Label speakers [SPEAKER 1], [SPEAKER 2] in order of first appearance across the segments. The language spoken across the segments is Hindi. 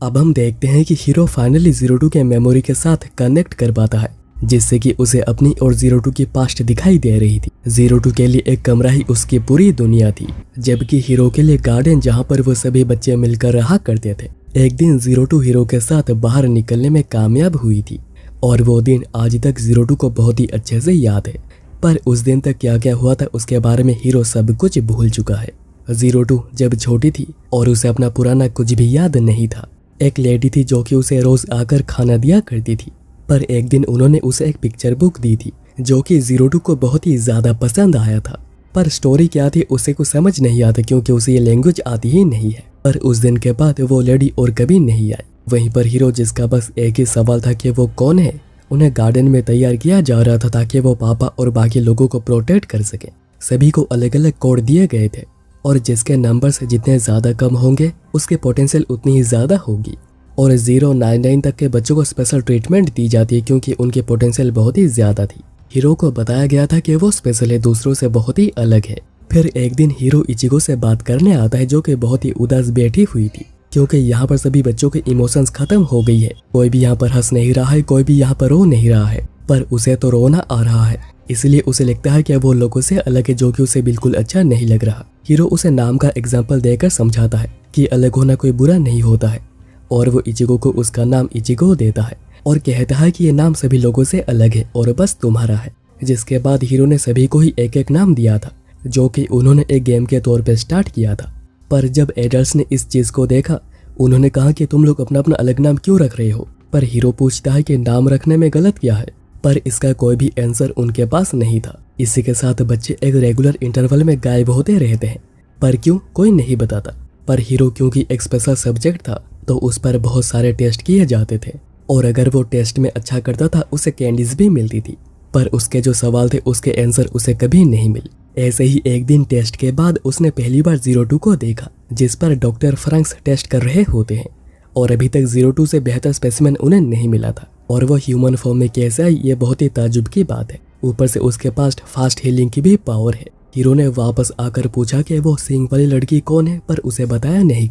[SPEAKER 1] अब हम देखते हैं कि हीरो फाइनली जीरो टू के मेमोरी के साथ कनेक्ट कर पाता है, जिससे कि उसे अपनी और जीरो टू की पास्ट दिखाई दे रही थी। जीरो टू के लिए एक कमरा ही उसकी पूरी दुनिया थी, जबकि हीरो के लिए गार्डन जहाँ पर वो सभी बच्चे मिलकर रहा करते थे। एक दिन जीरो टू हीरो के साथ बाहर निकलने में कामयाब हुई थी और वो दिन आज तक जीरो टू को बहुत ही अच्छे से याद है। पर उस दिन तक क्या क्या हुआ था उसके बारे में हीरो सब कुछ भूल चुका है। जीरो टू जब छोटी थी और उसे अपना पुराना कुछ भी याद नहीं था। एक लेडी थी जो कि उसे रोज आकर खाना दिया करती थी, पर एक दिन उन्होंने उसे एक पिक्चर बुक दी थी जो कि जीरो टू को बहुत ही ज्यादा पसंद आया था। पर स्टोरी क्या थी उसे कुछ समझ नहीं आता, क्योंकि उसे ये लैंग्वेज आती ही नहीं है। पर उस दिन के बाद वो लेडी और कभी नहीं आई। वहीं पर हीरो, जिसका बस एक ही सवाल था कि वो कौन है, उन्हें गार्डन में तैयार किया जा रहा था ताकि वो पापा और बाकी लोगों को प्रोटेक्ट कर सके। सभी को अलग अलग कोड दिए गए थे और जिसके नंबर्स जितने ज्यादा कम होंगे उसके पोटेंशियल उतनी ही ज्यादा होगी। और 099 तक के बच्चों को स्पेशल ट्रीटमेंट दी जाती है क्योंकि उनकी पोटेंशियल बहुत ही ज्यादा थी। हीरो को बताया गया था कि वो स्पेशल है, दूसरों से बहुत ही अलग है। फिर एक दिन हीरो इचिगो से बात करने आता है जो कि बहुत ही उदास बैठी हुई थी, क्योंकि यहाँ पर सभी बच्चों के इमोशंस खत्म हो गई है। कोई भी यहाँ पर हंस नहीं रहा है, कोई भी यहाँ पर रो नहीं रहा है, पर उसे तो रोना आ रहा है। इसलिए उसे लगता है कि वो लोगों से अलग है, जो कि उसे बिल्कुल अच्छा नहीं लग रहा। हीरो उसे नाम का एग्जाम्पल देकर समझाता है कि अलग होना कोई बुरा नहीं होता है, और वो इचिगो को उसका नाम इचिगो देता है और कहता है कि ये नाम सभी लोगों से अलग है और बस तुम्हारा है। जिसके बाद हीरो ने सभी को ही एक एक नाम दिया था, जो कि उन्होंने एक गेम के तौर पे स्टार्ट किया था। पर जब एडल्ट्स ने इस चीज को देखा, उन्होंने कहा कि तुम लोग अपना अपना अलग नाम क्यों रख रहे हो। पर हीरो पूछता है कि नाम रखने में गलत क्या है, पर इसका कोई भी आंसर उनके पास नहीं था। इसी के साथ बच्चे एक रेगुलर इंटरवल में गायब होते रहते हैं, पर क्यों कोई नहीं बताता। पर हीरो क्योंकि एक स्पेशल सब्जेक्ट था तो उस पर बहुत सारे टेस्ट किए जाते थे, और अगर वो टेस्ट में अच्छा करता था उसे कैंडीज भी मिलती थी। पर उसके जो सवाल थे उसके आंसर उसे कभी नहीं मिले। ऐसे ही एक दिन टेस्ट के बाद उसने पहली बार जीरो टू को देखा, जिस पर डॉक्टर फ्रैंक्स टेस्ट कर रहे होते हैं, और अभी तक जीरो टू से बेहतर स्पेसिमेन उन्हें नहीं मिला था। और वो ह्यूमन फॉर्म में कैसे आई, ये बहुत ही ताज्जुब की बात है। ऊपर से उसके पास फास्ट हीलिंग की भी पावर है। हीरो ने वापस आकर पूछा कि वो सींग वाली लड़की कौन है, पर उसे बताया नहीं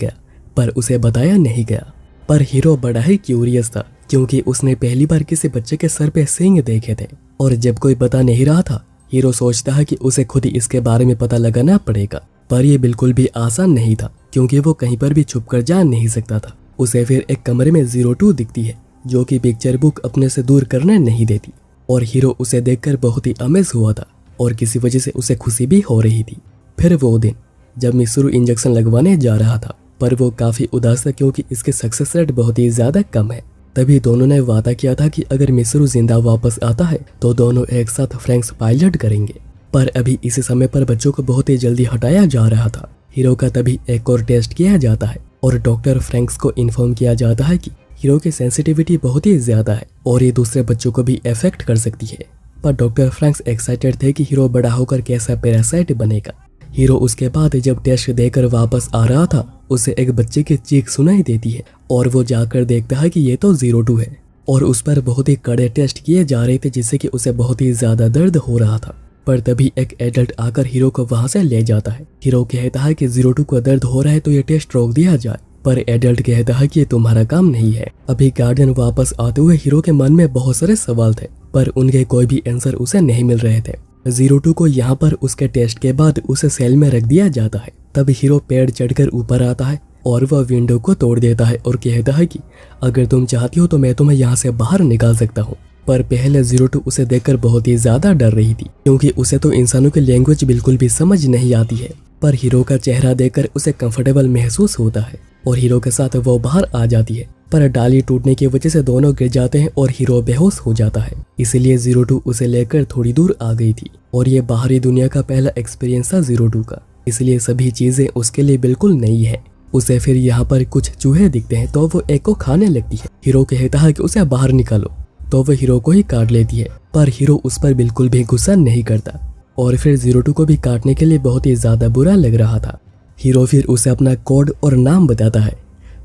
[SPEAKER 1] गया। पर हीरो बड़ा ही क्यूरियस था, क्योंकि उसने पहली बार किसी बच्चे के सर पे सींग देखे थे। और जब कोई बता नहीं रहा था, हीरो सोचता है कि उसे खुद ही इसके बारे में पता लगाना पड़ेगा। पर यह बिल्कुल भी आसान नहीं था, क्योंकि वो कहीं पर भी छुप कर जा नहीं सकता था। उसे फिर एक कमरे में जीरो टू दिखती है, जो कि पिक्चर बुक अपने से दूर करने नहीं देती। और हीरो उसे देखकर बहुत ही अमेज हुआ था, और किसी वजह से उसे खुशी भी हो रही थी। फिर वो दिन जब मिसरू इंजेक्शन लगवाने जा रहा था, पर वो काफी उदास था क्योंकि इसके सक्सेस रेट बहुत ही ज्यादा कम है। तभी दोनों ने वादा किया था कि अगर मिसरू जिंदा वापस आता है तो दोनों एक साथ फ्रैंक्स पायलट करेंगे। पर अभी इसी समय पर बच्चों को बहुत ही जल्दी हटाया जा रहा था। हीरो का तभी एक और टेस्ट किया जाता है और डॉक्टर फ्रैंक्स को इन्फॉर्म किया जाता है कि हीरो की सेंसिटिविटी बहुत ही ज्यादा है और ये दूसरे बच्चों को भी अफेक्ट कर सकती है। पर डॉक्टर फ्रैंक्स एक्साइटेड थे कि हीरो बड़ा होकर कैसा पैरासाइट बनेगा। हीरो उसके बाद जब टेस्ट देकर वापस आ रहा था, उसे एक बच्चे की चीख सुनाई देती है और वो जाकर देखता है कि ये तो जीरो टू है, और उस पर बहुत ही कड़े टेस्ट किए जा रहे थे जिससे कि उसे बहुत ही ज्यादा दर्द हो रहा था। पर तभी एक एडल्ट आकर हीरो को वहां से ले जाता है। हीरो कहता है कि जीरो टू को दर्द हो रहा है तो ये टेस्ट रोक दिया जाए, पर एडल्ट कहता है कि ये तुम्हारा काम नहीं है। अभी गार्डन वापस आते हुए हीरो के मन में बहुत सारे सवाल थे, पर उनके कोई भी आंसर उसे नहीं मिल रहे थे। जीरो टू को यहाँ पर उसके टेस्ट के बाद उसे सेल में रख दिया जाता है। तब हीरो पेड़ चढ़कर ऊपर आता है और वह विंडो को तोड़ देता है और कहता है कि अगर तुम चाहती हो तो मैं तुम्हें यहाँ से बाहर निकाल सकता हूँ। पर पहले जीरो टू उसे देखकर बहुत ही ज्यादा डर रही थी, क्योंकि उसे तो इंसानों की लैंग्वेज बिल्कुल भी समझ नहीं आती है। पर हीरो का चेहरा देखकर उसे कंफर्टेबल महसूस होता है और हीरो के साथ वो बाहर आ जाती है। पर डाली टूटने की वजह से दोनों गिर जाते हैं और हीरो बेहोश हो जाता है। इसलिए जीरो टू उसे लेकर थोड़ी दूर आ गई थी और ये बाहरी दुनिया का पहला एक्सपीरियंस था जीरो टू का, इसलिए सभी चीजें उसके लिए बिल्कुल नई है। उसे फिर यहाँ पर कुछ चूहे दिखते हैं तो वो एक को खाने लगती है। हीरो कहता है कि उसे बाहर निकालो, तो वो हीरो को ही काट लेती है। पर हीरो उस पर बिल्कुल भी गुस्सा नहीं करता और फिर जीरो टू को भी काटने के लिए बहुत ही ज्यादा बुरा लग रहा था। हीरो फिर उसे अपना कोड और नाम बताता है,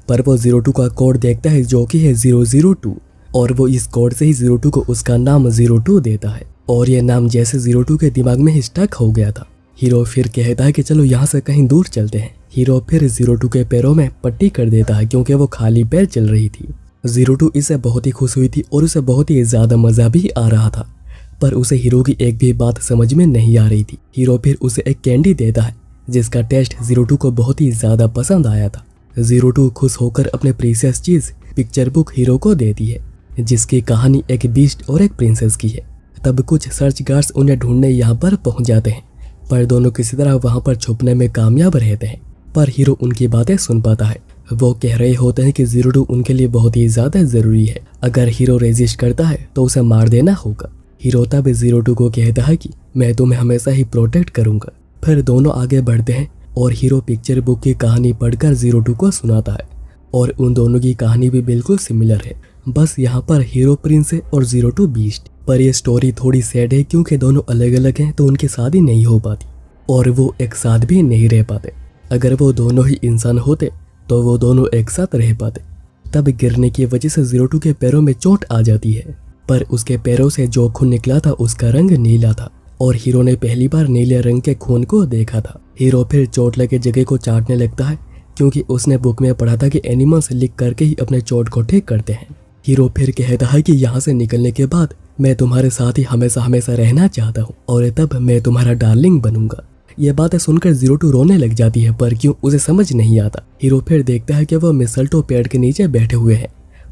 [SPEAKER 1] पर वो जीरो टू का कोड देखता है जो कि है 002, और वो इस कोड से ही जीरो टू को उसका नाम 02 देता है। और ये नाम जैसे जीरो टू के दिमाग में ही स्टक हो गया था। हीरो फिर कहता है कि चलो यहाँ से कहीं दूर चलते हैं, हीरो फिर जीरो टू के पैरों में पट्टी कर देता है क्योंकि वो खाली पैर चल रही थी। जीरो टू इससे बहुत ही खुश हुई थी और उसे बहुत ही ज्यादा मजा भी आ रहा था, पर उसे हीरो की एक भी बात समझ में नहीं आ रही थी। हीरो फिर उसे एक कैंडी देता है जिसका टेस्ट जीरो टू को बहुत ही ज्यादा पसंद आया था। जीरो टू खुश होकर अपने प्रीसियस चीज पिक्चर बुक हीरो को देती है जिसकी कहानी एक बीस्ट और एक प्रिंसेस की है। तब कुछ सर्च गार्ड्स उन्हें ढूंढने यहाँ पर पहुंच जाते हैं, पर दोनों किसी तरह वहां पर छुपने में कामयाब रहते हैं। पर हीरो उनकी बातें सुन पाता है। वो कह रहे होते हैं कि जीरो टू उनके लिए बहुत ही ज्यादा जरूरी है, अगर हीरो रेजिस्ट करता है तो उसे मार देना होगा। हीरो तब जीरो टू को कहता है कि मैं तुम्हें हमेशा ही प्रोटेक्ट करूंगा। फिर दोनों आगे बढ़ते हैं और हीरो पिक्चर बुक की कहानी पढ़कर जीरो टू को सुनाता है और उन दोनों की कहानी भी बिल्कुल सिमिलर है, बस यहाँ पर हीरो प्रिंस है और जीरो टू बीस्ट। पर यह स्टोरी थोड़ी सैड है क्योंकि दोनों अलग अलग हैं तो उनकी शादी नहीं हो पाती और वो एक साथ भी नहीं रह पाते। अगर वो दोनों ही इंसान होते तो वो दोनों एक साथ रह पाते। तब गिरने की वजह से जीरो टू के पैरों में चोट आ जाती है, पर उसके पैरों से जो खून निकला था उसका रंग नीला था और हीरो ने पहली बार नीले रंग के खून को देखा था। हीरो फिर चोट लगे जगह को चाटने लगता है क्योंकि उसने बुक में पढ़ा था कि एनिमल्स लिख करके ही अपने चोट को ठीक करते हैं। हीरो फिर कहता है कि यहाँ से निकलने के बाद मैं तुम्हारे साथ ही हमेशा हमेशा रहना चाहता हूँ और तब मैं तुम्हारा डार्लिंग बनूंगा। ये बातें सुनकर जीरो टू रोने लग जाती है, पर क्यों उसे समझ नहीं आता। हीरो फिर देखता है कि वह मिसल्टो पेड़ के नीचे बैठे हुए हैं,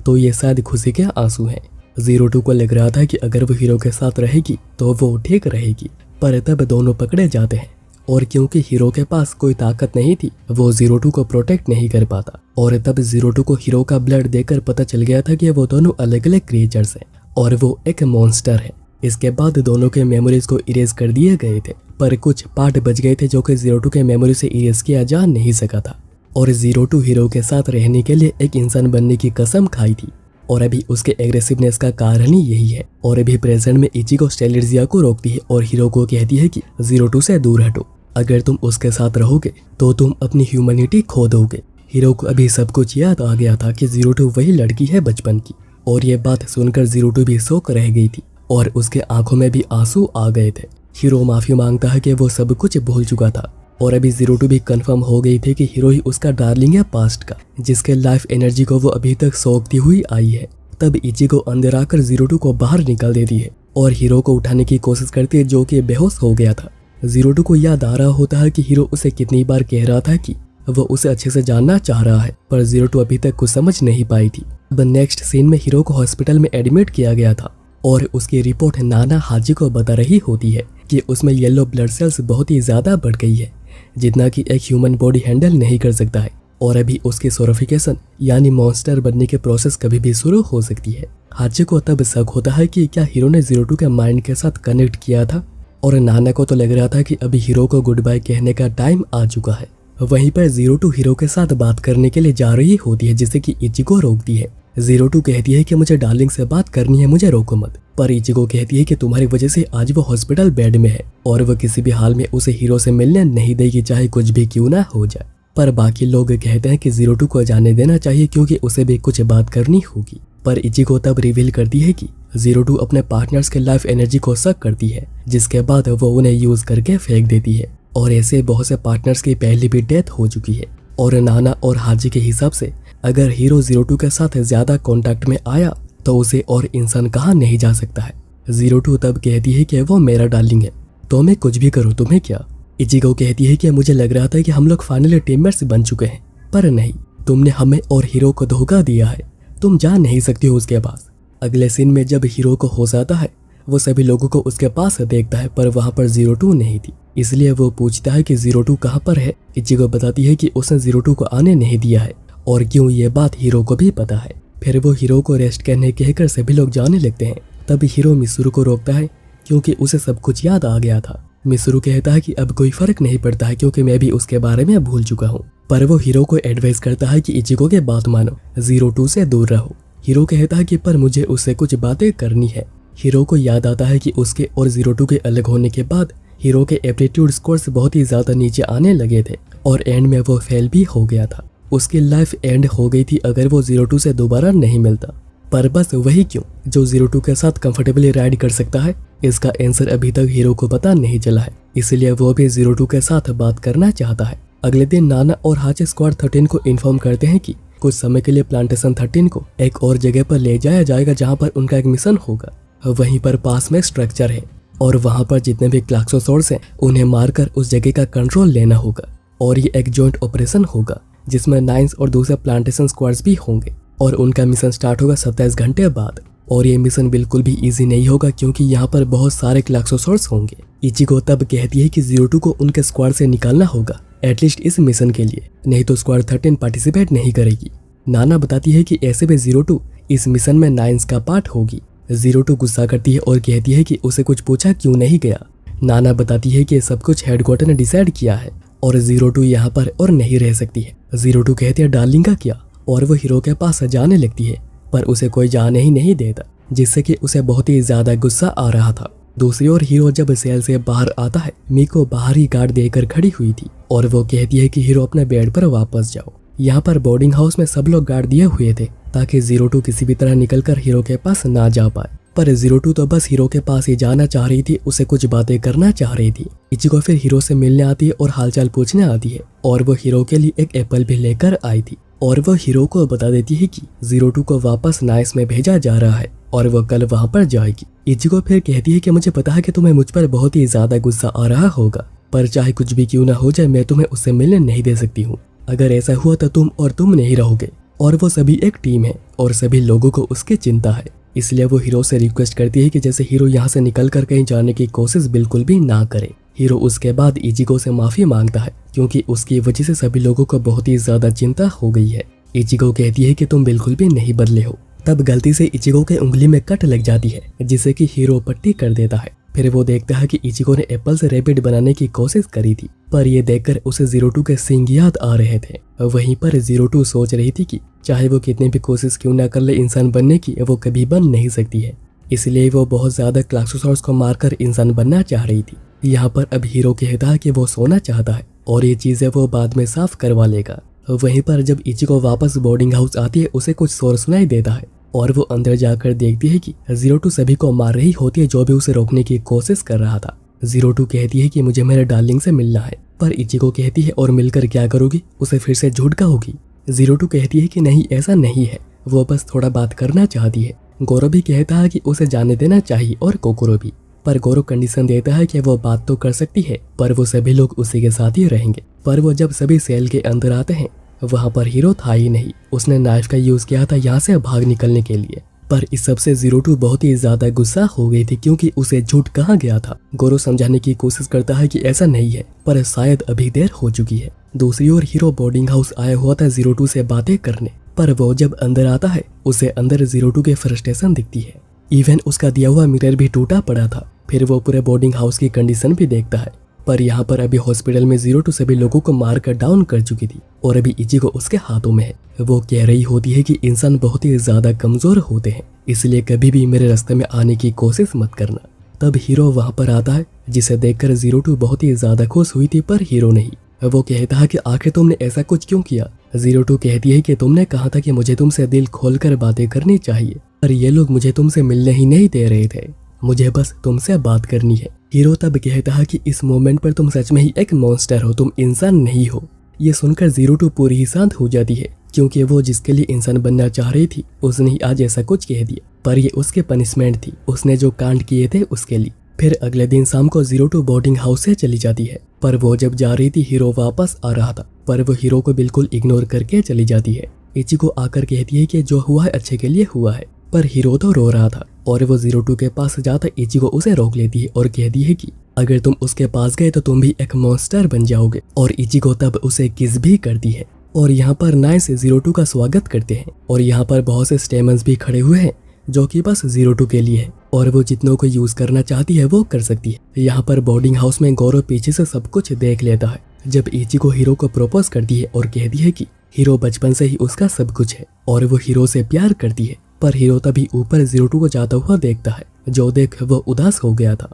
[SPEAKER 1] तो ये शायद खुशी के आंसू हैं। जीरो टू को लग रहा था कि अगर वो हीरो के साथ रहेगी तो वो ठीक रहेगी, पर तब दोनों पकड़े जाते हैं और क्योंकि हीरो के पास कोई ताकत नहीं थी वो जीरो टू को प्रोटेक्ट नहीं कर पाता। और तब जीरो टू को हीरो का ब्लड देकर पता चल गया था कि वो दोनों अलग अलग क्रिएचर्स हैं और वो एक मॉन्स्टर है। इसके बाद दोनों के मेमोरीज को इरेज कर दिए गए थे, पर कुछ पार्ट बच गए थे जो कि जीरो टू के मेमोरी से इरेज किया जा नहीं सका था। और जीरो टू हीरो के साथ रहने के लिए एक इंसान बनने की कसम खाई थी और अभी उसके एग्रेसिवनेस का कारण ही यही है। और अभी प्रेजेंट में इचिको स्टेलिर्जिया को रोकती है और हीरो को कहती है कि जीरो टू से दूर हटो, अगर तुम उसके साथ रहोगे तो तुम अपनी ह्यूमैनिटी खो दोगे। हीरो को अभी सब कुछ याद आ गया था कि जीरो टू वही लड़की है बचपन की, और ये बात सुनकर जीरो टू भी शौक रह गई थी और उसके आंखों में भी आंसू आ गए थे। हीरो माफी मांगता है कि वो सब कुछ भूल चुका था और अभी जीरो टू भी कंफर्म हो गई थी कि हीरो ही उसका डार्लिंग है पास्ट का, जिसके लाइफ एनर्जी को वो अभी तक सोखती हुई आई है। तब इचिको अंदर आकर जीरो टू को बाहर निकाल देती है और हीरो को उठाने की कोशिश करती है जो कि बेहोश हो गया था। जीरो टू को याद आ रहा होता है कि हीरो उसे कितनी बार कह रहा था कि वो उसे अच्छे से जानना चाह रहा है, पर जीरो टू अभी तक कुछ समझ नहीं पाई थी। अब नेक्स्ट सीन में हीरो को हॉस्पिटल में एडमिट किया गया था और उसकी रिपोर्ट नाना हाजी को बता रही होती है कि उसमें येलो ब्लड सेल्स बहुत ही ज्यादा बढ़ गई है, जितना कि एक ह्यूमन बॉडी हैंडल नहीं कर सकता है, और अभी उसकी सोरिफिकेशन यानी मॉन्स्टर बनने के प्रोसेस कभी भी शुरू हो सकती है। हाजी को तब शक होता है कि क्या हीरो ने जीरो टू के माइंड के साथ कनेक्ट किया था, और नाना को तो लग रहा था कि अभी हीरो को गुड बाय कहने का टाइम आ चुका है। वहीं पर जीरो टू हीरो के साथ बात करने के लिए जा रही होती है, जिसे कि इचिको रोकती है। जीरो टू कहती है कि मुझे डार्लिंग से बात करनी है, मुझे रोको मत। पर इचिको कहती है कि तुम्हारी वजह से आज वो हॉस्पिटल बेड में है और वो किसी भी हाल में उसे हीरो से मिलने नहीं देगी, चाहे कुछ भी क्यों ना हो जाए। पर बाकी लोग कहते हैं कि जीरो टू को जाने देना चाहिए क्योंकि उसे भी कुछ बात करनी होगी। पर इचिको तब रिवील करती है कि जीरो टू अपने पार्टनर्स के लाइफ एनर्जी को सक करती है, जिसके बाद वो उन्हें यूज करके फेंक देती है, और ऐसे बहुत से पार्टनर्स की पहले भी डेथ हो चुकी है। और नाना और हाजी के हिसाब से अगर हीरो जीरो टू के साथ ज्यादा कांटेक्ट में आया तो उसे और इंसान कहा नहीं जा सकता है। जीरो टू तब कहती है कि वो मेरा डार्लिंग है, तो मैं कुछ भी करूँ, तुम्हें क्या। इचिको कहती है कि मुझे लग रहा था कि हम लोग फाइनली टीममेट्स बन चुके हैं, पर नहीं, तुमने हमें और हीरो को धोखा दिया है, तुम जा नहीं सकती हो उसके पास। अगले सीन में जब हीरो को होश आता है वो सभी लोगों को उसके पास देखता है, पर वहाँ पर जीरो टू नहीं थी, इसलिए वो पूछता है कि जीरो टू कहाँ पर है। इचिको बताती है कि उसने जीरो टू को आने नहीं दिया है और क्यों ये बात हीरो को भी पता है। फिर वो हीरो को रेस्ट करने कहकर सभी लोग जाने लगते हैं। तब हीरो मिसुरु को रोकता है क्योंकि उसे सब कुछ याद आ गया था। मिसुरु कहता है कि अब कोई फर्क नहीं पड़ता है क्योंकि मैं भी उसके बारे में भूल चुका हूँ, पर वो हीरो को एडवाइस करता है कि इचिको के बात मानो, जीरो टू से दूर रहो। हीरो कहता है कि पर मुझे उससे कुछ बातें करनी है। हीरो को याद आता है कि उसके और जीरो टू के अलग होने के बाद हीरो के एप्टीट्यूड स्कोर्स बहुत ही ज्यादा नीचे आने लगे थे और एंड में वो फेल भी हो गया था। उसकी लाइफ एंड हो गई थी अगर वो जीरो टू से दोबारा नहीं मिलता। पर बस वही क्यों जो जीरो टू के साथ कंफर्टेबली राइड कर सकता है, इसका आंसर अभी तक हीरो को पता नहीं चला है, इसलिए वो भी जीरो टू के साथ बात करना चाहता है। अगले दिन नाना और हाची स्क्वाड 13 को इन्फॉर्म करते हैं कि कुछ समय के लिए प्लांटेशन 13 को एक और जगह पर ले जाया जाएगा जहाँ पर उनका एक मिशन होगा। वहीं पर पास में स्ट्रक्चर है और वहाँ पर जितने भी क्लाक्सोसॉर्ड्स हैं उन्हें मारकर उस जगह का कंट्रोल लेना होगा और ये एक जॉइंट ऑपरेशन होगा जिसमें 9 और दूसरे प्लांटेशन स्क्वाड्स भी होंगे और उनका मिशन स्टार्ट होगा 27 घंटे बाद। और ये मिशन बिल्कुल भी इजी नहीं होगा क्योंकि यहाँ पर बहुत सारे क्लाक्सोसॉर्ड्स होंगे। इचिगो तब कहती है कि 02 को उनके स्क्वाड से निकालना होगा एटलीस्ट इस मिशन के लिए, नहीं तो स्क्वाड 13 पार्टिसिपेट नहीं करेगी। नाना बताती है कि ऐसे में 02 इस मिशन में 9 का पार्ट होगी। 02 गुस्सा करती है और कहती है कि उसे कुछ पूछा क्यों नहीं गया। नाना बताती है कि सब कुछ हेडक्वार्टर ने डिसाइड किया है और 02 यहाँ पर और नहीं रह सकती है। 02 कहती है डार्लिंग का क्या, और वो हीरो के पास जाने लगती है पर उसे कोई जाने ही नहीं देता, जिससे कि उसे बहुत ही ज्यादा गुस्सा आ रहा था। दूसरी ओर हीरो जब सेल से बाहर आता है, मीको बाहर ही गार्ड देकर खड़ी हुई थी और वो कहती है कि हीरो अपने बेड पर वापस जाओ। यहाँ पर बोर्डिंग हाउस में सब लोग गार्ड दिए हुए थे ताकि 02 किसी भी तरह निकलकर हीरो के पास ना जा पाए, पर 02 तो बस हीरो के पास ही जाना चाह रही थी, उसे कुछ बातें करना चाह रही थी। इचिको फिर हीरो से मिलने आती है और हालचाल पूछने आती है और वो हीरो के लिए एक एप्पल भी लेकर आई थी और वो हीरो को बता देती है कि 02 को वापस नाइस में भेजा जा रहा है और वो कल वहाँ पर जाएगी। इचिको फिर कहती है कि मुझे पता है कि तुम्हें मुझ पर बहुत ही ज्यादा गुस्सा आ रहा होगा, पर चाहे कुछ भी क्यों ना हो जाए मैं तुम्हें उससे मिलने नहीं दे सकती हूँ। अगर ऐसा हुआ तो तुम नहीं रहोगे और वो सभी एक टीम है और सभी लोगों को उसकी चिंता है। इसलिए वो हीरो से रिक्वेस्ट करती है कि जैसे हीरो यहाँ से निकलकर कहीं जाने की कोशिश बिल्कुल भी ना करे। हीरो उसके बाद इचिको से माफी मांगता है क्योंकि उसकी वजह से सभी लोगों को बहुत ही ज्यादा चिंता हो गई है। इचिको कहती है कि तुम बिल्कुल भी नहीं बदले हो। तब गलती से इचिको के उंगली में कट लग जाती है जिससे कि हीरो पट्टी कर देता है। फिर वो देखता है कि इचिको ने एप्पल से रैबिट बनाने की कोशिश करी थी, पर ये देखकर उसे 02 के सींग याद आ रहे थे। वहीं पर 02 सोच रही थी कि चाहे वो कितनी भी कोशिश क्यों ना कर ले इंसान बनने की, वो कभी बन नहीं सकती है। इसलिए वो बहुत ज्यादा क्लाक्सोसॉर्ड्स को मारकर इंसान बनना चाह रही थी। यहाँ पर अब हीरो कहता है कि वो सोना चाहता है और ये चीजें वो बाद में साफ करवा लेगा। वहीं पर जब इचिको वापस बोर्डिंग हाउस आती है उसे कुछ शोर सुनाई देता है और वो अंदर जाकर देखती है कि 02 सभी को मार रही होती है जो भी उसे रोकने की कोशिश कर रहा था। 02 कहती है कि मुझे मेरे डार्लिंग से मिलना है, पर इचिको कहती है और मिलकर क्या करोगी, उसे फिर से झूठ कहोगी। 02 कहती है कि नहीं ऐसा नहीं है, वो बस थोड़ा बात करना चाहती है। गोरो भी कहता है कि उसे जाने देना चाहिए और कोकोरो भी, पर गोरो कंडीशन देता है कि वो बात तो कर सकती है पर वो सभी लोग उसी के साथ ही रहेंगे। पर वो जब सभी सेल के अंदर आते हैं वहाँ पर हीरो था ही नहीं, उसने नाइफ का यूज किया था यहाँ से भाग निकलने के लिए। पर इस सब से 02 बहुत ही ज्यादा गुस्सा हो गई थी क्योंकि उसे झूठ कहा गया था। गोरो समझाने की कोशिश करता है कि ऐसा नहीं है पर शायद अभी देर हो चुकी है। दूसरी ओर हीरो बोर्डिंग हाउस आया हुआ था 02 से बातें करने, पर वो जब अंदर आता है उसे अंदर 02 के फ्रस्ट्रेशन दिखती है। इवन उसका दिया हुआ मिरर भी टूटा पड़ा था। फिर वो पूरे बोर्डिंग हाउस की कंडीशन भी देखता है, पर यहाँ पर अभी हॉस्पिटल में 02 सभी लोगों को मार कर डाउन कर चुकी थी और अभी इचिको उसके हाथों में है। वो कह रही होती है कि इंसान बहुत ही ज्यादा कमजोर होते हैं, इसलिए कभी भी मेरे रास्ते में आने की कोशिश मत करना। तब हीरो वहाँ पर आता है जिसे देखकर 02 बहुत ही ज्यादा खुश हुई थी, पर हीरो नहीं। वो कहता है कि आखिर तुमने ऐसा कुछ क्यों किया। 02 कहती है कि तुमने कहा था कि मुझे तुमसे दिल खोलकर बातें करनी चाहिए, पर ये लोग मुझे तुमसे मिलने ही नहीं दे रहे थे, मुझे बस तुमसे बात करनी है। हीरो तब कहता है कि इस मोमेंट पर तुम सच में ही एक मॉन्स्टर हो, तुम इंसान नहीं हो। ये सुनकर 02 पूरी ही शांत हो जाती है क्योंकि वो जिसके लिए इंसान बनना चाह रही थी उसने ही आज ऐसा कुछ कह दिया, पर ये उसके पनिशमेंट थी, उसने जो कांड किए थे उसके लिए। फिर अगले दिन शाम को 02 बोर्डिंग हाउस से चली जाती है, पर वो जब जा रही थी हीरो वापस आ रहा था, पर वो हीरो को बिल्कुल इग्नोर करके चली जाती है। इचिको आकर कहती है कि जो हुआ है अच्छे के लिए हुआ है, पर हीरो तो रो रहा था और वो 02 के पास जाता इचिको उसे रोक लेती है और कहती है कि अगर तुम उसके पास गए तो तुम भी एक मॉन्स्टर बन जाओगे। और इचिको तब उसे किस भी करती है और यहाँ पर नाइस 02 का स्वागत करते हैं और यहाँ पर बहुत से स्टेमन्स भी खड़े हुए हैं जो कि बस 02 के लिए है और वो जितनों को यूज करना चाहती है वो कर सकती है। यहाँ पर बोर्डिंग हाउस में गौरव पीछे से सब कुछ देख लेता है जब इचिको हीरो को प्रपोज करती है और कहती है कि हीरो बचपन से ही उसका सब कुछ है और वो हीरो से प्यार करती है। पर हीरो तभी ऊपर 02 को जाता हुआ देखता है, जो देख वो उदास हो गया था।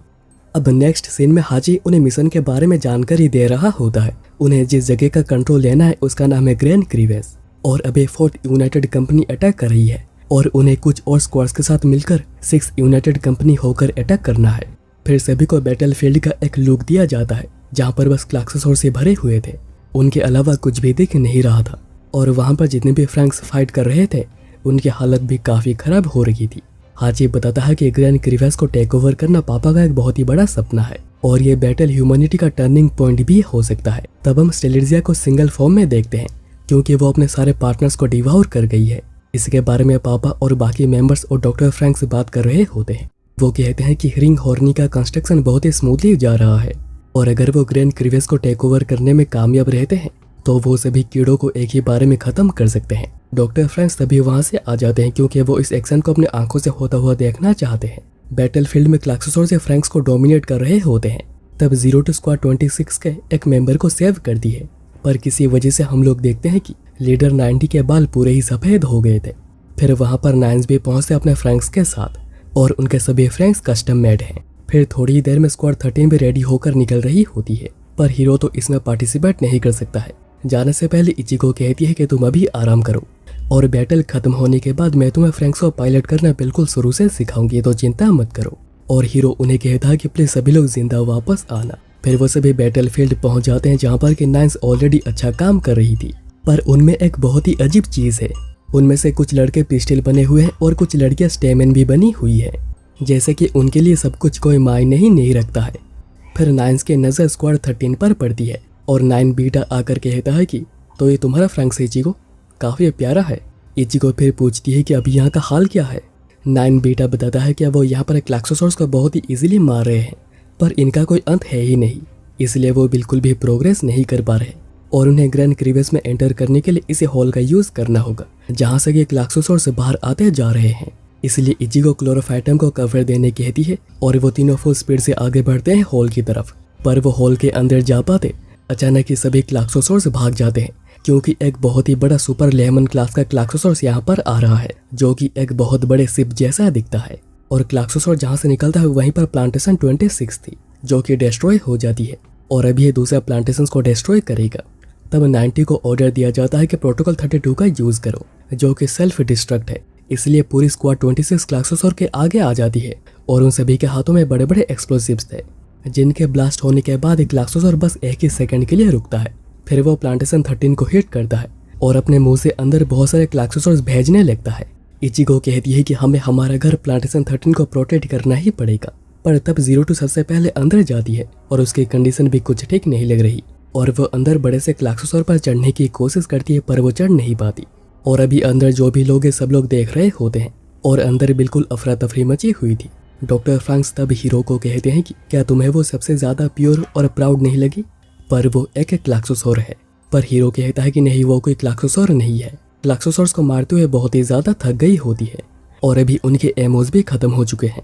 [SPEAKER 1] अब नेक्स्ट सीन में हाची उन्हें मिशन के बारे में जानकारी दे रहा होता है। उन्हें जिस जगह का कंट्रोल लेना है उसका नाम है ग्रैंड क्रीवेस और अभी 4th यूनाइटेड कंपनी अटैक कर रही है और उन्हें कुछ और स्क्वाड्स के साथ मिलकर 6th यूनाइटेड कंपनी होकर अटैक करना है। फिर सभी को बैटल फील्ड का एक लुक दिया जाता है जहाँ पर बस क्लाक्सोसॉर्ड से भरे हुए थे। उनके अलावा कुछ भी दिख नहीं रहा था और वहाँ पर जितने भी फ्रैंक्स फाइट कर रहे थे उनकी हालत भी काफ़ी खराब हो रही थी। हाची बताता है कि ग्रैंड क्रीवेस को टेक ओवर करना पापा का एक बहुत ही बड़ा सपना है और ये बैटल ह्यूमैनिटी का टर्निंग पॉइंट भी हो सकता है। तब हम स्टेलेरिया को सिंगल फॉर्म में देखते हैं क्योंकि वो अपने सारे पार्टनर्स को डिवाउर कर गई है। इसके बारे में पापा और बाकी मेंबर्स और डॉक्टर फ्रैंक से बात कर रहे होते हैं। वो कहते हैं कि रिंग हॉर्नी का कंस्ट्रक्शन बहुत ही स्मूथली जा रहा है और अगर वो ग्रैंड क्रीवेस को टेक ओवर करने में कामयाब रहते हैं तो वो सभी कीड़ों को एक ही बारे में खत्म कर सकते हैं। डॉक्टर फ्रैंक्स तभी वहां से आ जाते हैं क्योंकि वो इस एक्शन को अपने आंखों से होता हुआ देखना चाहते हैं। बैटलफील्ड में क्लाक्सोसॉर से फ्रैंक्स को डोमिनेट कर रहे होते हैं। तब 02 स्क्वाड 26 के एक मेंबर को सेव करती है, पर किसी वजह से हम लोग देखते हैं कि लीडर 90 के बाल पूरे ही सफेद हो गए थे। फिर वहां पर नाइन्स भी पहुंचते अपने फ्रैंक्स के साथ और उनके सभी फ्रैंक्स कस्टम मेड हैं। फिर थोड़ी ही देर में स्क्वाड 13 भी रेडी होकर निकल रही होती है, पर हीरो तो इसमें पार्टिसिपेट नहीं कर सकता है। जाने से पहले इचिको कहती है कि तुम अभी आराम करो और बैटल खत्म होने के बाद मैं तुम्हें फ्रैंक्स को पायलट करना बिल्कुल शुरू से सिखाऊंगी, तो चिंता मत करो। और हीरो उन्हें कहता है कि प्लीज सभी लोग जिंदा वापस आना। फिर वो सभी बैटलफील्ड पहुंच जाते हैं जहां पर कि नाइन्स ऑलरेडी अच्छा काम कर रही थी, पर उनमें एक बहुत ही अजीब चीज है। उनमें से कुछ लड़के पिस्टल बने हुए हैं और कुछ लड़कियां स्टेमन भी बनी हुई है, जैसे कि उनके लिए सब कुछ कोई मायने ही नहीं रखता है। फिर नाइन्स की नजर स्क्वाड 13 पर पड़ती है और 9 बीटा आकर कहता है कि तो ये तुम्हारा फ्रैंक्स इचिको काफी प्यारा है। इचिको फिर पूछती है कि अभी यहाँ का हाल क्या है। 9 बीटा बताता है कि वो यहाँ पर क्लाक्सोसॉर्स को बहुत ही इजीली मार रहे हैं, पर इनका कोई अंत है ही नहीं, इसलिए वो बिल्कुल भी प्रोग्रेस नहीं कर पा रहे और उन्हें ग्रैंड क्रीवेस में एंटर करने के लिए इसे हॉल का यूज करना होगा जहाँ से ये क्लाक्सोसॉर्स बाहर आते जा रहे हैं। इसलिए इचिको क्लोरोफाइटम को कवर देने कहती है और वो तीनों फुल स्पीड से आगे बढ़ते हैं हॉल की तरफ। पर वो हॉल के अंदर जा पाते अचानक ही सभी क्लाक्सोसॉर्स भाग जाते हैं क्योंकि एक बहुत ही बड़ा सुपर लेमन क्लास का क्लाक्सोसॉर्स यहाँ पर आ रहा है जो कि एक बहुत बड़े शिप जैसा दिखता है। और क्लाक्सोसॉर्स जहाँ से निकलता है वहीं पर प्लांटेशन 26 थी जो कि डिस्ट्रॉय हो जाती है और अभी ये दूसरा प्लांटेशन को डिस्ट्रॉय करेगा। तब 90 को ऑर्डर दिया जाता है कि प्रोटोकॉल 32 का यूज करो जो कि सेल्फ डिस्ट्रक्ट है। इसलिए पूरी स्क्वाड 26 क्लाक्सोसॉर के आगे आ जाती है और उन सभी के हाथों में बड़े बड़े एक्सप्लोसिव्स थे जिनके ब्लास्ट होने के बाद क्लाक्सोसॉर बस एक ही सेकंड के लिए रुकता है। फिर वो प्लांटेशन 13 को हिट करता है और अपने मुंह से अंदर बहुत सारे क्लाक्सोसॉर्स भेजने लगता है। इचिको कहती है कि हमें हमारा घर प्लांटेशन 13 को प्रोटेक्ट करना ही पड़ेगा, पर तब 02 सबसे पहले अंदर जाती है और उसकी कंडीशन भी कुछ ठीक नहीं लग रही और वो अंदर बड़े से क्लाक्सोसॉर पर चढ़ने की कोशिश करती है, पर वो चढ़ नहीं पाती। और अभी अंदर जो भी लोग हैं सब लोग देख रहे होते हैं और अंदर बिल्कुल अफरा तफरी मची हुई थी। डॉक्टर फ्रैंक्स तब हीरो को कहते हैं कि क्या तुम्हें वो सबसे ज्यादा प्योर और प्राउड नहीं लगी, पर वो एक क्लाक्सोसॉर है। पर हीरो कहता है कि नहीं, वो कोई क्लाक्सोसॉर नहीं है। क्लाक्सोसॉर्स को मारते हुए बहुत ही ज्यादा थक गई होती है और अभी उनके एमोज भी खत्म हो चुके हैं,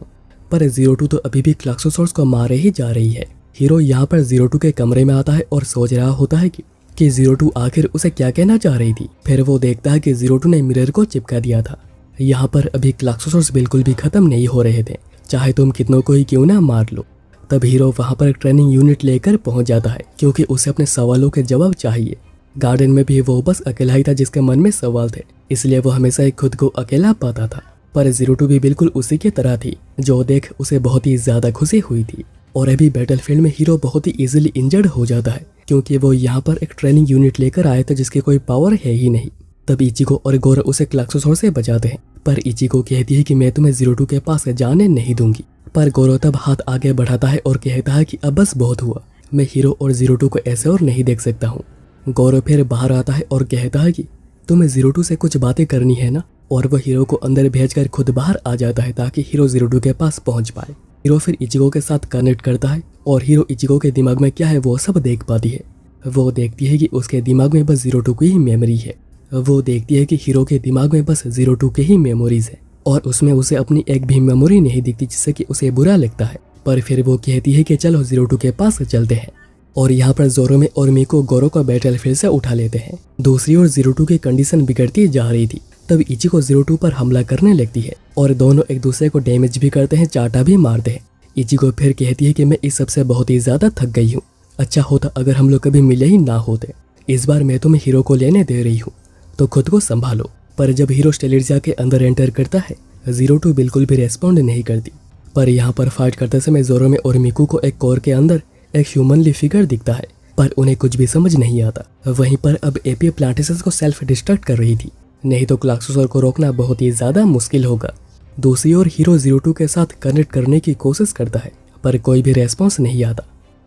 [SPEAKER 1] पर 02 तो अभी भी क्लाक्सोसॉर्स को मारे ही जा रही है। हीरो यहाँ पर 02 के कमरे में आता है और सोच रहा होता है कि 02 आखिर उसे क्या कहना चाह रही थी। फिर वो देखता है कि 02 ने मिरर को चिपका दिया था। यहाँ पर अभी क्लाक्सोसॉर्स बिल्कुल भी खत्म नहीं हो रहे थे, चाहे तुम कितनों को ही क्यों ना मार लो। तब हीरो वहाँ पर एक ट्रेनिंग यूनिट लेकर पहुंच जाता है क्योंकि उसे अपने सवालों के जवाब चाहिए। गार्डन में भी वो बस अकेला ही था जिसके मन में सवाल थे, इसलिए वो हमेशा ही खुद को अकेला पाता था। पर 02 भी बिल्कुल उसी की तरह थी, जो देख उसे बहुत ही ज्यादा खुशी हुई थी। और अभी बैटलफील्ड में हीरो बहुत ही इजीली इंजर्ड हो जाता है क्योंकि वो यहाँ पर एक ट्रेनिंग यूनिट लेकर आए थे जिसकी कोई पावर है ही नहीं। तब इचिको और गोरो उसे क्लाक्सोसॉर से बचाते हैं, पर इचिको कहती है कि मैं तुम्हें 02 के पास जाने नहीं दूंगी। पर गोरो तब हाथ आगे बढ़ाता है और कहता है कि अब बस बहुत हुआ, मैं हीरो और 02 को ऐसे और नहीं देख सकता हूँ। गोरो फिर बाहर आता है और कहता है कि तुम्हें 02 से कुछ बातें करनी है ना, और वह हीरो को अंदर भेजकर खुद बाहर आ जाता है ताकि हीरो 02 के पास पहुंच पाए। हीरो फिर इचिको के साथ कनेक्ट करता है और हीरो इचिको के दिमाग में क्या है वो सब देख पाती है। वो देखती है कि उसके दिमाग में बस 02 की ही मेमोरी है। वो देखती है कि हीरो के दिमाग में बस 02 के ही मेमोरीज है और उसमें उसे अपनी एक भी मेमोरी नहीं दिखती जिससे कि उसे बुरा लगता है। पर फिर वो कहती है कि चलो 02 के पास चलते हैं। और यहाँ पर जोरोमे और मीको गोरो को बैटलफील्ड से उठा लेते हैं। दूसरी ओर 02 की कंडीशन बिगड़ती जा रही थी। तब इचिको 02 पर हमला करने लगती है और दोनों एक दूसरे को डैमेज भी करते हैं, चाटा भी मारते हैं। इचिको फिर कहती है कि मैं इस सबसे बहुत ही ज्यादा थक गई हूँ, अच्छा होता अगर हम लोग कभी मिले ही ना होते। इस बार मैं तुम्हें हीरो को लेने दे रही हूँ, तो खुद को संभालो। पर जब हीरो स्टेलेरिया के अंदर एंटर करता है 02 बिल्कुल भी रेस्पॉन्ड नहीं करती। पर यहाँ पर फाइट करते समय जोरोमे और मिकू को एक कोर के अंदर एक ह्यूमनली फिगर दिखता है पर उन्हें कुछ भी समझ नहीं आता। वहीं पर अब एपी प्लांटेशंस को सेल्फ डिस्ट्रक्ट कर रही थी, नहीं तो क्लाक्सोसॉर को रोकना बहुत ही ज्यादा मुश्किल होगा। दूसरी ओर हीरो 02 के साथ कनेक्ट करने की कोशिश करता है, पर कोई भी रेस्पॉन्स नहीं आता।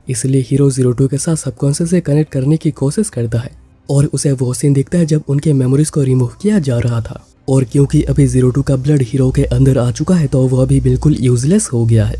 [SPEAKER 1] इसलिए हीरो 02 के साथ सबकॉन्शियस से कनेक्ट करने की कोशिश करता है और उसे वो सीन दिखता है जब उनके मेमोरीज को रिमूव किया जा रहा था। और क्योंकि अभी 02 का ब्लड हीरो के अंदर आ चुका है तो वह भी बिल्कुल यूजलेस हो गया है।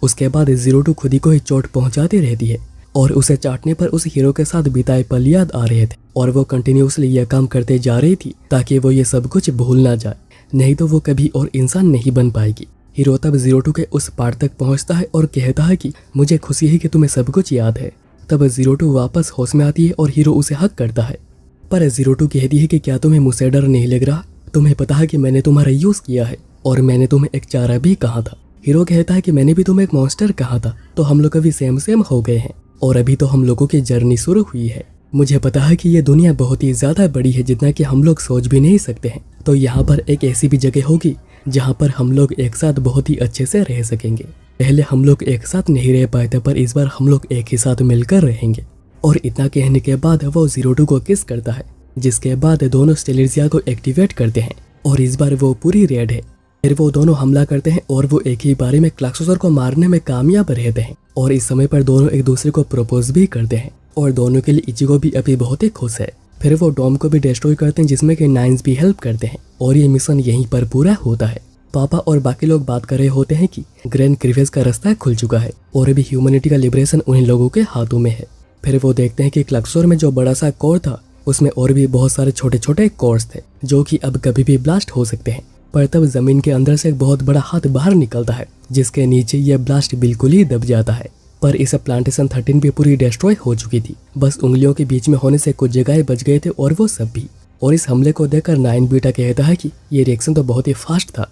[SPEAKER 1] उसके बाद 02 खुद ही को ही चोट पहुंचाती रहती है और उसे चाटने पर उस हीरो के साथ बिताए पल याद आ रहे थे और वो कंटिन्यूसली यह काम करते जा रही थी ताकि वो ये सब कुछ भूल ना जाए, नहीं तो वो कभी और इंसान नहीं बन पाएगी। हीरो तब 02 के उस पार्ट तक पहुंचता है और कहता है कि मुझे खुशी है कि तुम्हें सब कुछ याद है। तब 02 वापस होश में आती है और हीरो उसे हक करता है, पर 02 कहती है कि क्या तुम्हें मुझसे डर नहीं लग रहा? तुम्हें पता है कि मैंने तुम्हारा यूज किया है और मैंने तुम्हें एक चारा भी कहा था। हीरो कहता है कि मैंने भी तुम्हें एक मॉन्स्टर कहा था, तो हम लोग अभी सेम हो गए हैं और अभी तो हम लोगों की जर्नी शुरू हुई है। मुझे पता है कि ये दुनिया बहुत ही ज्यादा बड़ी है जितना कि हम लोग सोच भी नहीं सकते हैं, तो यहाँ पर एक ऐसी भी जगह होगी जहाँ पर हम लोग एक साथ बहुत ही अच्छे से रह सकेंगे। पहले हम लोग एक साथ नहीं रह पाए थे, पर इस बार हम लोग एक ही साथ मिलकर रहेंगे। और इतना कहने के बाद वो 02 को किस करता है, जिसके बाद दोनों स्टेलेरिया को एक्टिवेट करते हैं और इस बार वो पूरी रेड है। फिर वो दोनों हमला करते हैं और वो एक ही बारी में क्लाक्सोसॉर को मारने में कामयाब रहते हैं। और इस समय पर दोनों एक दूसरे को प्रपोज भी करते हैं और दोनों के लिए इचिगो भी अभी बहुत ही खुश है। फिर वो डॉम को भी डिस्ट्रॉय करते हैं जिसमें कि नाइन्स भी हेल्प करते हैं और ये मिशन यहीं पर पूरा होता है। पापा और बाकी लोग बात कर रहे होते हैं कि ग्रैंड क्रिवेस का रास्ता खुल चुका है और अभी ह्यूमैनिटी का लिबरेशन उन्हीं लोगों के हाथों में है। फिर वो देखते हैं कि क्लाक्सोसॉर में जो बड़ा सा कोर था उसमें और भी बहुत सारे छोटे छोटे कोर्स थे जो कि अब कभी भी ब्लास्ट हो सकते हैं। पर तब जमीन के अंदर से एक बहुत बड़ा हाथ बाहर निकलता है जिसके नीचे यह ब्लास्ट बिल्कुल ही दब जाता है। पर इस प्लांटेशन 13 भी पूरी डिस्ट्रॉय हो चुकी थी, बस उंगलियों के बीच में होने से कुछ जगह बच गए थे और वो सब भी। और इस हमले को देखकर 9 बीटा कहता है कि ये रिएक्शन तो बहुत ही फास्ट था।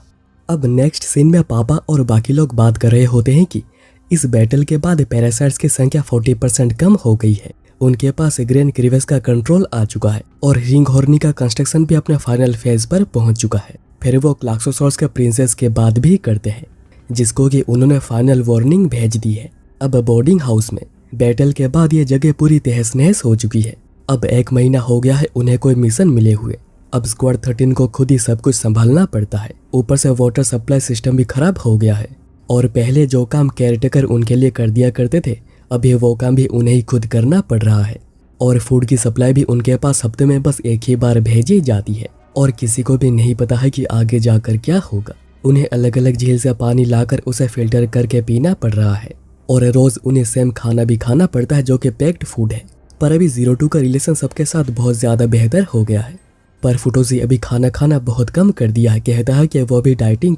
[SPEAKER 1] अब नेक्स्ट सीन में पापा और बाकी लोग बात कर रहे होते हैं कि इस बैटल के बाद पैरासाइट्स की संख्या 40% कम हो गई है। उनके पास ग्रैंड क्रिवेस का कंट्रोल आ चुका है और रिंग हॉर्नी का कंस्ट्रक्शन भी अपने फाइनल फेज पर पहुंच चुका है। फिर वो क्लाक्सोसॉर्स के प्रिंसेस के बाद भी करते हैं जिसको कि उन्होंने फाइनल वार्निंग भेज दी है। अब बोर्डिंग हाउस में बैटल के बाद ये जगह पूरी तहस नहस हो चुकी है। अब 1 महीना हो गया है उन्हें कोई मिशन मिले हुए। अब स्क्वाड 13 को खुद ही सब कुछ संभालना पड़ता है, ऊपर से वाटर सप्लाई सिस्टम भी खराब हो गया है और पहले जो काम केयरटेकर उनके लिए कर दिया करते थे अभी वो काम भी उन्हें ही खुद करना पड़ रहा है। और फूड की सप्लाई भी उनके पास हफ्ते में बस एक ही बार भेजी जाती है और किसी को भी नहीं पता है कि आगे जाकर क्या होगा। उन्हें अलग अलग झील से पानी लाकर उसे फिल्टर करके पीना पड़ रहा है और रोज उन्हें सेम खाना भी खाना पड़ता है जो कि पैक्ड फूड है। पर अभी 02 का रिलेशन सबके साथ बहुत ज्यादा बेहतर हो गया है, पर फुटोजी अभी खाना खाना बहुत कम कर दिया है। कहता है कि वो भी डाइटिंग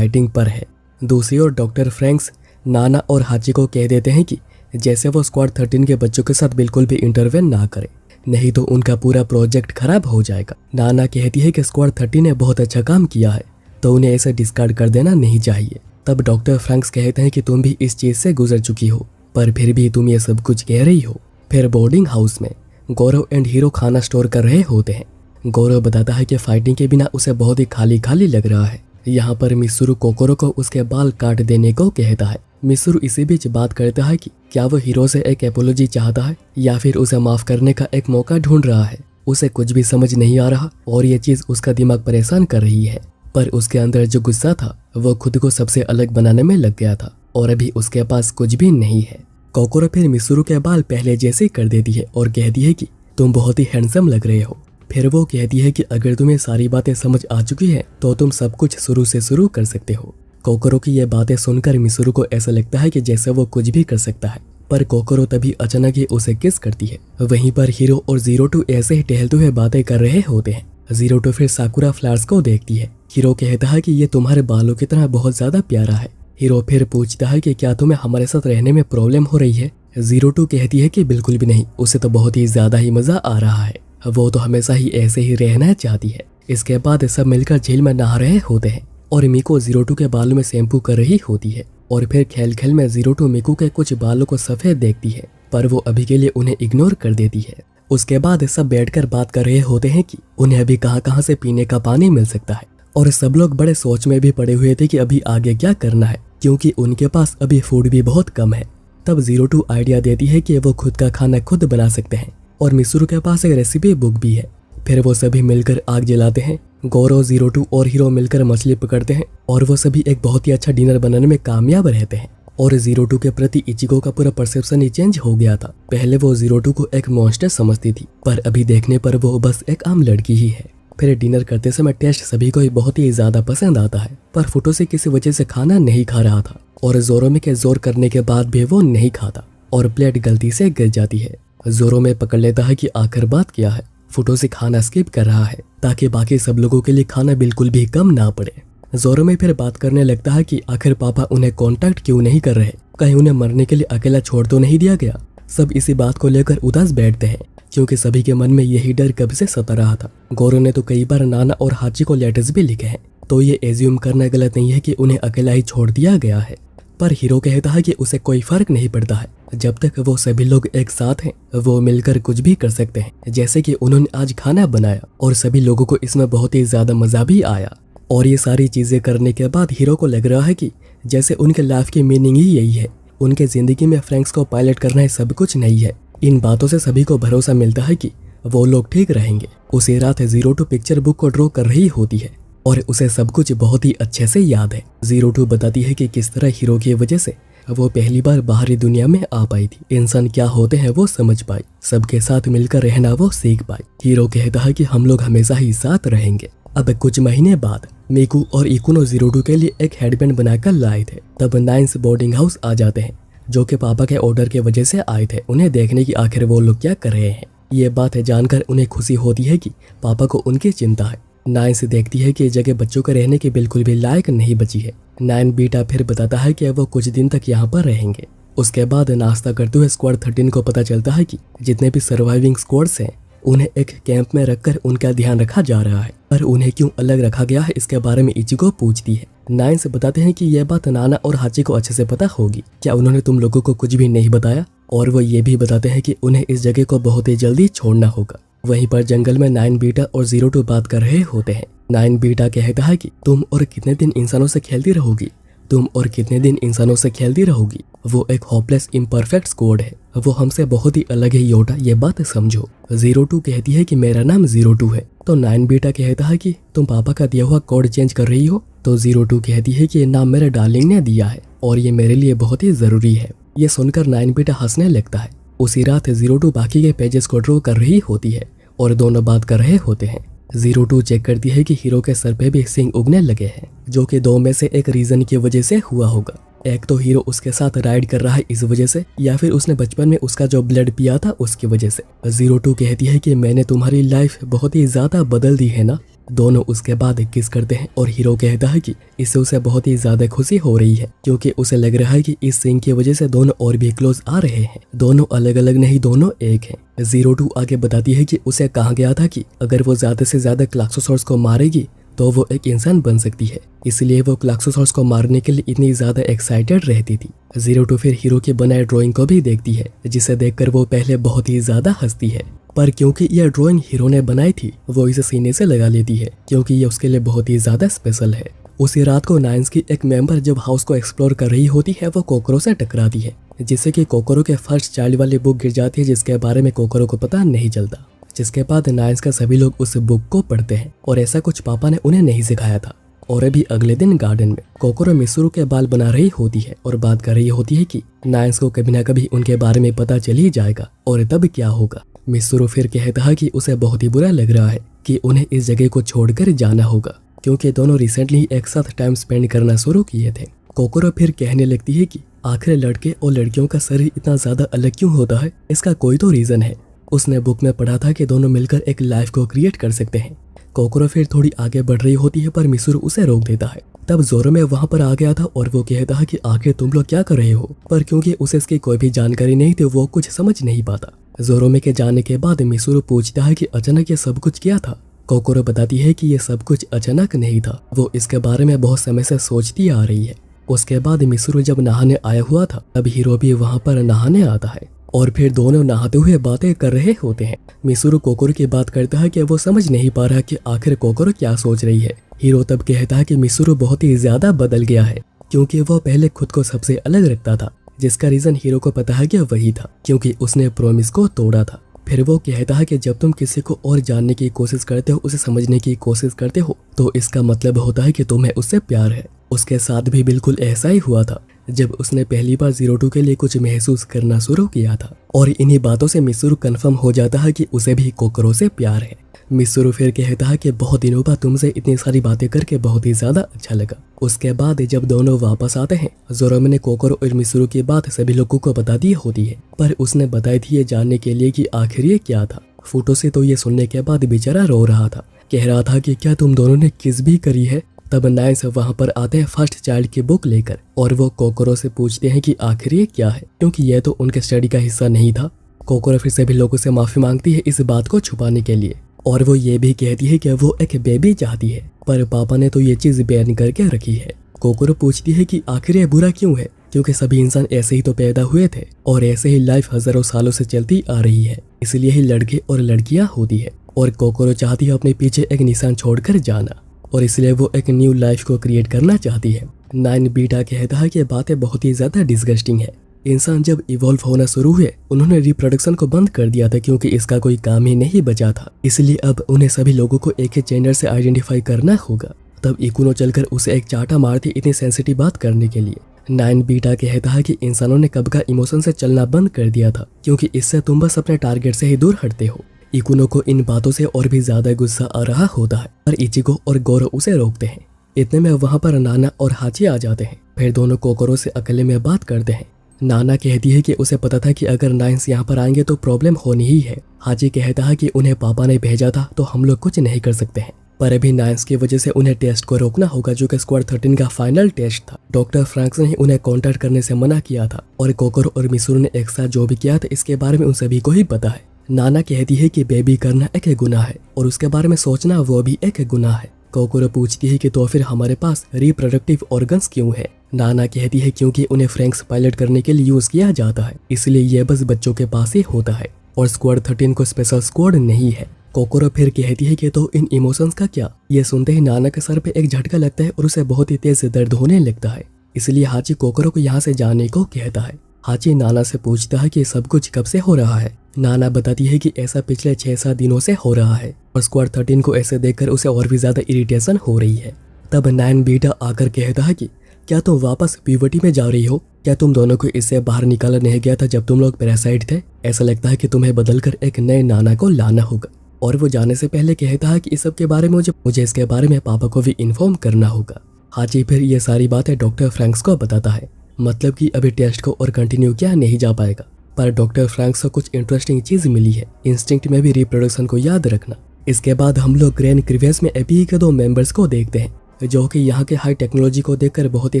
[SPEAKER 1] पर है। दूसरी ओर डॉक्टर फ्रैंक्स नाना और हाची को कह देते हैं कि जैसे वो स्क्वाड 13 के बच्चों के साथ बिल्कुल भी इंटरवेन ना करे, नहीं तो उनका पूरा प्रोजेक्ट खराब हो जाएगा। नाना कहती है कि स्क्वाड 13 ने बहुत अच्छा काम किया है तो उन्हें ऐसे डिस्कार्ड कर देना नहीं चाहिए। तब डॉक्टर फ्रैंक्स कहते हैं कि तुम भी इस चीज से गुजर चुकी हो, पर फिर भी तुम ये सब कुछ कह रही हो। फिर बोर्डिंग हाउस में गौरव एंड हीरो खाना स्टोर कर रहे होते हैं। गौरव बताता है कि फाइटिंग के बिना उसे बहुत ही खाली खाली लग रहा है। यहाँ पर मिसुरु कोकोरो को उसके बाल काट देने को कहता है। मिसुरु इसी बीच बात करता है कि क्या वो हीरो से एक एपोलॉजी चाहता है या फिर उसे माफ करने का एक मौका ढूंढ रहा है। उसे कुछ भी समझ नहीं आ रहा और ये चीज उसका दिमाग परेशान कर रही है, पर उसके अंदर जो गुस्सा था वो खुद को सबसे अलग बनाने में लग गया था और अभी उसके पास कुछ भी नहीं है। कोकोरो फिर मिसुरु के बाल पहले जैसे ही कर देती है और कहती है कि तुम बहुत ही हैंडसम लग रहे हो। फिर वो कहती है कि अगर तुम्हें सारी बातें समझ आ चुकी है तो तुम सब कुछ शुरू से शुरू कर सकते हो। कोकोरो की ये बातें सुनकर मिसुरु को ऐसा लगता है कि जैसे वो कुछ भी कर सकता है, पर कोकोरो तभी अचानक ही उसे किस करती है। वहीं पर हीरो और 02 ऐसे ही टहलते हुए बातें कर रहे होते हैं। 02 फिर साकुरा फ्लावर्स को देखती है। हीरो कहता है कि ये तुम्हारे बालों की तरह बहुत ज्यादा प्यारा है। हीरो फिर पूछता है कि क्या तुम्हें हमारे साथ रहने में प्रॉब्लम हो रही है। 02 कहती है कि बिल्कुल भी नहीं, उसे तो बहुत ही ज्यादा ही मजा आ रहा है, वो तो हमेशा ही ऐसे ही रहना चाहती है। इसके बाद सब मिलकर झील में नहा रहे होते हैं और मिको 02 के बालों में शैम्पू कर रही होती है। और फिर खेल खेल में 02 मिको के कुछ बालों को सफेद देखती है, पर वो अभी के लिए उन्हें इग्नोर कर देती है। उसके बाद सब बैठकर बात कर रहे होते हैं कि उन्हें अभी कहाँ कहाँ से पीने का पानी मिल सकता है और सब लोग बड़े सोच में भी पड़े हुए थे कि अभी आगे क्या करना है, क्योंकि उनके पास अभी फूड भी बहुत कम है। तब 02 आइडिया देती है कि वो खुद का खाना खुद बना सकते हैं और मिसुरु के पास एक रेसिपी बुक भी है। फिर वो सभी मिलकर आग जलाते हैं। गोरो, 02 और हीरो मिलकर मछली पकड़ते हैं और वो सभी एक बहुत ही अच्छा डिनर बनाने में कामयाब रहते हैं। और 02 के प्रति इचिको का पूरा परसेप्शन ही चेंज हो गया था। पहले वो 02 को एक मॉन्स्टर समझती थी, पर अभी देखने पर वो बस एक आम लड़की ही है। फिर डिनर करते समय टेस्ट सभी को बहुत ही ज्यादा पसंद आता है, पर फुटो से किसी वजह से खाना नहीं खा रहा था और जोरोमे के जोर करने के बाद भी वो नहीं खाता और प्लेट गलती से गिर जाती है। जोरोमे पकड़ लेता है कि आखिर बात क्या है। फुटो से खाना स्किप कर रहा है ताकि बाकी सब लोगों के लिए खाना बिल्कुल भी कम ना पड़े। जोरोमे फिर बात करने लगता है कि आखिर पापा उन्हें कांटेक्ट क्यों नहीं कर रहे, कहीं उन्हें मरने के लिए अकेला छोड़ तो नहीं दिया गया। सब इसी बात को लेकर उदास बैठते हैं क्योंकि सभी के मन में यही डर कब से सता रहा था। गोरो ने तो कई बार नाना और हाची को लेटर्स भी लिखे हैं, तो ये एज्यूम करना गलत नहीं है कि उन्हें अकेला ही छोड़ दिया गया है। पर हीरो कहता है कि उसे कोई फर्क नहीं पड़ता है, जब तक वो सभी लोग एक साथ हैं वो मिलकर कुछ भी कर सकते हैं। जैसे कि उन्होंने आज खाना बनाया और सभी लोगों को इसमें बहुत ही ज्यादा मजा भी आया। और ये सारी चीजें करने के बाद हीरो को लग रहा है कि जैसे उनके लाइफ की मीनिंग ही यही है। उनके जिंदगी में फ्रैंक्स को पायलट करना है, सब कुछ नहीं है। इन बातों से सभी को भरोसा मिलता है कि वो लोग ठीक रहेंगे। उसी रात 02 पिक्चर बुक को ड्रॉ कर रही होती है और उसे सब कुछ बहुत ही अच्छे से याद है। 02 बताती है कि किस तरह हीरो की वजह से वो पहली बार बाहरी दुनिया में आ पाई थी, इंसान क्या होते हैं वो समझ पाई, सबके साथ मिलकर रहना वो सीख पाई। हीरो कहता है कि हम लोग हमेशा ही साथ रहेंगे। अब कुछ महीने बाद मिकू और इकुनो 02 के लिए एक हेडबैंड बनाकर लाए थे। तब नाइन्स बोर्डिंग हाउस आ जाते हैं, जो कि पापा के ऑर्डर की वजह से आए थे, उन्हें देखने की आखिर वो लोग क्या कर रहे हैं। ये बात जानकर उन्हें खुशी होती है कि पापा को उनकी चिंता है। नाइन्स देखती है कि ये जगह बच्चों के रहने के बिल्कुल भी लायक नहीं बची है। नाइन बीटा फिर बताता है कि वो कुछ दिन तक यहाँ पर रहेंगे। उसके बाद नाश्ता करते हुए स्क्वाड 13 को पता चलता है कि जितने भी सर्वाइविंग स्क्वाड्स हैं उन्हें एक कैंप में रखकर उनका ध्यान रखा जा रहा है, पर उन्हें क्यों अलग रखा गया है इसके बारे में इचिको पूछती है। नाइन्स बताते हैं कि यह बात नाना और हाची को अच्छे से पता होगी, क्या उन्होंने तुम लोगों को कुछ भी नहीं बताया। और वो ये भी बताते हैं कि उन्हें इस जगह को बहुत ही जल्दी छोड़ना होगा। वहीं पर जंगल में 9 बीटा और 02 बात कर रहे होते हैं। 9 बीटा कहता है कि तुम और कितने दिन इंसानों से खेलती रहोगी, तुम और कितने दिन इंसानों से खेलती रहोगी। वो एक होपलेस इम्परफेक्ट स्क्वाड है, वो हमसे बहुत ही अलग है योटा, ये बात समझो। 02 कहती है कि मेरा नाम 02 है, तो 9 बीटा कहता है कि तुम पापा का दिया हुआ कोड चेंज कर रही हो। तो 02 कहती है कि ये नाम मेरे डार्लिंग ने दिया है और ये मेरे लिए बहुत ही जरूरी है। ये सुनकर 9 बीटा हंसने लगता है। उसी रात 02 बाकी के पेजेस को ड्रॉ कर रही होती है और दोनों बात कर रहे होते हैं। 02 चेक करती है कि हीरो के सर पे भी सिंग उगने लगे हैं, जो कि दो में से एक रीजन की वजह से हुआ होगा। एक तो हीरो उसके साथ राइड कर रहा है इस वजह से, या फिर उसने बचपन में उसका जो ब्लड पिया था उसकी वजह से। 02 कहती है कि मैंने तुम्हारी लाइफ बहुत ही ज्यादा बदल दी है ना। दोनों उसके बाद किस करते हैं और हीरो कहता है कि इससे उसे बहुत ही ज्यादा खुशी हो रही है, क्योंकि उसे लग रहा है कि इस सिंग की वजह से दोनों और भी क्लोज आ रहे हैं। दोनों अलग अलग नहीं, दोनों एक हैं। 02 आगे बताती है कि उसे कहा गया था कि अगर वो ज्यादा से ज्यादा क्लाक्सोसॉर्स को मारेगी तो वो एक इंसान बन सकती है, इसलिए वो क्लाक्सोसॉर्स को मारने के लिए इतनी ज्यादा एक्साइटेड रहती थी। 02 फिर हीरो के बनाए ड्राइंग को भी देखती है, जिसे देखकर वो पहले बहुत ही ज्यादा हंसती है, पर क्योंकि यह ड्राइंग हीरो ने बनाई थी वो इसे सीने से लगा लेती है, क्योंकि ये उसके लिए बहुत ही ज्यादा स्पेशल है। उसी रात को नाइन्स की एक मेंबर जब हाउस को एक्सप्लोर कर रही होती है वो कोकरो से टकराती है, जिससे कि कोकरो के फर्स्ट चाइल्ड वाली बुक गिर जाती है, जिसके बारे में कोकरो को पता नहीं चलता। जिसके बाद नाइन्स का सभी लोग उस बुक को पढ़ते हैं और ऐसा कुछ पापा ने उन्हें नहीं सिखाया था। और अभी अगले दिन गार्डन में कोकरो मिसुरु के बाल बना रही होती है और बात कर रही होती है कि नाइन्स को कभी ना कभी उनके बारे में पता चल ही जाएगा और तब क्या होगा। मिसुरु फिर कहता है कि उसे बहुत ही बुरा लग रहा है कि उन्हें इस जगह को छोड़कर जाना होगा, क्योंकि दोनों रिसेंटली एक साथ टाइम स्पेंड करना शुरू किए थे। कोकरो फिर कहने लगती है कि आखिर लड़के और लड़कियों का शरीर इतना ज्यादा अलग क्यों होता है, इसका कोई तो रीजन है। उसने बुक में पढ़ा था कि दोनों मिलकर एक लाइफ को क्रिएट कर सकते हैं। कोकरो फिर थोड़ी आगे बढ़ रही होती है, पर मिसुरु उसे रोक देता है। तब जोरोमे वहां पर आ गया था और वो कहता है कि आखिर तुम लोग क्या कर रहे हो, पर क्योंकि उसे इसकी कोई भी जानकारी नहीं थी वो कुछ समझ नहीं पाता। जोरोमे के जाने के बाद मिसुरु पूछता है कि अचानक ये सब कुछ क्या था। कोकरो बताती है कि ये सब कुछ अचानक नहीं था, वो इसके बारे में बहुत समय से सोचती आ रही है। उसके बाद मिसुरु जब नहाने आया हुआ था तब हीरो भी वहाँ पर नहाने आता है और फिर दोनों नहाते हुए बातें कर रहे होते हैं। मिसुरु कोकरो की बात करता है कि वो समझ नहीं पा रहा कि आखिर कोकरो क्या सोच रही है। हीरो तब कहता है कि मिसुरु बहुत ही ज्यादा बदल गया है, क्योंकि वो पहले खुद को सबसे अलग रखता था, जिसका रीजन हीरो को पता है कि वही था, क्योंकि उसने प्रॉमिस को तोड़ा था। फिर वो कहता है कि जब तुम किसी को और जानने की कोशिश करते हो, उसे समझने की कोशिश करते हो, तो इसका मतलब होता है कि तुम्हें उससे प्यार है। उसके साथ भी बिल्कुल ऐसा ही हुआ था जब उसने पहली बार 02 के लिए कुछ महसूस करना शुरू किया था। और इन्हीं बातों से मिसूरू कंफर्म हो जाता है कि उसे भी कोकरो से प्यार है। मिसूरू फिर कहता है कि बहुत दिनों बाद तुमसे इतनी सारी बातें करके बहुत ही ज्यादा अच्छा लगा। उसके बाद जब दोनों वापस आते हैं, जोरोमे ने कोकरो और मिसूरू की बात सभी लोगों को बता दी होती है, पर उसने बताई थी ये जानने के लिए कि आखिर ये क्या था। फूटो से तो ये सुनने के बाद बेचारा रो रहा था, कह रहा था कि क्या तुम दोनों ने किस भी करी है। तब नाइन्स वहाँ पर आते हैं फर्स्ट चाइल्ड की बुक लेकर, और वो कोकरो से पूछते हैं कि आखिर ये क्या है, क्योंकि यह तो उनके स्टडी का हिस्सा नहीं था। कोकरो फिर सभी लोगों से माफी मांगती है इस बात को छुपाने के लिए, और वो ये भी कहती है कि वो एक बेबी चाहती है, पर पापा ने तो ये चीज बैन करके रखी है। कोकरो पूछती है कि आखिर ये बुरा क्यों है, क्योंकि सभी इंसान ऐसे ही तो पैदा हुए थे और ऐसे ही लाइफ हजारों सालों से चलती आ रही है, इसलिए ही लड़के और लड़कियां होती है। और कोकरो चाहती है अपने पीछे एक निशान छोड़कर जाना, और इसलिए वो एक न्यू लाइफ को क्रिएट करना चाहती है। 9 बीटा कहता है कि बातें बहुत ही ज्यादा डिस्गस्टिंग है। इंसान जब इवॉल्व होना शुरू हुए, उन्होंने रिप्रोडक्शन को बंद कर दिया था, क्योंकि इसका कोई काम ही नहीं बचा था। इसलिए अब उन्हें सभी लोगों को एक ही जेंडर से आइडेंटिफाई करना होगा। तब इकुनो चलकर उसे एक चाटा मारती इतनी सेंसिटिव बात करने के लिए। 9 बीटा कहता है कि इंसानों ने कब का इमोशन से चलना बंद कर दिया था, क्योंकि इससे तुम बस अपने टारगेट से ही दूर हटते हो। इकुनो को इन बातों से और भी ज्यादा गुस्सा आ रहा होता है, पर इचिको और गोरो उसे रोकते हैं। इतने में वहाँ पर नाना और हाची आ जाते हैं। फिर दोनों कोकरो से अकेले में बात करते हैं। नाना कहती है कि उसे पता था कि अगर नाइन्स यहाँ पर आएंगे तो प्रॉब्लम होनी ही है। हाची कहता है कि उन्हें पापा ने भेजा था, तो हम लोग कुछ नहीं कर सकते हैं, पर अभी नाइन्स की वजह से उन्हें टेस्ट को रोकना होगा, जो कि स्क्वाड 13 का फाइनल टेस्ट था। डॉक्टर फ्रैंक्स ने ही उन्हें कॉन्टैक्ट करने से मना किया था, और कोकरो और मिसूरू ने एक साथ जो भी किया था इसके बारे में उन सभी को ही पता है। नाना कहती है कि बेबी करना एक गुनाह है, और उसके बारे में सोचना वो भी एक गुनाह है। कोकरो पूछती है कि तो फिर हमारे पास रिप्रोडक्टिव ऑर्गन्स क्यों है। नाना कहती है क्योंकि उन्हें फ्रैंक्स पायलट करने के लिए यूज किया जाता है, इसलिए यह बस बच्चों के पास ही होता है, और स्क्वाड 13 को स्पेशल स्क्वाड नहीं है। कोकरो फिर कहती है कि तो इन इमोशंस का क्या। ये सुनते ही नाना के सर पे एक झटका लगता है और उसे बहुत ही तेज दर्द होने लगता है, इसलिए हाची कोकरो को यहाँ से जाने को कहता है। हाची नाना से पूछता है कि सब कुछ कब से हो रहा है। नाना बताती है कि ऐसा पिछले 6-7 दिनों से हो रहा है, और स्क्वाड 13 को ऐसे देखकर उसे और भी ज्यादा इरिटेशन हो रही है। तब 9 बीटा आकर कहता है कि क्या तुम वापस प्यूबर्टी में जा रही हो? क्या तुम दोनों को इससे बाहर निकाला नहीं गया था जब तुम लोग पैरासाइट थे? ऐसा लगता है कि तुम्हें बदलकर एक नए नाना को लाना होगा। और वो जाने से पहले कहता है कि इस सब के बारे में मुझे इसके बारे में पापा को भी इन्फॉर्म करना होगा। हाची फिर ये सारी बातें डॉक्टर फ्रैंक्स को बताता है, मतलब कि अभी टेस्ट को और कंटिन्यू किया नहीं जा पाएगा, पर डॉक्टर फ्रैंक्स को कुछ इंटरेस्टिंग चीज मिली है, इंस्टिंक्ट में भी रिप्रोडक्शन को याद रखना। इसके बाद हम लोग ग्रैंड क्रिवेस में एपी के 2 मेंबर्स को देखते हैं, जो कि यहाँ के हाई टेक्नोलॉजी को देखकर बहुत ही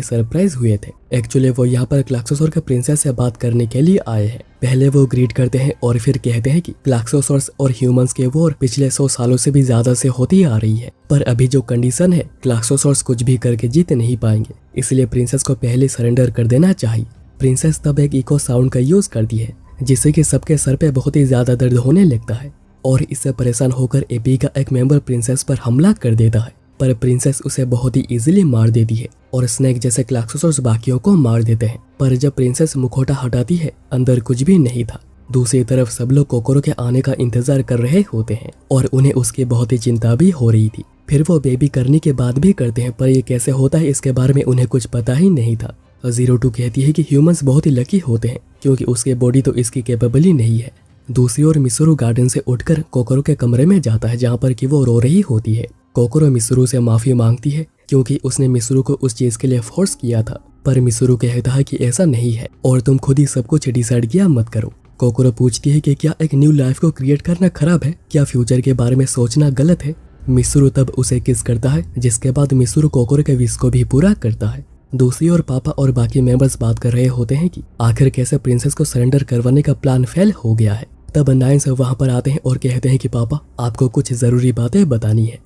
[SPEAKER 1] सरप्राइज हुए थे। एक्चुअली वो यहाँ पर क्लाक्सोसोर के प्रिंसेस से बात करने के लिए आए हैं। पहले वो ग्रीट करते हैं और फिर कहते हैं कि क्लाक्सोसोर्स और ह्यूमंस के वॉर पिछले 100 सालों से भी ज्यादा से होती आ रही है, पर अभी जो कंडीशन है क्लाक्सोसोर्स कुछ भी करके जीत नहीं पाएंगे, इसलिए प्रिंसेस को पहले सरेंडर कर देना चाहिए। प्रिंसेस तब एक इको साउंड का यूज करती है, जिससे कि सबके सर पे बहुत ही ज्यादा दर्द होने लगता है, और इससे परेशान होकर एपी का एक मेंबर प्रिंसेस पर हमला कर देता है, पर प्रिंसेस उसे बहुत ही इजीली मार देती है, और स्नेक जैसे क्लाक्सोसोर्स बाकियों को मार देते हैं। पर जब प्रिंसेस मुखौटा हटाती है, अंदर कुछ भी नहीं था। दूसरी तरफ सब लोग कोकोरो के आने का इंतजार कर रहे होते हैं, और उन्हें उसकी बहुत ही चिंता भी हो रही थी। फिर वो बेबी करने के बाद भी करते हैं, पर ये कैसे होता है इसके बारे में उन्हें कुछ पता ही नहीं था। 02 कहती है कि ह्यूमंस बहुत ही लकी होते हैं, क्योंकि उसके बॉडी तो इसकी कैपेबल ही नहीं है। दूसरी ओर मिसूरू गार्डन से उठकर कोकोरो के कमरे में जाता है, जहाँ पर कि वो रो रही होती है। कोकोरो मिसूरू से माफी मांगती है, क्योंकि उसने मिसूरू को उस चीज के लिए फोर्स किया था, पर मिसूरू कहता है कि ऐसा नहीं है और तुम खुद ही सब कुछ डिसाइड किया मत करो। कोकोरो पूछती है कि क्या एक न्यू लाइफ को क्रिएट करना खराब है, क्या फ्यूचर के बारे में सोचना गलत है। मिसूरू तब उसे किस करता है, जिसके बाद मिसूरू कोकोरो के विश को भी पूरा करता है। दूसरी ओर पापा और बाकी मेंबर्स बात कर रहे होते हैं कि आखिर कैसे प्रिंसेस को सरेंडर करवाने का प्लान फेल हो गया है। तब नाइन्स वहां पर आते हैं और कहते हैं कि पापा आपको कुछ जरूरी बातें बतानी है।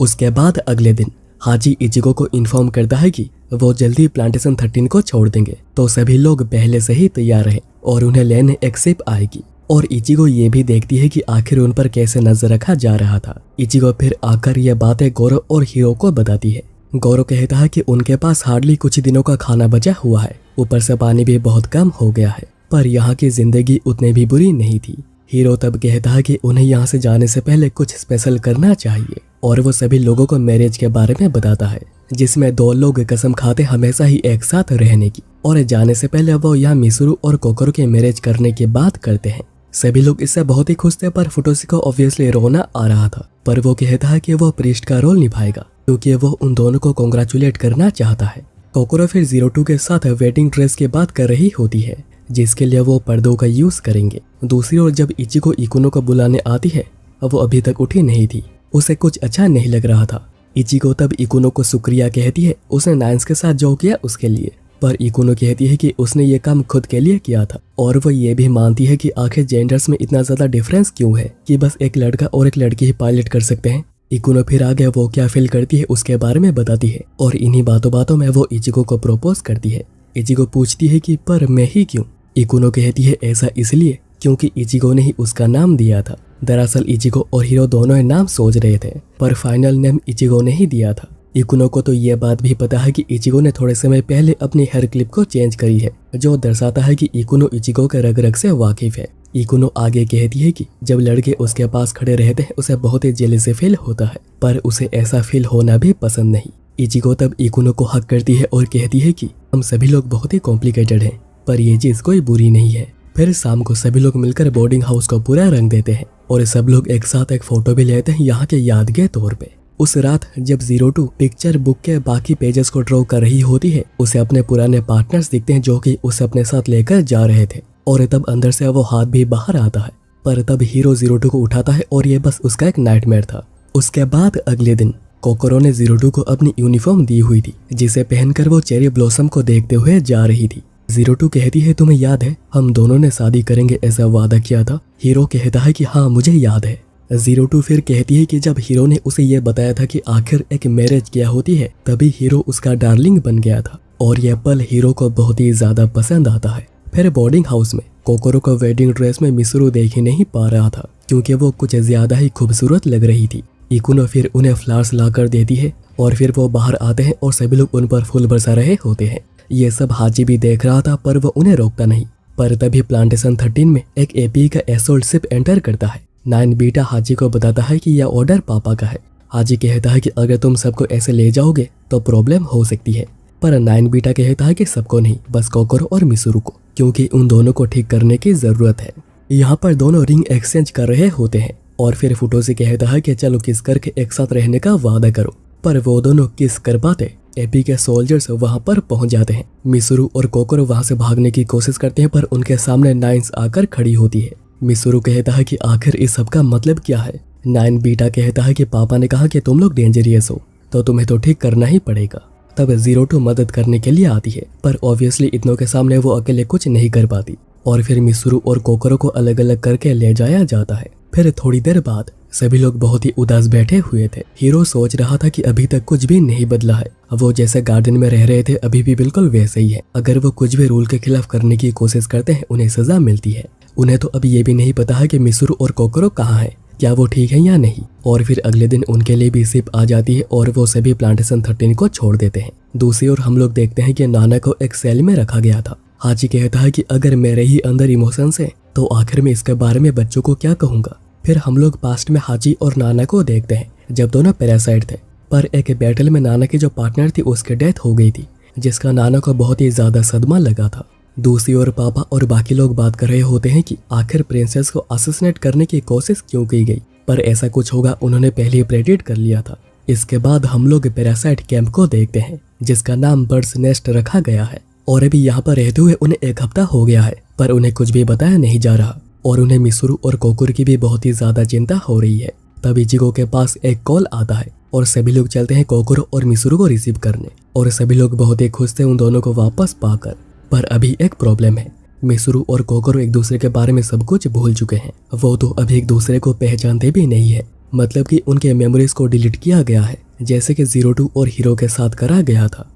[SPEAKER 1] उसके बाद अगले दिन हाजी इचिको को इन्फॉर्म करता है कि वो जल्दी प्लांटेशन 13 को छोड़ देंगे, तो सभी लोग पहले से ही तैयार रहे और उन्हें लेने एक शिप आएगी। और इचिको ये भी देखती है कि आखिर उन पर कैसे नजर रखा जा रहा था। इचिको फिर आकर ये बातें गौरव और हीरो को बताती है। गौरव कहता है कि उनके पास हार्डली कुछ दिनों का खाना बचा हुआ है ऊपर से पानी भी बहुत कम हो गया है। पर यहाँ की जिंदगी उतनी भी बुरी नहीं थी। हीरो तब कहता है कि उन्हें यहाँ से जाने से पहले कुछ स्पेशल करना चाहिए और वो सभी लोगों को मैरिज के बारे में बताता है, जिसमें 2 लोग कसम खाते हमेशा ही एक साथ रहने की। और जाने से पहले वो यहाँ मिसुरु और कोकोरो के मैरिज करने की बात करते हैं। सभी लोग इससे बहुत ही खुश थे, पर फुटोशी को ऑब्वियसली रोना आ रहा था। पर वो कहता है कि वो प्रीस्ट का रोल निभाएगा क्योंकि वो उन दोनों को कॉन्ग्रेचुलेट करना चाहता है। कोकोरो फिर 02 के साथ वेडिंग ड्रेस की बात कर रही होती है, जिसके लिए वो पर्दों का यूज करेंगे। दूसरी ओर जब इचिको इकुनो को बुलाने आती है, वो अभी तक उठी नहीं थी। उसे कुछ अच्छा नहीं लग रहा था। इचिको तब इकुनो को शुक्रिया कहती है, उसने नाइन्स के साथ जो किया उसके लिए। पर इकुनो कहती है कि उसने ये काम खुद के लिए किया था और वो ये भी मानती है कि आखिर जेंडर्स में इतना ज्यादा डिफरेंस क्यों है कि बस एक लड़का और एक लड़की ही पायलट कर सकते हैं। इकुनो फिर आगे वो क्या फील करती है उसके बारे में बताती है और इन्हीं बातों में वो इचिको को प्रपोज करती है। इचिको पूछती है कि पर मैं ही क्यों? इकुनो कहती है ऐसा इसलिए क्योंकि इचिको ने ही उसका नाम दिया था। दरअसल इचिको और हीरो दोनों ही नाम सोच रहे थे, पर फाइनल नेम इचिको ने ही दिया था। इकुनो को तो ये बात भी पता है कि इचिको ने थोड़े समय पहले अपनी हेयर क्लिप को चेंज करी है, जो दर्शाता है कि इकुनो इचिको के रग रग से वाकिफ है। इकुनो आगे कहती है कि जब लड़के उसके पास खड़े रहते हैं उसे बहुत ही जेलसी फील होता है, पर उसे ऐसा फील होना भी पसंद नहीं। इचिको तब इकुनो को हक करती है और कहती है कि हम सभी लोग बहुत ही कॉम्प्लिकेटेड हैं, पर ये चीज कोई बुरी नहीं है। फिर शाम को सभी लोग मिलकर बोर्डिंग हाउस को पूरा रंग देते हैं और सब लोग एक साथ एक फोटो भी लेते हैं यहाँ के याद के तौर पे। उस रात जब 02 पिक्चर बुक के बाकी पेजेस को ड्रॉ कर रही होती है, उसे अपने पुराने पार्टनर्स दिखते हैं जो कि उसे अपने साथ लेकर जा रहे थे और तब अंदर से वो हाथ भी बाहर आता है। पर तब हीरो 02 को उठाता है और ये बस उसका एक नाइटमेयर था। उसके बाद अगले दिन कोकोरो ने 02 को अपनी यूनिफॉर्म दी हुई थी, जिसे पहनकर वो चेरी ब्लॉसम को देखते हुए जा रही थी। 02 कहती है तुम्हें याद है हम दोनों ने शादी करेंगे ऐसा वादा किया था? हीरो कहता है कि हाँ मुझे याद है। 02 फिर कहती है कि जब हीरो ने उसे ये बताया था कि आखिर एक मैरिज क्या होती है, तभी हीरो उसका डार्लिंग बन गया था और यह पल हीरो को बहुत ही ज्यादा पसंद आता है। फिर बोर्डिंग हाउस में कोकोरो को वेडिंग ड्रेस में मिसुरु देख ही नहीं पा रहा था क्योंकि वो कुछ ज्यादा ही खूबसूरत लग रही थी। इकुनो फिर उन्हें फ्लावर्स लाकर देती है और फिर वो बाहर आते हैं और सभी लोग उन पर फूल बरसा रहे होते हैं। ये सब हाजी भी देख रहा था पर वो उन्हें रोकता नहीं। पर तभी प्लांटेशन 13 में एक एपी का एसोल्ट शिप एंटर करता है। 9 बीटा हाजी को बताता है कि यह ऑर्डर पापा का है। हाजी कहता है कि अगर तुम सबको ऐसे ले जाओगे तो प्रॉब्लम हो सकती है, पर 9 बीटा कहता है कि सबको नहीं, बस कोकोरो और मिसुरु को, क्योंकि उन दोनों को ठीक करने की जरूरत है। यहाँ पर दोनों रिंग एक्सचेंज कर रहे होते हैं और फिर फुटोशी कहता है कि चलो किस करके एक साथ रहने का वादा करो, पर वो दोनों किस कर पाते। एपी के सोल्जर्स वहां पर पहुंच जाते हैं। मिसुरु और कोकोरो वहां से भागने की कोशिश करते हैं, पर उनके सामने नाइन्स आकर खड़ी होती है। मिसुरु कहता है कि आखिर इस सब का मतलब क्या है। 9 बीटा कहता है कि पापा ने कहा कि तुम लोग डेंजरियस हो तो तुम्हें तो ठीक करना ही पड़ेगा। तब 02 मदद करने के लिए आती है, पर ऑब्वियसली इतनों के सामने वो अकेले कुछ नहीं कर पाती और फिर मिसुरु और कोकोरो को अलग अलग करके ले जाया जाता है। फिर थोड़ी देर बाद सभी लोग बहुत ही उदास बैठे हुए थे। हीरो सोच रहा था कि अभी तक कुछ भी नहीं बदला है, वो जैसे गार्डन में रह रहे थे अभी भी बिल्कुल वैसे ही है। अगर वो कुछ भी रूल के खिलाफ करने की कोशिश करते हैं उन्हें सजा मिलती है। उन्हें तो अभी ये भी नहीं पता है कि मिसुरु और कोकोरो कहाँ है, क्या वो ठीक है या नहीं। और फिर अगले दिन उनके लिए भी शिप आ जाती है और वो सभी प्लांटेशन 13 को छोड़ देते हैं। दूसरी ओर हम लोग देखते हैं कि नाना को एक सेल में रखा गया था। हाजी कहता है कि अगर मेरे ही अंदर इमोशंस है तो आखिर में इसके बारे में बच्चों को क्या कहूंगा। फिर हम लोग पास्ट में हाजी और नाना को देखते हैं जब दोनों पैरासाइट थे, पर एक बैटल में नाना की जो पार्टनर थी उसकी डेथ हो गई थी, जिसका नाना को बहुत ही ज्यादा सदमा लगा था। दूसरी ओर पापा और बाकी लोग बात कर रहे होते हैं कि आखिर प्रिंसेस को असैसिनेट करने की कोशिश क्यों की गई, पर ऐसा कुछ होगा उन्होंने पहले ही प्रेडिक्ट कर लिया था। इसके बाद हम लोग पैरासाइट कैंप को देखते हैं जिसका नाम बर्ड्स नेस्ट रखा गया है और अभी यहाँ पर रहते हुए उन्हें 1 हफ्ता हो गया है, पर उन्हें कुछ भी बताया नहीं जा रहा और उन्हें मिसुरु और कोकोरो की भी बहुत ही ज्यादा चिंता हो रही है। तब इचिको के पास एक कॉल आता है और सभी लोग चलते हैं कोकोरो और मिसुरु को रिसीव करने और सभी लोग बहुत ही खुश थे उन दोनों को वापस पाकर। पर अभी एक प्रॉब्लम है, मिसुरु और कोकोरो एक दूसरे के बारे में सब कुछ भूल चुके हैं। वो तो अभी एक दूसरे को पहचानते भी नहीं है, मतलब कि उनके मेमोरीज को डिलीट किया गया है जैसे कि 02 और हीरो के साथ करा गया था।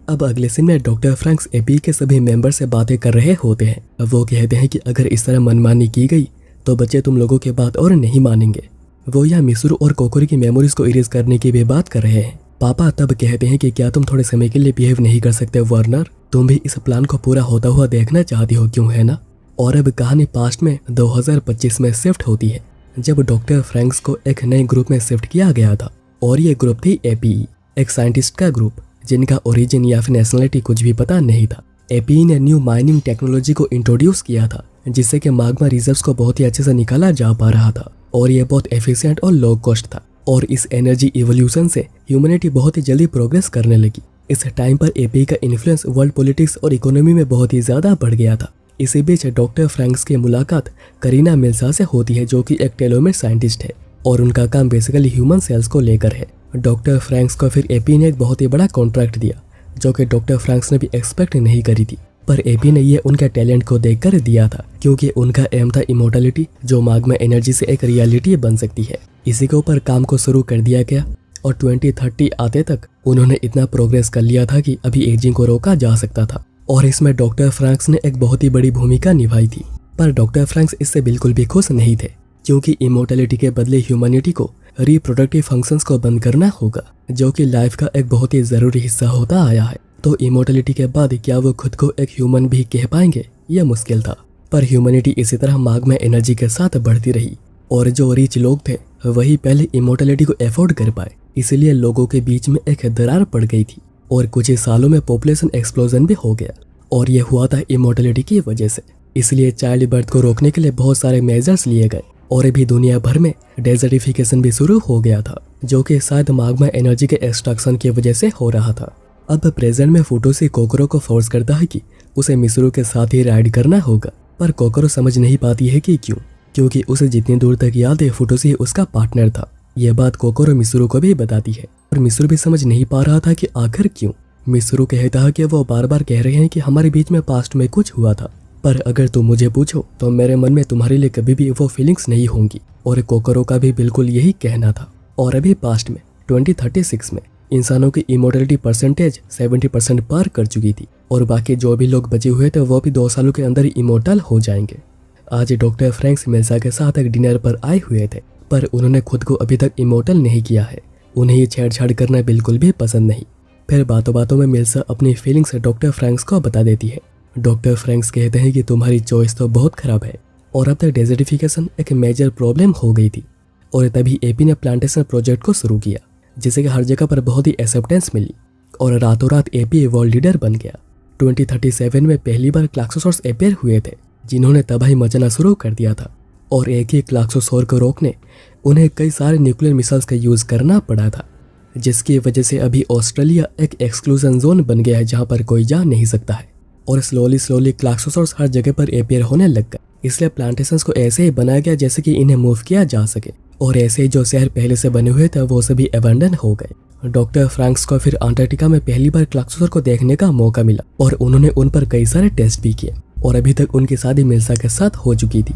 [SPEAKER 1] अब अगले सीन में डॉक्टर फ्रैंक्स एपी के सभी मेंबर से बातें कर रहे होते हैं। अब वो कहते हैं कि अगर इस तरह मनमानी की गई तो बच्चे तुम लोगों के बात और नहीं मानेंगे। वो यहाँ मिसुरु और कोकोरो की मेमोरीज को इरेज करने की भी बात कर रहे हैं। पापा तब कहते हैं कि क्या तुम थोड़े समय के लिए बिहेव नहीं कर सकते वर्नर, तुम भी इस प्लान को पूरा होता हुआ देखना चाहती हो, क्यों है ना? और अब कहानी पास्ट में 2025 में शिफ्ट होती है, जब डॉक्टर फ्रैंक्स को एक नए ग्रुप में शिफ्ट किया गया था। और ये ग्रुप थी एपीई, एक साइंटिस्ट का ग्रुप जिनका ओरिजिन या फिर नेशनलिटी कुछ भी पता नहीं था। एपीई ने न्यू माइनिंग टेक्नोलॉजी को इंट्रोड्यूस किया था, जिससे कि माग्मा रिजर्व्स को बहुत ही अच्छे से निकाला जा पा रहा था और ये बहुत एफिशिएंट और लो कॉस्ट था। और इस एनर्जी इवोल्यूशन से ह्यूमैनिटी बहुत ही जल्दी प्रोग्रेस करने लगी। इस टाइम पर एपीई का इन्फ्लुएंस वर्ल्ड पॉलिटिक्स और इकोनॉमी में बहुत ही ज्यादा बढ़ गया था। इसी बीच डॉक्टर फ्रैंक्स की मुलाकात करीना मिल्सा से होती है, जो कि एक टेलोमेर साइंटिस्ट है और उनका काम बेसिकली ह्यूमन सेल्स को लेकर है। डॉक्टर फ्रैंक्स को फिर एपी ने एक बहुत ही बड़ा कॉन्ट्रैक्ट दिया, जो कि डॉक्टर फ्रैंक्स ने भी एक्सपेक्ट नहीं करी थी, पर एपी ने ये उनके टैलेंट को देखकर दिया था, क्योंकि उनका एम था इमोर्टलिटी, जो माग्मा एनर्जी से एक रियलिटी बन सकती है। इसी के ऊपर काम को शुरू कर दिया गया और 2030 आते तक उन्होंने इतना प्रोग्रेस कर लिया था कि अभी एजिंग को रोका जा सकता था। और इसमें डॉक्टर फ्रैंक्स ने एक बहुत ही बड़ी भूमिका निभाई थी। पर डॉक्टर फ्रैंक्स इससे बिल्कुल भी खुश नहीं थे, क्योंकि इमोर्टलिटी के बदले ह्यूमैनिटी को रिप्रोडक्टिव फंक्शंस को बंद करना होगा, जो कि लाइफ का एक बहुत ही जरूरी हिस्सा होता आया है। तो इमोर्टलिटी के बाद क्या वो खुद को एक ह्यूमन भी कह पाएंगे? यह मुश्किल था। पर ह्यूमैनिटी इसी तरह माग्मा एनर्जी के साथ बढ़ती रही और जो रिच लोग थे वही पहले इमोर्टलिटी को एफोर्ड कर पाए, इसलिए लोगों के बीच में एक दरार पड़ गई थी और कुछ ही सालों में पॉपुलेशन एक्सप्लोजन भी हो गया। और यह हुआ था इमोर्टलिटी की वजह से। इसलिए चाइल्ड बर्थ को रोकने के लिए बहुत सारे मेजर्स लिए गए और अभी दुनिया भर में डेजर्टिफिकेशन भी शुरू हो गया था, जो कि शायद माग्मा एनर्जी के एक्सट्रैक्शन की वजह से हो रहा था। अब प्रेजेंट में फुटोसी कोकोरो को फोर्स करता है कि उसे मिसरू के साथ ही राइड करना होगा, पर कोकोरो समझ नहीं पाती है कि क्यों, क्योंकि उसे जितनी दूर तक याद है फुटोसी उसका पार्टनर था। यह बात कोकोरो मिसरू को भी बताती है और मिसरू भी समझ नहीं पा रहा था कि आखिर क्यों। मिसरू कहता है कि वो बार बार कह रहे हैं कि हमारे बीच में पास्ट में कुछ हुआ था, पर अगर तुम मुझे पूछो तो मेरे मन में तुम्हारे लिए कभी भी वो फीलिंग्स नहीं होंगी। और कोकोरो का भी बिल्कुल यही कहना था। और अभी पास्ट में 2036 में इंसानों की इमोर्टलिटी परसेंटेज 70% पार कर चुकी थी और बाकी जो भी लोग बचे हुए थे वो भी 2 सालों के अंदर ही इमोर्टल हो जाएंगे। आज डॉक्टर फ्रैंक्स मिल्सा के साथ एक डिनर पर आए हुए थे, पर उन्होंने खुद को अभी तक इमोर्टल नहीं किया है। उन्हें ये छेड़छाड़ करना बिल्कुल भी पसंद नहीं। फिर बातों बातों में मिल्सा अपनी फीलिंग्स डॉक्टर फ्रैंक्स को बता देती है। डॉक्टर फ्रैंक्स कहते हैं कि तुम्हारी चॉइस तो बहुत खराब है और अब तक डेजर्टिफिकेशन एक मेजर प्रॉब्लम हो गई थी। और तभी एपी ने प्लांटेशन प्रोजेक्ट को शुरू किया, जिससे कि हर जगह पर बहुत ही एक्सेप्टेंस मिली और रातों रात एपी वर्ल्ड लीडर बन गया। 2037 में पहली बार क्लाक्सोसॉर्स अपेयर हुए थे, जिन्होंने तबाही मचाना शुरू कर दिया था। और एक ही क्लाक्सोसॉर को रोकने उन्हें कई सारे न्यूक्लियर मिसाइल्स का यूज करना पड़ा था, जिसकी वजह से अभी ऑस्ट्रेलिया एक एक्सक्लूजन जोन बन गया है जहां पर कोई जा नहीं सकता है। और स्लोली क्लाक्सोसॉर्स हर जगह पर अपेयर होने लग गए, इसलिए प्लांटेशंस को ऐसे ही बनाया गया जैसे कि इन्हें मूव किया जा सके। और ऐसे ही जो शहर पहले से बने हुए थे वो सभी अबैंडन हो गए। डॉक्टर फ्रैंक्स को फिर अंटार्कटिका में पहली बार क्लाक्सोसॉर को देखने का मौका मिला और उन्होंने उन पर कई सारे टेस्ट भी किए और अभी तक उनकी शादी मिल्सा के साथ हो चुकी थी।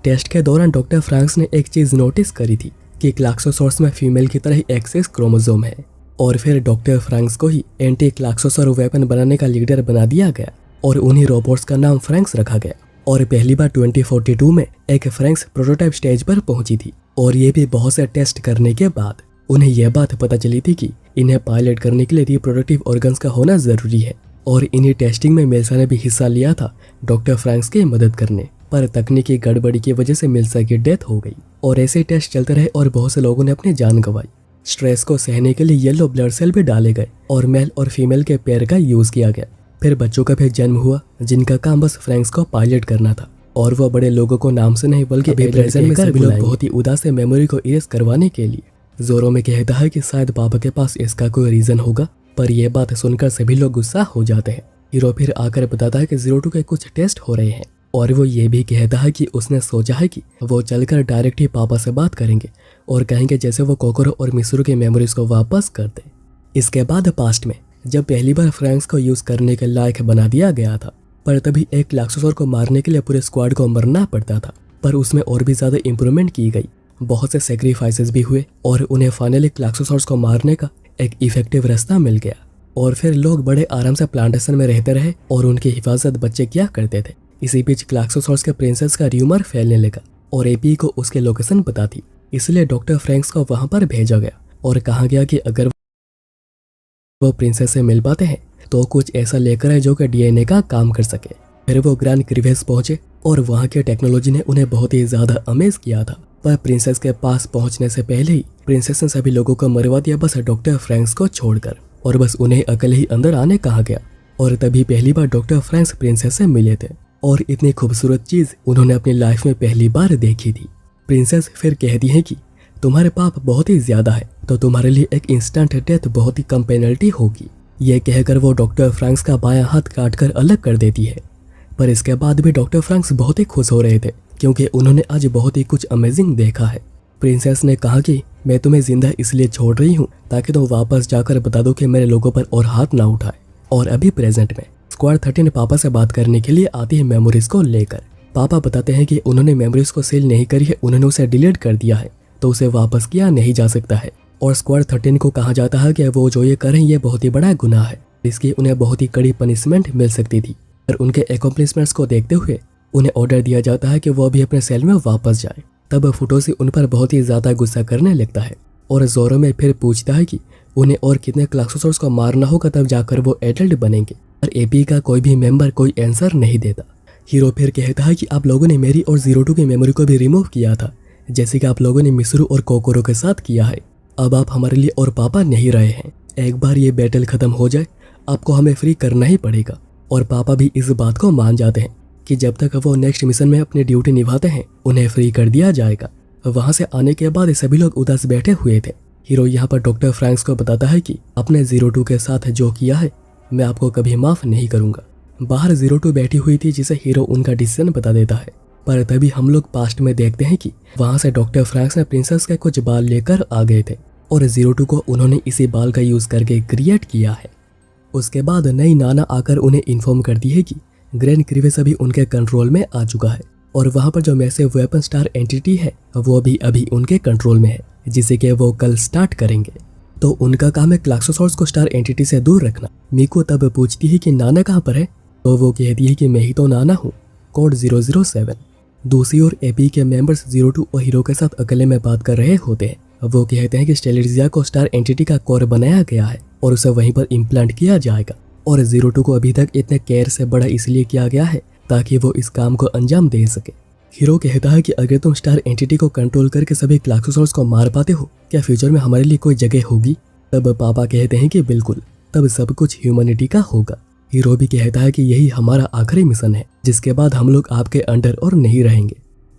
[SPEAKER 1] टेस्ट के दौरान डॉक्टर फ्रैंक्स ने एक चीज नोटिस करी थी कि क्लाक्सोसॉर्स में फीमेल की तरह ही एक्सेस क्रोमोसोम है। और फिर डॉक्टर फ्रैंक्स को ही एंटी क्लाक्सोसॉर वेपन बनाने का लीडर बना दिया गया और उन्हीं रोबोट्स का नाम फ्रैंक्स रखा गया। और पहली बार 2042 में एक फ्रैंक्स प्रोटोटाइप स्टेज पर पहुंची थी और ये भी बहुत से टेस्ट करने के बाद उन्हें यह बात पता चली थी कि इन्हें पायलट करने के लिए रिप्रोडक्टिव ऑर्गन्स का होना जरूरी है। और इन्हीं टेस्टिंग में मिल्सा ने भी हिस्सा लिया था डॉक्टर फ्रैंक्स की मदद करने, पर तकनीकी गड़बड़ी की वजह से मिल्सा की डेथ हो गई। और ऐसे टेस्ट चलते रहे और बहुत से लोगों ने अपनी जान गंवाई। स्ट्रेस को सहने के लिए येलो ब्लड सेल भी डाले गए और मेल और फीमेल के पेयर का यूज किया गया। फिर बच्चों का भी जन्म हुआ जिनका काम बस फ्रैंक्स को पायलट करना था। और वो बड़े लोगों को नाम से नहीं बल्कि प्रेजेंट में सभी लोग बहुत ही उदास मेमोरी को इरेज करवाने के लिए जोरों में कहता है कि शायद पापा के पास इसका कोई रीजन होगा। पर यह बात सुनकर सभी लोग गुस्सा हो जाते हैं। हीरो फिर आकर बताता है कि 02 के कुछ टेस्ट हो रहे हैं और वो ये भी कहता है कि उसने सोचा है कि वो चलकर डायरेक्ट ही पापा से बात करेंगे और कहेंगे जैसे वो कोकोरो और मिसरू के मेमोरीज को वापस कर दे। इसके बाद पास्ट में जब पहली बार फ्रैंक्स को यूज करने के लायक बना दिया गया था, पर तभी एक क्लाक्सोसॉर को मारने के लिए पूरे स्क्वाड को मरना पड़ता था। पर उसमें और भी ज्यादा इंप्रूवमेंट की गई, बहुत से सेक्रीफाइसेस भी हुए और उन्हें फाइनली क्लाक्सोसॉर्स को मारने का एक इफेक्टिव रास्ता मिल गया। और फिर लोग बड़े आराम से प्लांटेशन में रहते रहे और उनकी हिफाजत बच्चे किया करते थे। इसी बीच क्लाक्सोसॉर्स के प्रिंसेस का र्यूमर फैलने लगा और एपी को उसके लोकेशन पता थी, इसलिए डॉक्टर फ्रैंक्स को वहां पर भेजा गया और कहा गया कि अगर वो प्रिंसेस से मिल पाते हैं तो कुछ ऐसा लेकर आए जो कि डीएनए का काम कर सके। फिर वो ग्रैंड क्रिवेस पहुंचे और वहाँ के टेक्नोलॉजी ने उन्हें बहुत ही ज्यादा अमेज किया था। पर प्रिंसेस के पास पहुंचने से पहले ही प्रिंसेस ने सभी लोगों को मरवा दिया, बस डॉक्टर फ्रैंक्स को छोड़कर, और बस उन्हें अकेले ही अंदर आने कहा गया। और तभी पहली बार डॉक्टर फ्रैंक्स प्रिंसेस से मिले थे और इतनी खूबसूरत चीज उन्होंने अपनी लाइफ में पहली बार देखी थी। प्रिंसेस फिर कहती है कि तुम्हारे पाप बहुत ही ज्यादा है, तो तुम्हारे लिए एक इंस्टेंट डेथ बहुत ही कम पेनल्टी होगी। यह कहकर वो डॉक्टर फ्रैंक्स का बायां हाथ काटकर अलग कर देती है। पर इसके बाद भी डॉक्टर फ्रैंक्स बहुत ही खुश हो रहे थे क्योंकि उन्होंने आज बहुत ही कुछ अमेजिंग देखा है। प्रिंसेस ने कहा कि मैं तुम्हें जिंदा इसलिए छोड़ रही हूँ ताकि तुम वापस जाकर बता दो कि मेरे लोगों पर और हाथ ना उठाए। और अभी प्रेजेंट में स्क्वाड 13 पापा से बात करने के लिए आती है मेमोरीज को लेकर। पापा बताते हैं कि उन्होंने मेमोरीज को सेल नहीं करी है, उन्होंने उसे डिलीट कर दिया है, तो उसे वापस किया नहीं जा सकता है। और स्क्वाड 13 को कहा जाता है कि वो जो ये कर रहे हैं ये बहुत ही बड़ा गुनाह है, इसकी उन्हें बहुत ही कड़ी पनिशमेंट मिल सकती थी। और उनके अकॉम्प्लिशमेंट्स को देखते हुए उन्हें ऑर्डर दिया जाता है कि वो भी अपने सेल में वापस जाए। तब फुटोसी उन पर बहुत ही ज्यादा गुस्सा करने लगता है और जोरों में फिर पूछता है कि उन्हें और कितने क्लाक्सोसॉर्स को मारना होगा तब जाकर वो एडल्ट बनेंगे। और एपी का कोई भी मेंबर कोई आंसर नहीं देता। हीरो फिर कहता है कि आप लोगों ने मेरी और 02 की मेमोरी को भी रिमूव किया था, जैसे कि आप लोगों ने मिसरू और कोकोरो के साथ किया है। अब आप हमारे लिए और पापा नहीं रहे हैं। एक बार ये बैटल खत्म हो जाए आपको हमें फ्री करना ही पड़ेगा। और पापा भी इस बात को मान जाते हैं कि जब तक वो नेक्स्ट मिशन में अपनी ड्यूटी निभाते हैं उन्हें फ्री कर दिया जाएगा। वहां से आने के बाद सभी लोग उदास बैठे हुए थे। हीरो यहाँ पर डॉक्टर फ्रैंक्स को बताता है कि अपने 02 के साथ जो किया है मैं आपको कभी माफ नहीं करूंगा। बाहर 02 बैठी हुई थी जिसे हीरो उनका डिसीजन बता देता है। पर तभी हम लोग पास्ट में देखते हैं कि वहां से डॉक्टर फ्रैंक्स ने प्रिंसेस के कुछ बाल लेकर आ गए थे और 02 को उन्होंने इसी बाल का यूज करके क्रिएट किया है। उसके बाद नई नाना आकर उन्हें इन्फॉर्म करती है कि ग्रैंड क्रिवेस अभी उनके कंट्रोल में आ चुका है और वहां पर जो मैसिव वेपन स्टार एंटिटी है वो भी अभी उनके कंट्रोल में है, जिसे कि वो कल स्टार्ट करेंगे। तो उनका काम है क्लाक्सोसॉर्स को स्टार एंटिटी से दूर रखना। मीको तब पूछती है कि नाना कहाँ पर है, तो वो कहती है कि मैं ही तो नाना हूँ, कोड 007। दूसरी ओर एपी के मेंबर्स 02 और हीरो के साथ अकेले में बात कर रहे होते हैं। वो कहते हैं कि स्टेलेरिया को स्टार एंटिटी का कोर बनाया गया है और उसे वहीं पर इम्प्लांट किया जाएगा। और 02 को अभी तक इतने केयर से बड़ा इसलिए किया गया है ताकि वो इस काम को अंजाम दे सके। हीरो कहता है कि अगर तुम स्टार एंटिटी को कंट्रोल करके सभी क्लाक्सोसॉर्स को मार पाते हो, क्या फ्यूचर में हमारे लिए कोई जगह होगी? तब पापा कहते हैं कि बिल्कुल, तब सब कुछ ह्यूमैनिटी का होगा। हीरो भी कहता है कि यही हमारा आखिरी मिशन है, जिसके बाद हम लोग आपके अंडर और नहीं रहेंगे।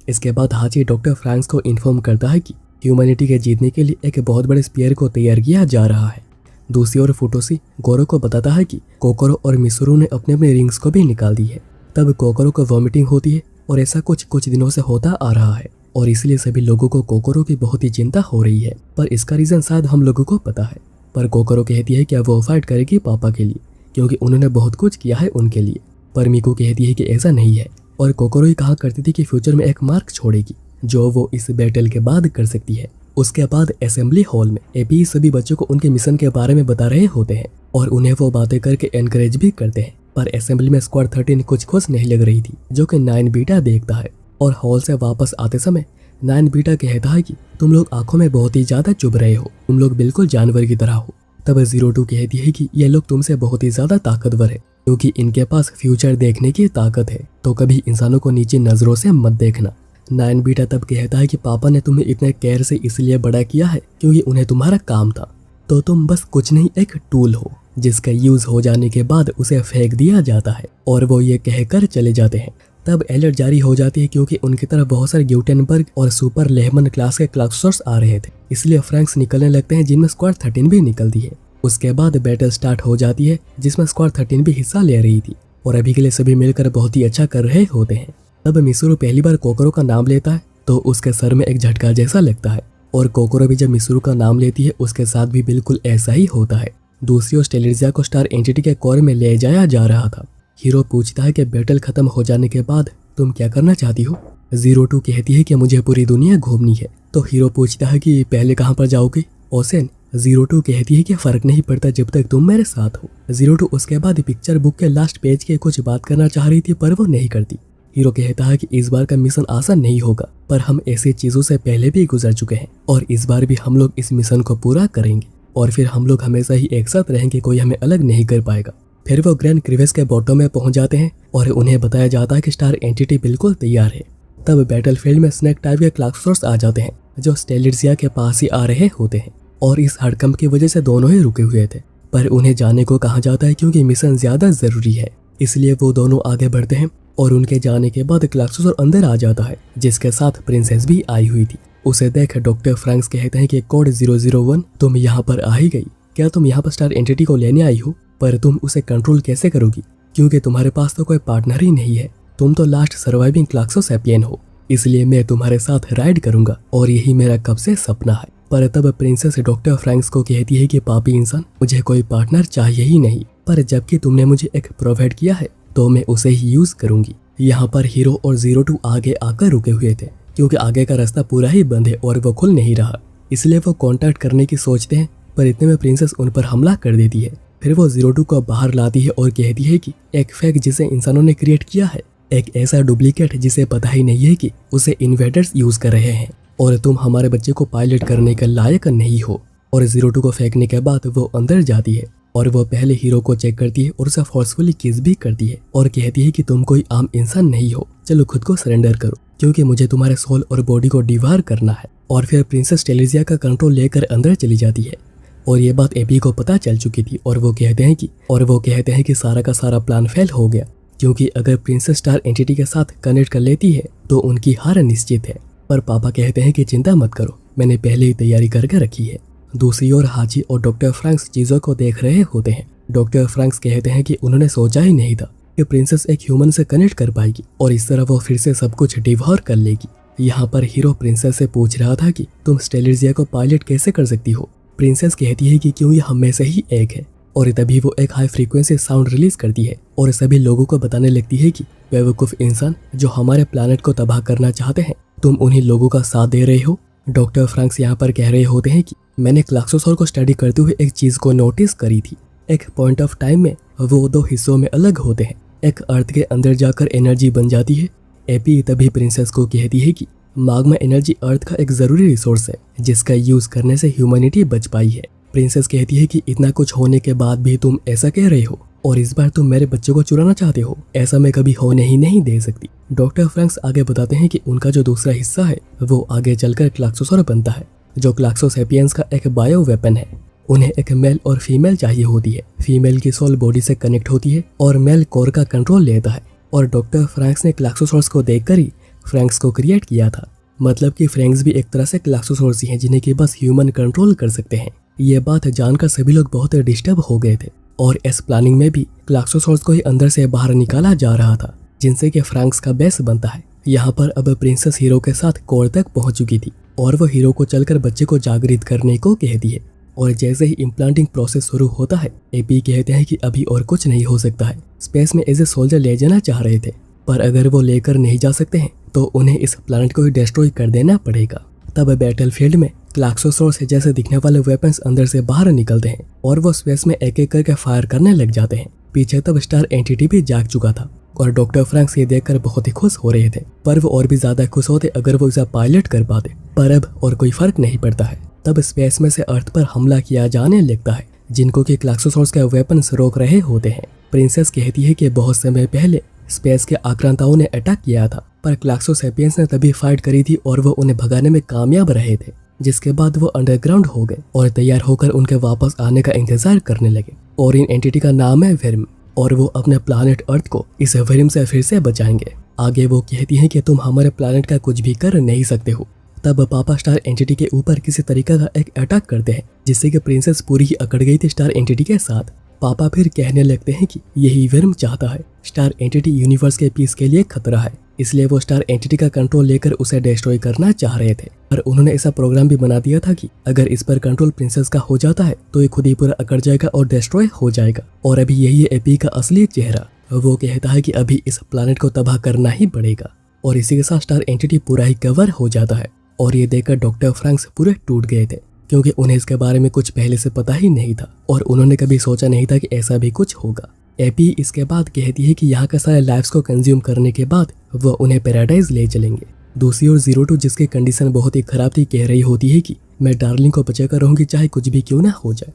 [SPEAKER 1] इसके बाद हाची डॉक्टर फ्रैंक्स को इन्फॉर्म करता है कि ह्यूमैनिटी के जीतने के लिए एक बहुत बड़े स्पीयर को तैयार किया जा रहा है। दूसरी ओर फुटोसी गोरो को बताता है कि कोकोरो और मिसरू ने अपने अपने रिंग्स को भी निकाल दी है। तब कोकोरो को वॉमिटिंग होती है और ऐसा कुछ दिनों से होता आ रहा है और इसलिए सभी लोगों को कोकोरो की बहुत ही चिंता हो रही है। पर इसका रीजन शायद हम लोगों को पता है। पर कोकोरो कहती है कि वो फाइट करेगी पापा के लिए क्योंकि उन्होंने बहुत कुछ किया है उनके लिए। पर मीको कहती है कि ऐसा नहीं है और कोकोरो ही कहा करती थी कि फ्यूचर में एक मार्क छोड़ेगी जो वो इस बैटल के बाद कर सकती है। उसके बाद असेंबली हॉल में एपी सभी बच्चों को उनके मिशन के बारे में बता रहे होते हैं और उन्हें वो बातें करके एनकरेज भी करते हैं। पर असेंबली में स्क्वाड 13 कुछ खुश नहीं लग रही थी, जो कि 9 बीटा देखता है और हॉल से वापस आते समय 9 बीटा कहता है कि तुम लोग आंखों में बहुत ही ज्यादा चुभ रहे हो, तुम लोग बिल्कुल जानवर की तरह हो। तब 02 कहती है कि ये लोग तुमसे बहुत ही ज्यादा ताकतवर है क्योंकि इनके पास फ्यूचर देखने की ताकत है, तो कभी इंसानों को नीचे नजरों से मत देखना। 9 बीटा तब कहता है कि पापा ने तुम्हें इतने केयर से इसलिए बड़ा किया है क्योंकि उन्हें तुम्हारा काम था, तो तुम बस कुछ नहीं एक टूल हो जिसका यूज हो जाने के बाद उसे फेंक दिया जाता है। और वो ये कहकर चले जाते हैं। तब अलर्ट जारी हो जाती है क्योंकि उनकी तरफ बहुत सारे ग्यूटेनबर्ग और सुपर लेहमन क्लास के क्लाक्सोर्स आ रहे थे, इसलिए फ्रैंक्स निकलने लगते हैं जिनमें स्क्वाड 13 भी निकलती है। उसके बाद बैटल स्टार्ट हो जाती है जिसमें स्क्वाड 13 भी हिस्सा ले रही थी और अभी के लिए सभी मिलकर बहुत ही अच्छा कर रहे होते हैं। तब मिसरू पहली बार कोकोरो का नाम लेता है तो उसके सर में एक झटका जैसा लगता है और कोकोरो भी जब मिसरू का नाम लेती है उसके साथ भी बिल्कुल ऐसा ही होता है। दूसरी ओर स्टेलेरिया को स्टार एंटिटी के कोर में ले जाया जा रहा था। हीरो पूछता है कि बैटल खत्म हो जाने के बाद तुम क्या करना चाहती हो? 02 कहती है कि मुझे पूरी दुनिया घूमनी है। तो हीरो पूछता है कि पहले कहाँ पर जाओगे? ओसेन 02 कहती है कि फर्क नहीं पड़ता जब तक तुम मेरे साथ हो। 02 उसके बाद पिक्चर बुक के लास्ट पेज के कुछ बात करना चाह रही थी पर वो नहीं करती। हीरो कहता है कि इस बार का मिशन आसान नहीं होगा, पर हम ऐसी चीजों से पहले भी गुजर चुके हैं और इस बार भी हम लोग इस मिशन को पूरा करेंगे और फिर हम लोग हमेशा ही एक साथ रहेंगे, कोई हमें अलग नहीं कर पाएगा। फिर वो ग्रैंड क्रिवेस के बॉटम में पहुंच जाते हैं और उन्हें बताया जाता है कि स्टार एंटिटी बिल्कुल तैयार है। तब बैटलफील्ड में स्नेक टाइप के क्लाक्सोर्स आ जाते हैं जो स्टेलिट्जिया के पास ही आ रहे होते हैं और इस हड़कंप की वजह से दोनों ही रुके हुए थे, पर उन्हें जाने को कहा जाता है क्योंकि मिशन ज्यादा जरूरी है। इसलिए वो दोनों आगे बढ़ते हैं और उनके जाने के बाद क्लाक्सोर अंदर आ जाता है जिसके साथ प्रिंसेस भी आई हुई थी। उसे देख डॉक्टर फ्रैंक्स कहते हैं कि कोड 001 तुम यहाँ पर आ ही गई। क्या तुम यहाँ पर स्टार एंटिटी को लेने आई हो? पर तुम उसे कंट्रोल कैसे करोगी, क्योंकि तुम्हारे पास तो कोई पार्टनर ही नहीं है। तुम तो लास्ट सर्वाइविंग क्लाक्सोसैपियन हो, इसलिए मैं तुम्हारे साथ राइड करूंगा और यही मेरा कब से सपना है। पर तब प्रिंसेस डॉक्टर फ्रैंक्स को कहती है कि पापी इंसान, मुझे कोई पार्टनर चाहिए ही नहीं, पर जबकि तुमने मुझे एक प्रोवाइड किया है तो मैं उसे ही यूज करूंगी। यहाँ पर हीरो और 02 आगे आकर रुके हुए थे क्योंकि आगे का रास्ता पूरा ही बंद है और वो खुल नहीं रहा, इसलिए वो कांटेक्ट करने की सोचते हैं। पर इतने में प्रिंसेस उन पर हमला कर देती है। फिर वो 02 को बाहर लाती है और कहती है कि एक फेक जिसे इंसानों ने क्रिएट किया है, एक ऐसा डुप्लीकेट जिसे पता ही नहीं है कि उसे इन्वेडर्स यूज कर रहे हैं और तुम हमारे बच्चे को पायलट करने के लायक नहीं हो। और 02 को फेंकने के बाद वो अंदर जाती है और वो पहले हीरो को चेक करती है और उसे फोर्सफुली किस भी करती है और कहती है कि तुम कोई आम इंसान नहीं हो, चलो खुद को सरेंडर करो क्योंकि मुझे तुम्हारे सोल और बॉडी को डिवार करना है। और फिर प्रिंसेस टेलिजिया का कंट्रोल लेकर अंदर चली जाती है और ये बात एपी को पता चल चुकी थी और वो कहते हैं कि सारा का सारा प्लान फेल हो गया, क्योंकि अगर प्रिंसेस स्टार एंटिटी के साथ कनेक्ट कर लेती है तो उनकी हार निश्चित है। पर पापा कहते हैं कि चिंता मत करो, मैंने पहले ही तैयारी करके रखी है। दूसरी ओर हाजी और डॉक्टर फ्रैंक्स चीजों को देख रहे होते हैं। डॉक्टर फ्रैंक्स कहते हैं कि उन्होंने सोचा ही नहीं था कि प्रिंसेस एक ह्यूमन से कनेक्ट कर पाएगी और इस तरह वो फिर से सब कुछ डिवोर कर लेगी। यहाँ पर हीरो प्रिंसेस से पूछ रहा था कि तुम स्टेलिजिया को पायलट कैसे कर सकती हो। प्रिंसेस कहती है कि क्यों ये हम में से ही एक है, और तभी वो एक हाई फ्रीक्वेंसी साउंड रिलीज करती है और सभी लोगों को बताने लगती है कि बेवकूफ इंसान जो हमारे प्लैनेट को तबाह करना चाहते हैं, तुम उन्हीं लोगों का साथ दे रहे हो। डॉक्टर फ्रैंक्स यहाँ पर कह रहे होते हैं कि मैंने क्लाक्सोसॉर को स्टडी करते हुए एक चीज को नोटिस करी थी। एक पॉइंट ऑफ टाइम में वो दो हिस्सों में अलग होते हैं, एक अर्थ के अंदर जाकर एनर्जी बन जाती है। एपी तभी प्रिंसेस को कहती है कि माग्मा एनर्जी अर्थ का एक जरूरी रिसोर्स है जिसका यूज करने से ह्यूमैनिटी बच पाई है। प्रिंसेस कहती है कि इतना कुछ होने के बाद भी तुम ऐसा कह रहे हो और इस बार तुम मेरे बच्चे को चुराना चाहते हो, ऐसा मैं कभी होने ही नहीं दे सकती। डॉक्टर फ्रैंक्स आगे बताते हैं कि उनका जो दूसरा हिस्सा है वो आगे चलकर क्लाक्सोसॉर बनता है, जो क्लाक्सोसैपियंस का एक बायो वेपन है। उन्हें एक मेल और फीमेल चाहिए होती है। फीमेल की सोल बॉडी से कनेक्ट होती है और मेल कोर का कंट्रोल लेता है। और डॉक्टर फ्रैंक्स ने क्लाक्सोसॉर्स को देखकर ही फ्रैंक्स को क्रिएट किया था, मतलब कि फ्रैंक्स भी एक तरह से क्लाक्सोसॉर्स ही हैं जिन्हें कि बस ह्यूमन कंट्रोल कर सकते हैं। ये बात जानकर सभी लोग बहुत डिस्टर्ब हो गए थे और इस प्लानिंग में भी क्लाक्सोसॉर्स को ही अंदर से बाहर निकाला जा रहा था, जिनसे कि फ्रैंक्स का बेस बनता है। यहाँ पर अब प्रिंसेस हीरो के साथ कोर तक पहुंच चुकी थी और वो हीरो को चलकर बच्चे को जागृत करने को कहती है। और जैसे ही इम्प्लांटिंग प्रोसेस शुरू होता है, एपी कहते हैं कि अभी और कुछ नहीं हो सकता है। स्पेस में एज ए सोल्जर ले जाना चाह रहे थे, पर अगर वो लेकर नहीं जा सकते हैं तो उन्हें इस प्लैनेट को ही डिस्ट्रॉय कर देना पड़ेगा। तब बैटलफील्ड में क्लाक्सोसॉर्स जैसे दिखने वाले वेपन्स अंदर से बाहर निकलते हैं और वो स्पेस में एक एक करके फायर करने लग जाते हैं। पीछे तब स्टार एंटिटी भी जाग चुका था और डॉक्टर फ्रैंक्स ये देखकर बहुत ही खुश हो रहे थे, पर वो और भी ज्यादा खुश होते अगर वो इसे पायलट कर पाते। पर अब और कोई फर्क नहीं पड़ता है। तब स्पेस में से अर्थ पर हमला किया जाने लगता है, जिनको कि क्लाक्सोसॉर्स के वेपन्स रोक रहे होते हैं। प्रिंसेस कहती है कि बहुत समय पहले स्पेस के आक्रांताओं ने अटैक किया था, पर क्लाक्सोसैपियंस ने तभी फाइट करी थी और वो उन्हें भगाने में कामयाब रहे थे, जिसके बाद वो अंडरग्राउंड हो गए और तैयार होकर उनके वापस आने का इंतजार करने लगे। और इन एंटिटी का नाम है वर्म और वो अपने प्लैनेट अर्थ को इस वर्म से फिर से बचाएंगे। आगे वो कहती हैं कि तुम हमारे प्लैनेट का कुछ भी कर नहीं सकते हो। तब पापा स्टार एंटिटी के ऊपर किसी तरीके का एक अटैक करते हैं, जिससे कि प्रिंसेस पूरी ही अकड़ गई थी स्टार एंटिटी के साथ। पापा फिर कहने लगते हैं कि यही वर्म चाहता है। स्टार एंटिटी यूनिवर्स के पीस के लिए खतरा है, इसलिए वो स्टार एंटिटी का कंट्रोल लेकर उसे डिस्ट्रॉय करना चाह रहे थे। पर उन्होंने ऐसा प्रोग्राम भी बना दिया था कि अगर इस पर कंट्रोल प्रिंसेस का हो जाता है तो ये खुद ही पूरा अकड़ जाएगा और डिस्ट्रॉय हो जाएगा। और अभी यही है एपी का असली चेहरा। वो कहता है कि अभी इस प्लैनेट को तबाह करना ही पड़ेगा और इसी के साथ स्टार एंटिटी पूरा ही कवर हो जाता है। और ये देखकर डॉक्टर फ्रैंक्स पूरे टूट गए थे, क्योंकि उन्हें इसके बारे में कुछ पहले से पता ही नहीं था और उन्होंने कभी सोचा नहीं था कि ऐसा भी कुछ होगा। एपी इसके बाद कहती है कि यहाँ के सारे लाइफ्स को कंज्यूम करने के बाद वो उन्हें पैराडाइज ले चलेंगे। दूसरी ओर 02 जिसकी कंडीशन बहुत ही खराब थी कह रही होती है कि मैं डार्लिंग को बचाकर रहूंगी चाहे कुछ भी क्यों ना हो जाए।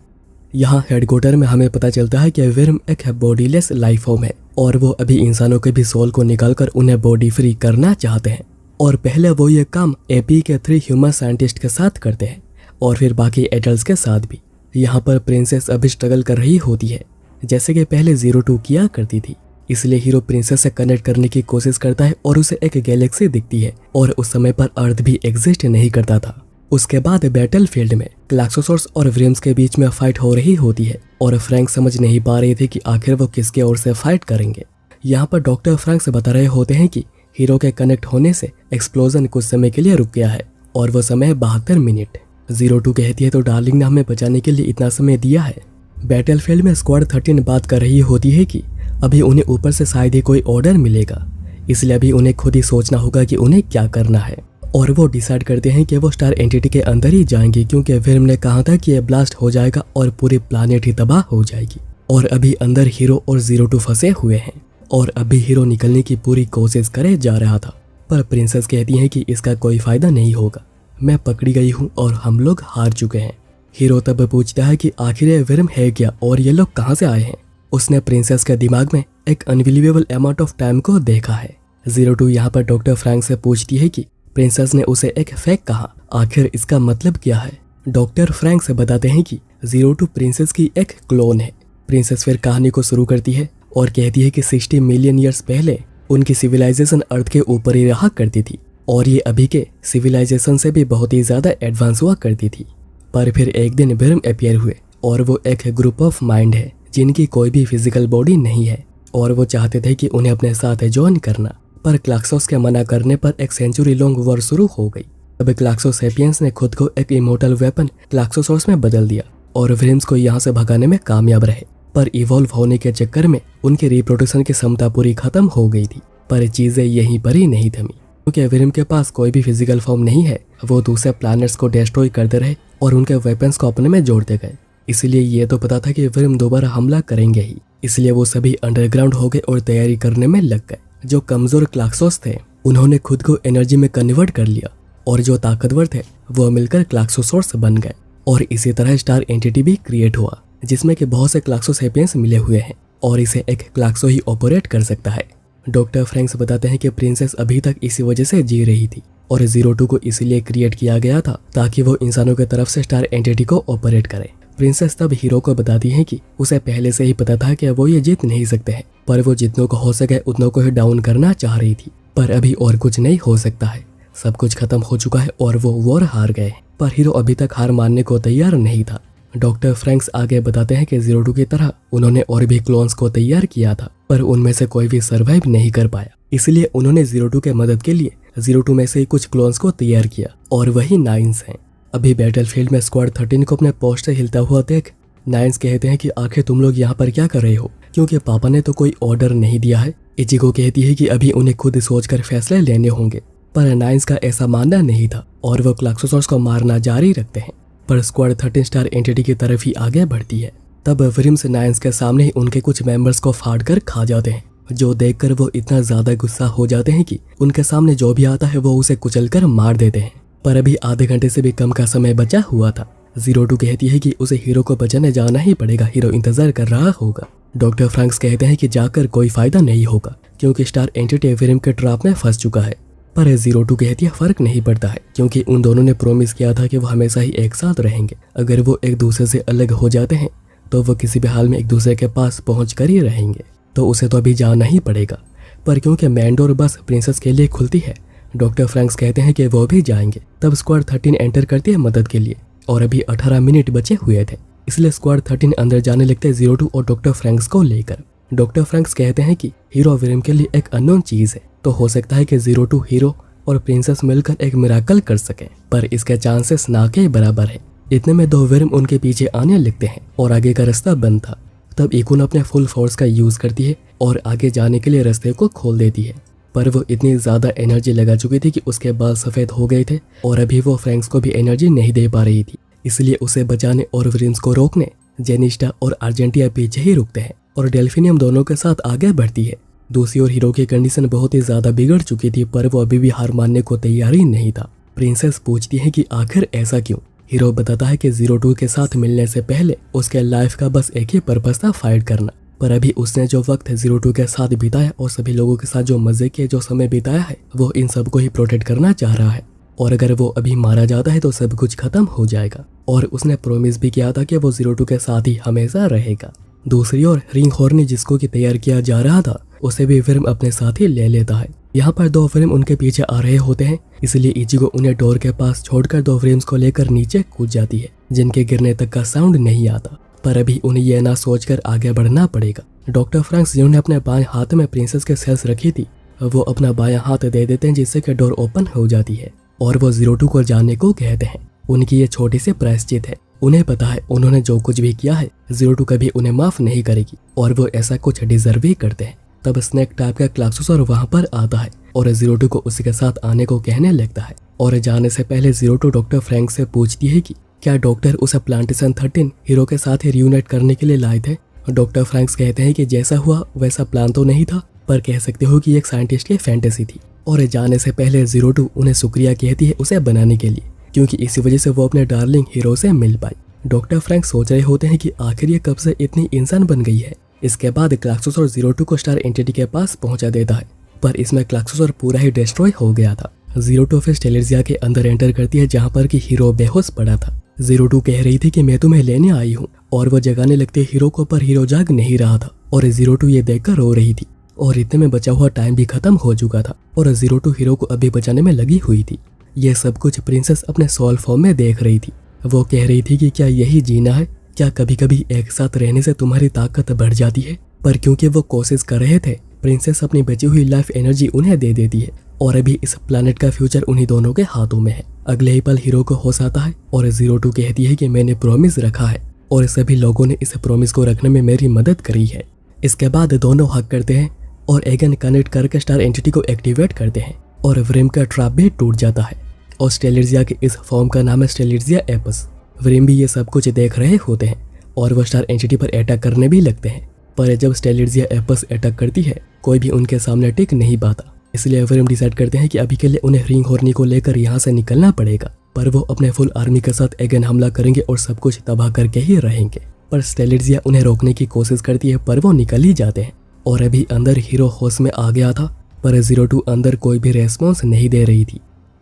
[SPEAKER 1] यहाँ हेडक्वार्टर में हमें पता चलता है कि विर्म एक बॉडीलेस लाइफ फॉर्म है और वो अभी इंसानों के भी सोल को निकालकर उन्हें बॉडी फ्री करना चाहते हैं। और पहले वो ये काम एपी के 3 ह्यूमन साइंटिस्ट के साथ करते हैं और फिर बाकी एडल्ट्स के साथ भी। यहाँ पर प्रिंसेस अभी स्ट्रगल कर रही होती है जैसे कि पहले 02 किया करती थी। इसलिए हीरो प्रिंसेस से कनेक्ट करने की कोशिश करता है और उसे एक गैलेक्सी दिखती है और उस समय पर अर्थ भी एग्जिस्ट नहीं करता था। उसके बाद बैटल फील्ड में क्लैक्सोसॉर्स और विर्म्स के बीच में फाइट हो रही होती है और फ्रैंक समझ नहीं पा रहे थे कि आखिर वो किसके ओर से फाइट करेंगे। यहाँ पर डॉक्टर फ्रैंक से बता रहे होते हैं कि हीरो के कनेक्ट होने से एक्सप्लोजन कुछ समय के लिए रुक गया है और वो समय 72 मिनट। 02 कहती है तो डार्लिंग ने हमें बचाने के लिए इतना समय दिया है। बैटल फील्ड में स्क्वाड 13 बात कर रही होती है कि अभी उन्हें ऊपर से शायद ही कोई ऑर्डर मिलेगा, इसलिए अभी उन्हें खुद ही सोचना होगा कि उन्हें क्या करना है। और वो डिसाइड करते हैं कि वो स्टार एंटिटी के अंदर ही जाएंगे क्योंकि विर्म ने कहा था कि ये ब्लास्ट हो जाएगा और पूरी प्लानेट ही तबाह हो जाएगी। और अभी अंदर हीरो और 02 फंसे हुए हैं और अभी हीरो निकलने की पूरी कोशिश करे जा रहा था, पर प्रिंसेस कहती है कि इसका कोई फायदा नहीं होगा, मैं पकड़ी गई हूँ और हम लोग हार चुके हैं। हीरो तब पूछता है कि आखिर ये विर्म है क्या और ये लोग कहाँ से आए हैं। उसने प्रिंसेस के दिमाग में एक अनबिलीवेबल अमाउंट ऑफ टाइम को देखा है। 02 यहाँ पर डॉक्टर फ्रैंक से पूछती है कि प्रिंसेस ने उसे एक फेक कहा, आखिर इसका मतलब क्या है। डॉक्टर फ्रैंक से बताते हैं कि 02 प्रिंसेस की एक क्लोन है। प्रिंसेस फिर कहानी को शुरू करती है और कहती है कि 60 मिलियन ईयर्स पहले उनकी सिविलाइजेशन अर्थ के ऊपर ही रहा करती थी और ये अभी के सिविलाइजेशन से भी बहुत ही ज्यादा एडवांस हुआ करती थी। पर फिर एक दिन विर्म अपीयर हुए और वो एक ग्रुप ऑफ माइंड है जिनकी कोई भी फिजिकल बॉडी नहीं है और वो चाहते थे कि उन्हें अपने साथ ज्वाइन करना, पर क्लाक्सोस के मना करने पर एक सेंचुरी लॉन्ग वॉर शुरू हो गई। अब क्लाक्सोसेपियंस ने खुद को एक इमोर्टल वेपन क्लाक्सोसॉर्स में बदल दिया और विर्म्स को यहाँ से भगाने में कामयाब रहे, पर इवॉल्व होने के चक्कर में उनकी रिप्रोडक्शन की क्षमता पूरी खत्म हो गई थी। पर चीजें यहीं पर ही नहीं थमी क्योंकि विर्म के पास कोई भी फिजिकल फॉर्म नहीं है। वो दूसरे प्लैनेट्स को डिस्ट्रॉय करते रहे और उनके वेपन्स को अपने में जोड़ते गए। इसलिए ये तो पता था कि विर्म दोबारा हमला करेंगे ही, इसलिए वो सभी अंडरग्राउंड हो गए और तैयारी करने में लग गए। जो कमजोर क्लाक्सोस थे उन्होंने खुद को एनर्जी में कन्वर्ट कर लिया और जो ताकतवर थे वो मिलकर क्लाक्सोसॉर्स बन गए और इसी तरह स्टार एंटिटी भी क्रिएट हुआ जिसमें कि बहुत से क्लाक्सोसेपियंस मिले हुए हैं और इसे एक क्लाक्सो ही ऑपरेट कर सकता है। डॉक्टर फ्रैंक्स बताते हैं कि प्रिंसेस अभी तक इसी वजह से जी रही थी और 02 को इसलिए क्रिएट किया गया था ताकि वो इंसानों की तरफ से स्टार एंटिटी को ऑपरेट करे। प्रिंसेस तब हीरो को बताती है कि उसे पहले से ही पता था कि वो ये जीत नहीं सकते हैं, पर वो जितनों को हो सके उतनों को ही डाउन करना चाह रही थी। पर अभी और कुछ नहीं हो सकता है, सब कुछ खत्म हो चुका है और वो वॉर हार गए। पर हीरो अभी तक हार मानने को तैयार नहीं था। डॉक्टर फ्रैंक्स आगे बताते हैं कि 02 की तरह उन्होंने और भी क्लोन्स को तैयार किया था, पर उनमें से कोई भी सर्वाइव नहीं कर पाया। इसलिए उन्होंने 02 के मदद के लिए 02 में से ही कुछ क्लोन्स को तैयार किया और वही नाइन्स हैं। अभी बैटलफील्ड में स्क्वाड 13 को अपने पोस्ट से हिलता हुआ देख नाइन्स कहते हैं कि आखिर तुम लोग यहाँ पर क्या कर रहे हो, क्योंकि पापा ने तो कोई ऑर्डर नहीं दिया है। इचिको कहती है कि अभी उन्हें खुद सोचकर फैसले लेने होंगे, पर नाइन्स का ऐसा मानना नहीं था और वो क्लाक्सोसॉर्स को मारना जारी रखते हैं। पर स्क्वाड 13 स्टार एंटिटी की तरफ ही आगे बढ़ती है। तब विर्म्स नाइन्स के सामने ही उनके कुछ मेंबर्स को फाड़ कर खा जाते हैं, जो देखकर वो इतना ज्यादा गुस्सा हो जाते हैं कि उनके सामने जो भी आता है वो उसे कुचलकर मार देते हैं। पर अभी आधे घंटे से भी कम का समय बचा हुआ था। 02 कहती है कि उसे हीरो को बचाने जाना ही पड़ेगा, हीरो इंतजार कर रहा होगा। डॉक्टर फ्रैंक्स कहते हैं कि जाकर कोई फायदा नहीं होगा क्योंकि स्टार एंटिटी विर्म के ट्रैप में फंस चुका है। पर 02 कहती है फर्क नहीं पड़ता है क्योंकि उन दोनों ने प्रॉमिस किया था कि वो हमेशा ही एक साथ रहेंगे। अगर वो एक दूसरे से अलग हो जाते हैं तो वो किसी भी हाल में एक दूसरे के पास पहुंच कर ही रहेंगे, तो उसे तो अभी जाना ही पड़ेगा। पर क्योंकि मैंडोर बस प्रिंसेस के लिए खुलती है, डॉक्टर फ्रैंक्स कहते हैं कि वो भी जाएंगे। तब स्क्वाड 13 एंटर करती है मदद के लिए और अभी 18 मिनट बचे हुए थे, इसलिए स्क्वाड 13 अंदर जाने लगते हैं 02 और डॉक्टर फ्रैंक्स को लेकर। डॉक्टर फ्रैंक्स कहते हैं कि हीरो विर्म के लिए एक अननोन चीज है, तो हो सकता है कि 02 हीरो और प्रिंसेस मिलकर एक मिराकल कर सके, पर इसके चांसेस ना के बराबर है। इतने में 2 विर्म उनके पीछे आने लगते हैं और आगे का रास्ता बंद था। तब इकुन अपने फुल फोर्स का यूज करती है और आगे जाने के लिए रास्ते को खोल देती है, पर वो इतनी ज्यादा एनर्जी लगा चुकी थी कि उसके बाल सफेद हो गए थे और अभी वो फ्रैंक्स को भी एनर्जी नहीं दे पा रही थी। इसलिए उसे बचाने और विर्म्स को रोकने जेनिस्टा और अर्जेंटिया पीछे ही रुकते हैं और डेल्फिनियम दोनों के साथ आगे बढ़ती है। दूसरी ओर हीरो की कंडीशन बहुत ही ज्यादा बिगड़ चुकी थी, पर वो अभी भी हार मानने को तैयार ही नहीं था। प्रिंसेस पूछती है कि आखिर ऐसा क्यों। हीरो बताता है कि 02 के साथ मिलने से पहले उसके लाइफ का बस एक ही पर्पस था, फाइट करना। पर अभी उसने जो वक्त 02 के साथ बिताया और सभी लोगों के साथ जो मजे के जो समय बिताया है, वो इन सबको ही प्रोटेक्ट करना चाह रहा है। और अगर वो अभी मारा जाता है तो सब कुछ खत्म हो जाएगा। और उसने प्रॉमिस भी किया था कि वो 02 के साथ ही हमेशा रहेगा। दूसरी ओर रिंग हॉर्नी जिसको कि तैयार किया जा रहा था, उसे भी विर्म अपने साथ ही ले लेता है। यहाँ पर 2 विर्म उनके पीछे आ रहे होते हैं, इसलिए इचिगो उन्हें डोर के पास छोड़कर 2 विर्म्स को लेकर नीचे कूद जाती है, जिनके गिरने तक का साउंड नहीं आता। पर अभी उन्हें यह ना सोचकर आगे बढ़ना पड़ेगा। डॉक्टर फ्रैंक्स जिन्होंने अपने बाएं हाथ में प्रिंसेस के सेल्स रखी थी, वो अपना बायां हाथ दे देते हैं, जिससे कि डोर ओपन हो जाती है और वो 02 को जाने को कहते हैं। उनकी ये छोटी सी प्रायश्चित है। उन्हें पता है उन्होंने जो कुछ भी किया है 02 कभी उन्हें माफ नहीं करेगी और वो ऐसा कुछ डिजर्व भी करते हैं। तब स्नैक टाइप का क्लाक्सोसर वहां पर आता है और 02 को उसी के साथ आने को कहने लगता है। और जाने से पहले 02 डॉक्टर फ्रैंक से पूछती है कि क्या डॉक्टर उसे प्लांटेशन 13 हीरो के साथ ही रियूनाइट करने के लिए लाए थे। डॉक्टर फ्रैंक्स कहते हैं कि जैसा हुआ वैसा प्लान तो नहीं था, पर कह सकते हो कि एक साइंटिस्ट की फैंटेसी थी। और जाने से पहले 02 उन्हें शुक्रिया कहती है उसे बनाने के लिए, क्योंकि इसी वजह से वो अपने डार्लिंग हीरो से मिल पाई। डॉक्टर फ्रैंक सोच रहे होते हैं कि आखिर ये कब से इतनी इंसान बन गई है। इसके बाद क्लाक्सोसर 02 को स्टार एंटिटी के पास पहुंचा देता है, पर इसमें क्लाक्सोसर पूरा ही डिस्ट्रॉय हो गया था। 02 फिर स्टेलेरिया के अंदर एंटर करती है, जहां पर कि हीरो बेहोश पड़ा था। 02 कह रही थी कि मैं तुम्हें लेने आई हूँ, और वो जगाने लगते हीरो को, पर हीरो जाग नहीं रहा था और 02 ये देखकर रो रही थी। और इतने में बचा हुआ टाइम भी खत्म हो चुका था और 02 हीरो को अभी बचाने में लगी हुई थी। यह सब कुछ प्रिंसेस अपने सोल फॉर्म में देख रही थी। वो कह रही थी कि क्या यही जीना है, क्या कभी कभी एक साथ रहने से तुम्हारी ताकत बढ़ जाती है। पर क्योंकि वो कोशिश कर रहे थे, प्रिंसेस अपनी बची हुई लाइफ एनर्जी उन्हें दे देती है और अभी इस प्लैनेट का फ्यूचर उन्हीं दोनों के हाथों में है। अगले ही पल हीरो को होश आता है और 02 कहती है कि मैंने प्रॉमिस रखा है और सभी लोगों ने इस प्रॉमिस को रखने में मेरी मदद करी है। इसके बाद दोनों हक करते हैं और एगन कनेक्ट करके स्टार एंटिटी को एक्टिवेट करते हैं और व्रिम का ट्रैप भी टूट जाता है। और स्टेलेरिया के इस फॉर्म का नाम है स्टेलेरिया एपस। व्रिम भी ये सब कुछ देख रहे होते हैं और वो स्टार एंटिटी पर अटैक करने भी लगते हैं, पर जब स्टेलेरिया एपस अटैक करती है कोई भी उनके सामने टिक नहीं पाता। इसलिए व्रिम डिसाइड करते हैं कि अभी के लिए उन्हें रिंग हॉर्नी को लेकर यहाँ से निकलना पड़ेगा, पर वो अपने फुल आर्मी के साथ एगन हमला करेंगे और सब कुछ तबाह करके ही रहेंगे। पर स्टेलेरिया उन्हें रोकने की कोशिश करती है, पर वो निकल ही जाते हैं। और अभी अंदर हीरो होश में आ गया था, पर 02 अंदर कोई भी रेस्पॉन्स नहीं दे रही थी।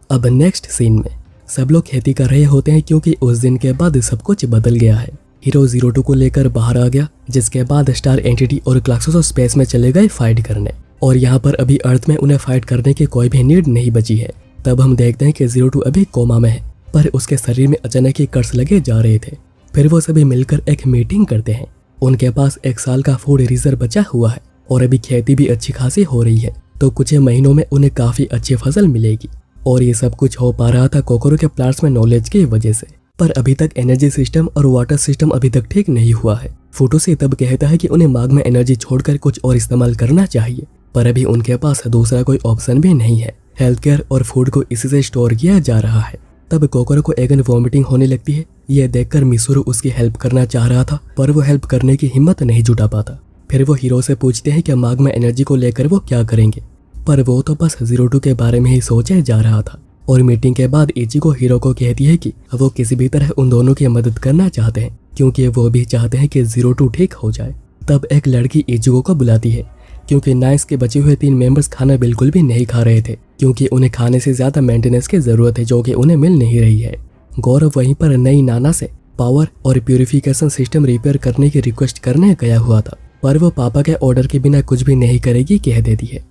[SPEAKER 1] अब नेक्स्ट सीन में सब लोग खेती कर रहे होते हैं, क्योंकि उस दिन के बाद सब कुछ बदल गया है। हीरो 02 को लेकर बाहर आ गया, जिसके बाद स्टार एंटिटी और क्लाक्सोसर स्पेस में चले गए फाइट करने। और यहाँ पर अभी अर्थ में उन्हें फाइट करने की कोई भी नीड नहीं बची है। तब हम देखते हैं कि 02 अभी कोमा में है, पर उसके शरीर में अचानक ही कर्स लगे जा रहे थे। फिर वो सभी मिलकर एक मीटिंग करते हैं। उनके पास 1 साल का फूड रिजर्व बचा हुआ है और अभी खेती भी अच्छी खासी हो रही है, तो कुछ ही महीनों में उन्हें काफी अच्छी फसल मिलेगी। और ये सब कुछ हो पा रहा था कोकोरो के प्लांट्स में नॉलेज की वजह से। पर अभी तक एनर्जी सिस्टम और वाटर सिस्टम अभी तक ठीक नहीं हुआ है। फुटोसी तब कहता है कि उन्हें माग में एनर्जी छोड़कर कुछ और इस्तेमाल करना चाहिए, पर अभी उनके पास दूसरा कोई ऑप्शन भी नहीं है। हेल्थ केयर और फूड को इसी से स्टोर किया जा रहा है। तब कोकोरो को एगन वॉमिटिंग होने लगती है। यह देखकर मिसुरु उसकी हेल्प करना चाह रहा था, पर वो हेल्प करने की हिम्मत नहीं जुटा पाता। फिर वो हीरो से पूछते हैं कि माग में एनर्जी को लेकर वो क्या करेंगे, पर वो तो बस 02 के बारे में ही सोचे जा रहा था। और मीटिंग के बाद इचिको हीरो को कहती है कि वो किसी भी तरह उन दोनों की मदद करना चाहते हैं, क्योंकि वो भी चाहते हैं कि 02 ठीक हो जाए। तब एक लड़की इचिको को बुलाती है, क्योंकि नाइस के बचे हुए 3 मेंबर्स खाना बिल्कुल भी नहीं खा रहे थे, क्योंकि उन्हें खाने से ज्यादा मेंटेनेंस की जरूरत है, जो कि उन्हें मिल नहीं रही है। गौरव वहीं पर नई नाना से पावर और प्यूरिफिकेशन सिस्टम रिपेयर करने की रिक्वेस्ट करने गया हुआ था, पर वो पापा के ऑर्डर के बिना कुछ भी नहीं करेगी कह देती है।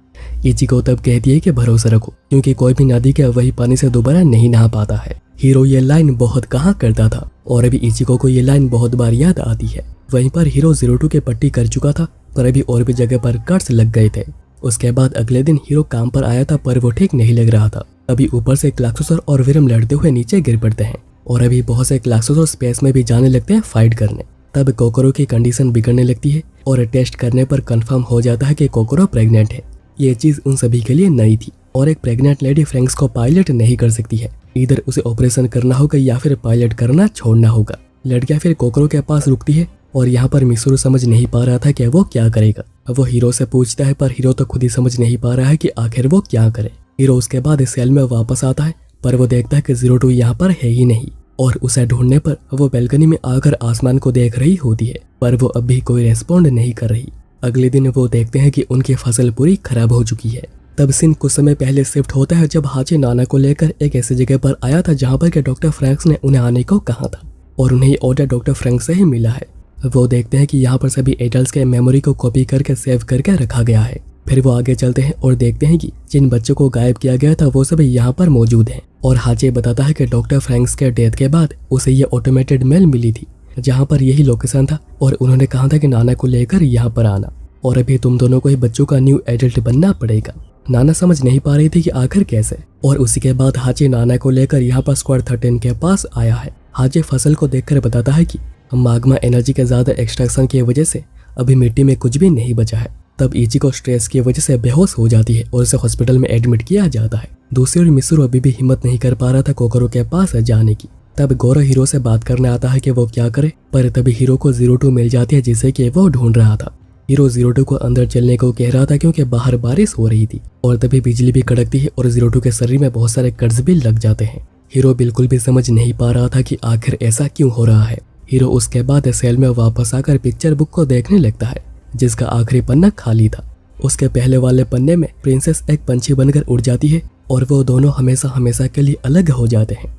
[SPEAKER 1] इचिको तब कहती है कि भरोसा रखो, क्योंकि कोई भी नदी के वही पानी से दोबारा नहीं नहा पाता है। हीरो ये लाइन बहुत कहा करता था और अभी इचिको को ये लाइन बहुत बार याद आती है। वहीं पर हीरो 02 के पट्टी कर चुका था, पर अभी और भी जगह पर कट्स लग गए थे। उसके बाद अगले दिन हीरो काम पर आया था, पर वो ठीक नहीं लग रहा था। अभी ऊपर से क्लाक्सोसर और विरम लड़ते हुए नीचे गिर पड़ते हैं और अभी बहुत से क्लाक्सोसर स्पेस में भी जाने लगते हैं फाइट करने। तब कोकोरो की कंडीशन बिगड़ने लगती है और टेस्ट करने पर कंफर्म हो जाता है कि कोकोरो प्रेग्नेंट है। ये चीज उन सभी के लिए नई थी और एक प्रेग्नेंट लेडी फ्रैंक्स को पायलट नहीं कर सकती है। इधर उसे ऑपरेशन करना होगा या फिर पायलट करना छोड़ना होगा। लड़कियां फिर कोकोरो के पास रुकती है और यहाँ पर मिसुरु समझ नहीं पा रहा था कि वो क्या करेगा। वो हीरो से पूछता है, पर हीरो तो खुद ही समझ नहीं पा रहा है कि आखिर वो क्या करे। हीरो उसके बाद सेल में वापस आता है, पर वो देखता है कि 02 यहाँ पर है ही नहीं। और उसे ढूंढने पर वो बैल्कनी में आकर आसमान को देख रही होती है, पर वो अब भी कोई रेस्पॉन्ड नहीं कर रही। अगले दिन वो देखते हैं कि उनकी फसल पूरी खराब हो चुकी है। तब सीन कुछ समय पहले शिफ्ट होता है जब हाची नाना को लेकर एक ऐसी जगह पर आया था जहाँ पर के डॉक्टर फ्रैंक्स ने उन्हें आने को कहा था और उन्हें ये ऑर्डर डॉक्टर फ्रैंक्स से ही मिला है। वो देखते हैं कि यहाँ पर सभी एडल्ट्स के मेमोरी को कॉपी करके सेव करके रखा गया है। फिर वो आगे चलते हैं और देखते हैं कि जिन बच्चों को गायब किया गया था वो सभी यहाँ पर मौजूद हैं। और हाचे बताता है कि डॉक्टर फ्रैंक्स के डेथ के बाद उसे ये ऑटोमेटेड मेल मिली थी जहाँ पर यही लोकेशन था और उन्होंने कहा था कि नाना को लेकर यहाँ पर आना और अभी तुम दोनों को ही बच्चों का न्यू एडल्ट बनना पड़ेगा। नाना समझ नहीं पा रही थी कि आखिर कैसे, और उसी के बाद हाची नाना को लेकर यहाँ पर स्क्वाड 13 के पास आया है। हाची फसल को देखकर बताता है कि माग्मा एनर्जी के ज्यादा एक्सट्रैक्शन की वजह से अभी मिट्टी में कुछ भी नहीं बचा है। तब इचिको स्ट्रेस की वजह से बेहोश हो जाती है और उसे हॉस्पिटल में एडमिट किया जाता है। दूसरी ओर मिसुरो अभी भी हिम्मत नहीं कर पा रहा था कोकोरो के पास जाने की। तब गोरो हीरो से बात करने आता है कि वो क्या करे, पर तभी हीरो को 02 मिल जाती है जिसे कि वो ढूंढ रहा था। हीरो 02 को अंदर चलने को कह रहा था क्योंकि बाहर बारिश हो रही थी और तभी बिजली भी कड़कती है और 02 के शरीर में बहुत सारे कर्ज भी लग जाते हैं। हीरो बिल्कुल भी समझ नहीं पा रहा था कि आखिर ऐसा क्यों हो रहा है। हीरो उसके बाद सेल में वापस आकर पिक्चर बुक को देखने लगता है जिसका आखिरी पन्ना खाली था। उसके पहले वाले पन्ने में प्रिंसेस एक पंछी बनकर उड़ जाती है और वो दोनों हमेशा हमेशा के लिए अलग हो जाते हैं।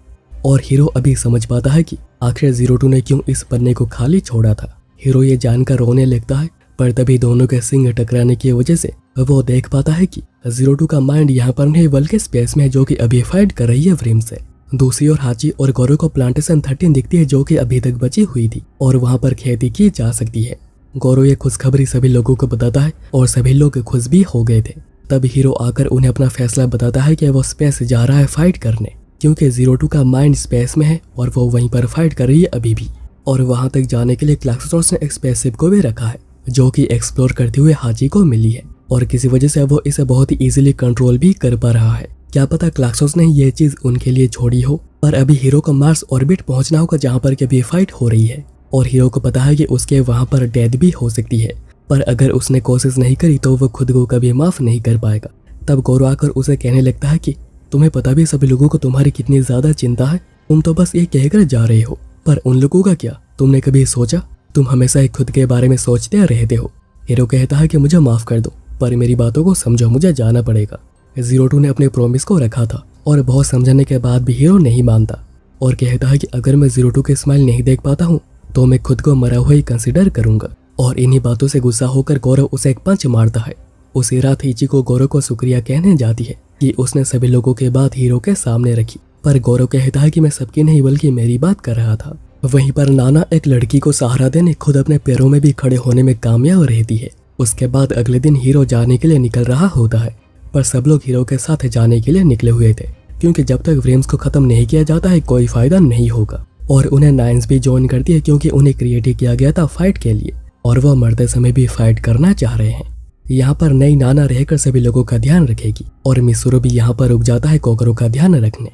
[SPEAKER 1] और हीरो अभी समझ पाता है कि आखिर 02 ने क्यों इस पन्ने को खाली छोड़ा था। हीरो ये जानकर रोने लगता है, पर तभी दोनों के सिंग टकराने की वजह से वो देख पाता है कि 02 का माइंड यहाँ पर नहीं बल्कि स्पेस में है जो कि अभी फाइट कर रही है व्रिम से। दूसरी ओर हाची और गौरव को प्लांटेशन 13 दिखती है जो कि अभी तक बची हुई थी और वहाँ पर खेती की जा सकती है। गौरव ये खुशखबरी सभी लोगों को बताता है और सभी लोग खुश भी हो गए थे। तब हीरो आकर उन्हें अपना फैसला बताता है कि वो स्पेस जा रहा है फाइट करने, क्योंकि 02 का माइंड स्पेस में है और वो वहीं पर फाइट कर रही है अभी भी। और वहां तक जाने के लिए क्लाक्सोस ने एक स्पेसशिप को भी रखा है जो कि एक्सप्लोर करते हुए हाची को मिली है और किसी वजह से वो इसे बहुत ही इजीली कंट्रोल भी कर पा रहा है। क्या पता क्लाक्सोस ने ये चीज उनके लिए छोड़ी हो, पर अभी हीरो को मार्स ऑर्बिट पहुंचना होगा जहाँ पर कभी फाइट हो रही है और हीरो को पता है कि उसके वहां पर डेथ भी हो सकती है, पर अगर उसने कोशिश नहीं करी तो वो खुद को कभी माफ नहीं कर पाएगा। तब गौरव आकर उसे कहने लगता है कि तुम्हें पता भी सभी लोगों को तुम्हारी कितनी ज्यादा चिंता है, तुम तो बस ये कहकर जा रहे हो, पर उन लोगों का क्या? तुमने कभी सोचा? तुम हमेशा ही खुद के बारे में सोचते रहते हो। हीरो कहता है कि मुझे माफ कर दो, पर मेरी बातों को समझो, मुझे जाना पड़ेगा। 02 ने अपने प्रॉमिस को रखा था और बहुत समझाने के बाद भी हीरो नहीं मानता और कहता है कि अगर मैं 02 के स्माइल नहीं देख पाता हूँ तो मैं खुद को मरा हुआ ही कंसिडर करूंगा। और इन्हीं बातों से गुस्सा होकर गौरव उसे एक पंच मारता है। उसी रात इचिको गौरव को शुक्रिया कहने जाती है कि उसने सभी लोगों के बात हीरो के सामने रखी, पर गौरव कहता है कि मैं सबकी नहीं बल्कि मेरी बात कर रहा था। वहीं पर नाना एक लड़की को सहारा देने खुद अपने पैरों में भी खड़े होने में कामयाब रहती है। उसके बाद अगले दिन हीरो जाने के लिए निकल रहा होता है, पर सब लोग हीरो के साथ जाने के लिए निकले हुए थे क्योंकि जब तक व्रेम्स को खत्म नहीं किया जाता है कोई फायदा नहीं होगा। और उन्हें नाइन्स भी ज्वाइन करती है क्योंकि उन्हें क्रिएट किया गया था फाइट के लिए और वह मरते समय भी फाइट करना चाह रहे हैं। यहाँ पर नई नाना रहकर सभी लोगों का ध्यान रखेगी और मिसुरो भी यहाँ पर रुक जाता है कोकरो का ध्यान रखने।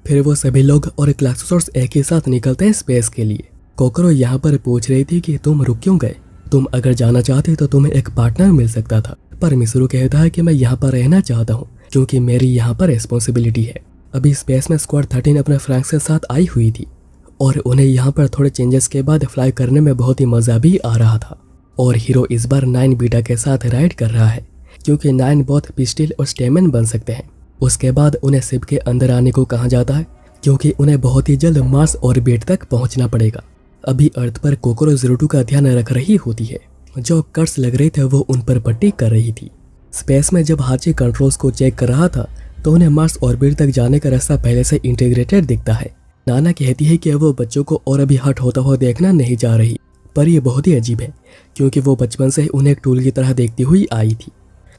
[SPEAKER 1] फिर वो सभी लोग और क्लाक्सोस एक ही साथ निकलते हैं स्पेस के लिए। कोकरो यहाँ पर पूछ रही थी कि तुम रुक क्यों गए, तुम अगर जाना चाहते तो तुम्हें एक पार्टनर मिल सकता था, पर मिसुरो कहता है कि मैं यहाँ पर रहना चाहता हूँ क्योंकि मेरी यहाँ पर रिस्पॉन्सिबिलिटी है। अभी स्पेस में स्क्वाड 13 अपने फ्रैंक्स के साथ आई हुई थी और उन्हें यहाँ पर थोड़े चेंजेस के बाद फ्लाई करने में बहुत ही मजा भी आ रहा था। और हीरो इस बार 9 बीटा के साथ राइड कर रहा है क्योंकि 9 बहुत पिस्टल और स्टेमन बन सकते हैं। उसके बाद उन्हें शिप के अंदर आने को कहा जाता है क्योंकि उन्हें बहुत ही जल्द मार्स ऑर्बिट तक पहुंचना पड़ेगा। अभी अर्थ पर कोकोरो 02 का ध्यान रख रही होती है, जो कर्स लग रहे थे वो उन पर पट्टी कर रही थी। स्पेस में जब हाची कंट्रोल्स को चेक कर रहा था तो उन्हें मार्स ऑर्बिट तक जाने का रास्ता पहले से इंटीग्रेटेड दिखता है। नाना कहती है कि वो बच्चों को और अभी हट होता हुआ देखना नहीं जा रही, पर यह बहुत ही अजीब है क्योंकि वो बचपन से उन्हें एक टूल की तरह देखती हुई आई थी।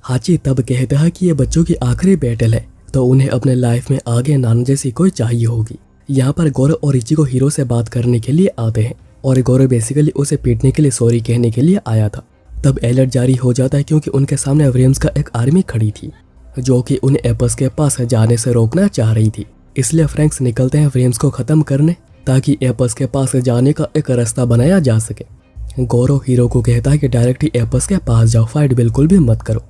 [SPEAKER 1] हाची तब कहता है कि ये बच्चों की आखिरी बैटल है तो उन्हें अपने लाइफ में आगे नाना जैसी कोई चाहिए होगी। यहाँ पर गौरव और इचिको हीरो से बात करने के लिए आते हैं और गौरव बेसिकली उसे पीटने के लिए सॉरी कहने के लिए आया था। तब अलर्ट जारी हो जाता है क्योंकि उनके सामने व्रेम्स का एक आर्मी खड़ी थी जो कि उन्हें एपस के पास जाने से रोकना चाह रही थी। इसलिए फ्रैंक्स निकलते हैं व्रेम्स को खत्म करने ताकि एपस के पास जाने का एक रास्ता बनाया जा सके। गौरव हीरो को कहता है कि डायरेक्ट ही एपस के पास जाओ, फाइट बिल्कुल भी मत करो,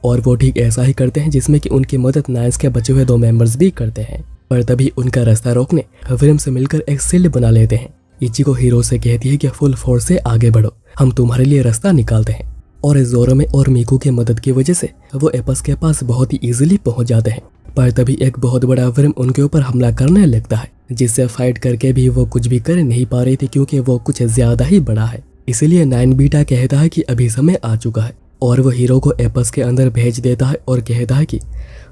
[SPEAKER 1] और वो ठीक ऐसा ही करते हैं जिसमें कि उनकी मदद नाइन्स के बचे हुए 2 मेंबर्स भी करते हैं। पर तभी उनका रास्ता रोकने विरम से मिलकर एक शील्ड बना लेते हैं। इचिको हीरो से कहती है कि फुल फोर्स से आगे बढ़ो, हम तुम्हारे लिए रास्ता निकालते हैं। और जोरोमे और मीकू की मदद की वजह से वो एपस के पास बहुत ही इजीली पहुंच जाते हैं। पर तभी एक बहुत बड़ा विरम उनके ऊपर हमला करने लगता है, जिससे फाइट करके भी वो कुछ भी कर नहीं पा रही थी क्योंकि वो कुछ ज्यादा ही बड़ा है। इसीलिए 9 बीटा कहता है कि अभी समय आ चुका है और वो हीरो को एपस के अंदर भेज देता है और कहता है कि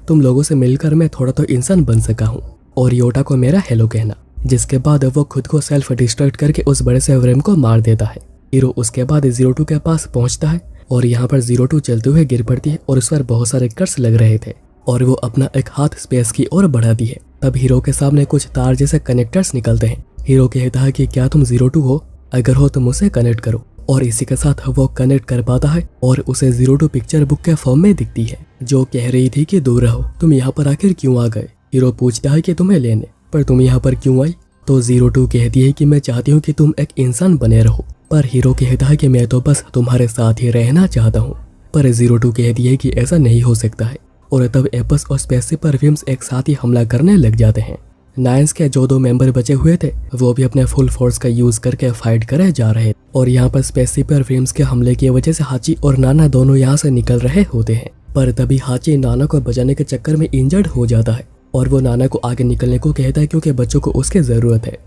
[SPEAKER 1] तुम लोगों से मिलकर मैं थोड़ा तो इंसान बन सका हूँ और योटा को मेरा हेलो कहना। जिसके बाद वो खुद को सेल्फ डिस्ट्रक्ट करके उस बड़े से विरम को मार देता है। हीरो उसके बाद 02 के पास पहुंचता है और यहाँ पर 02 चलते हुए गिर पड़ती है और उस पर बहुत सारे कट्स लग रहे थे और वो अपना एक हाथ स्पेस की ओर बढ़ाती है। तब हीरो के सामने कुछ तार जैसे कनेक्टर्स निकलते हैं। हीरो कहता है कि क्या तुम 02 हो? अगर हो तो मुझसे कनेक्ट करो। और इसी के साथ वो कनेक्ट कर पाता है और उसे 02 पिक्चर बुक के फॉर्म में दिखती है, जो कह रही थी कि दूर रहो, तुम यहाँ पर आखिर क्यों आ गए? हीरो पूछता है कि तुम्हें लेने, पर तुम यहाँ पर क्यों आई? तो 02 कहती है कि मैं चाहती हूँ कि तुम एक इंसान बने रहो। पर हीरो कहता है कि मैं तो बस तुम्हारे साथ ही रहना चाहता हूँ। पर 02 कहती है कि ऐसा नहीं हो सकता है। और तब एपस और स्पेसी पर विम्स एक साथ ही हमला करने लग जाते हैं। नाइन्स के जो 2 मेंबर बचे हुए थे वो भी अपने फुल फोर्स का यूज करके फाइट करे जा रहे और यहाँ पर स्पेसी पर विम्स के हमले की वजह से हाची और नाना दोनों यहाँ से निकल रहे होते हैं। पर तभी हाची नाना को बचाने के चक्कर में इंजर्ड हो जाता है और वो नाना को आगे निकलने को कहता है क्योंकि बच्चों को उसकी जरूरत है।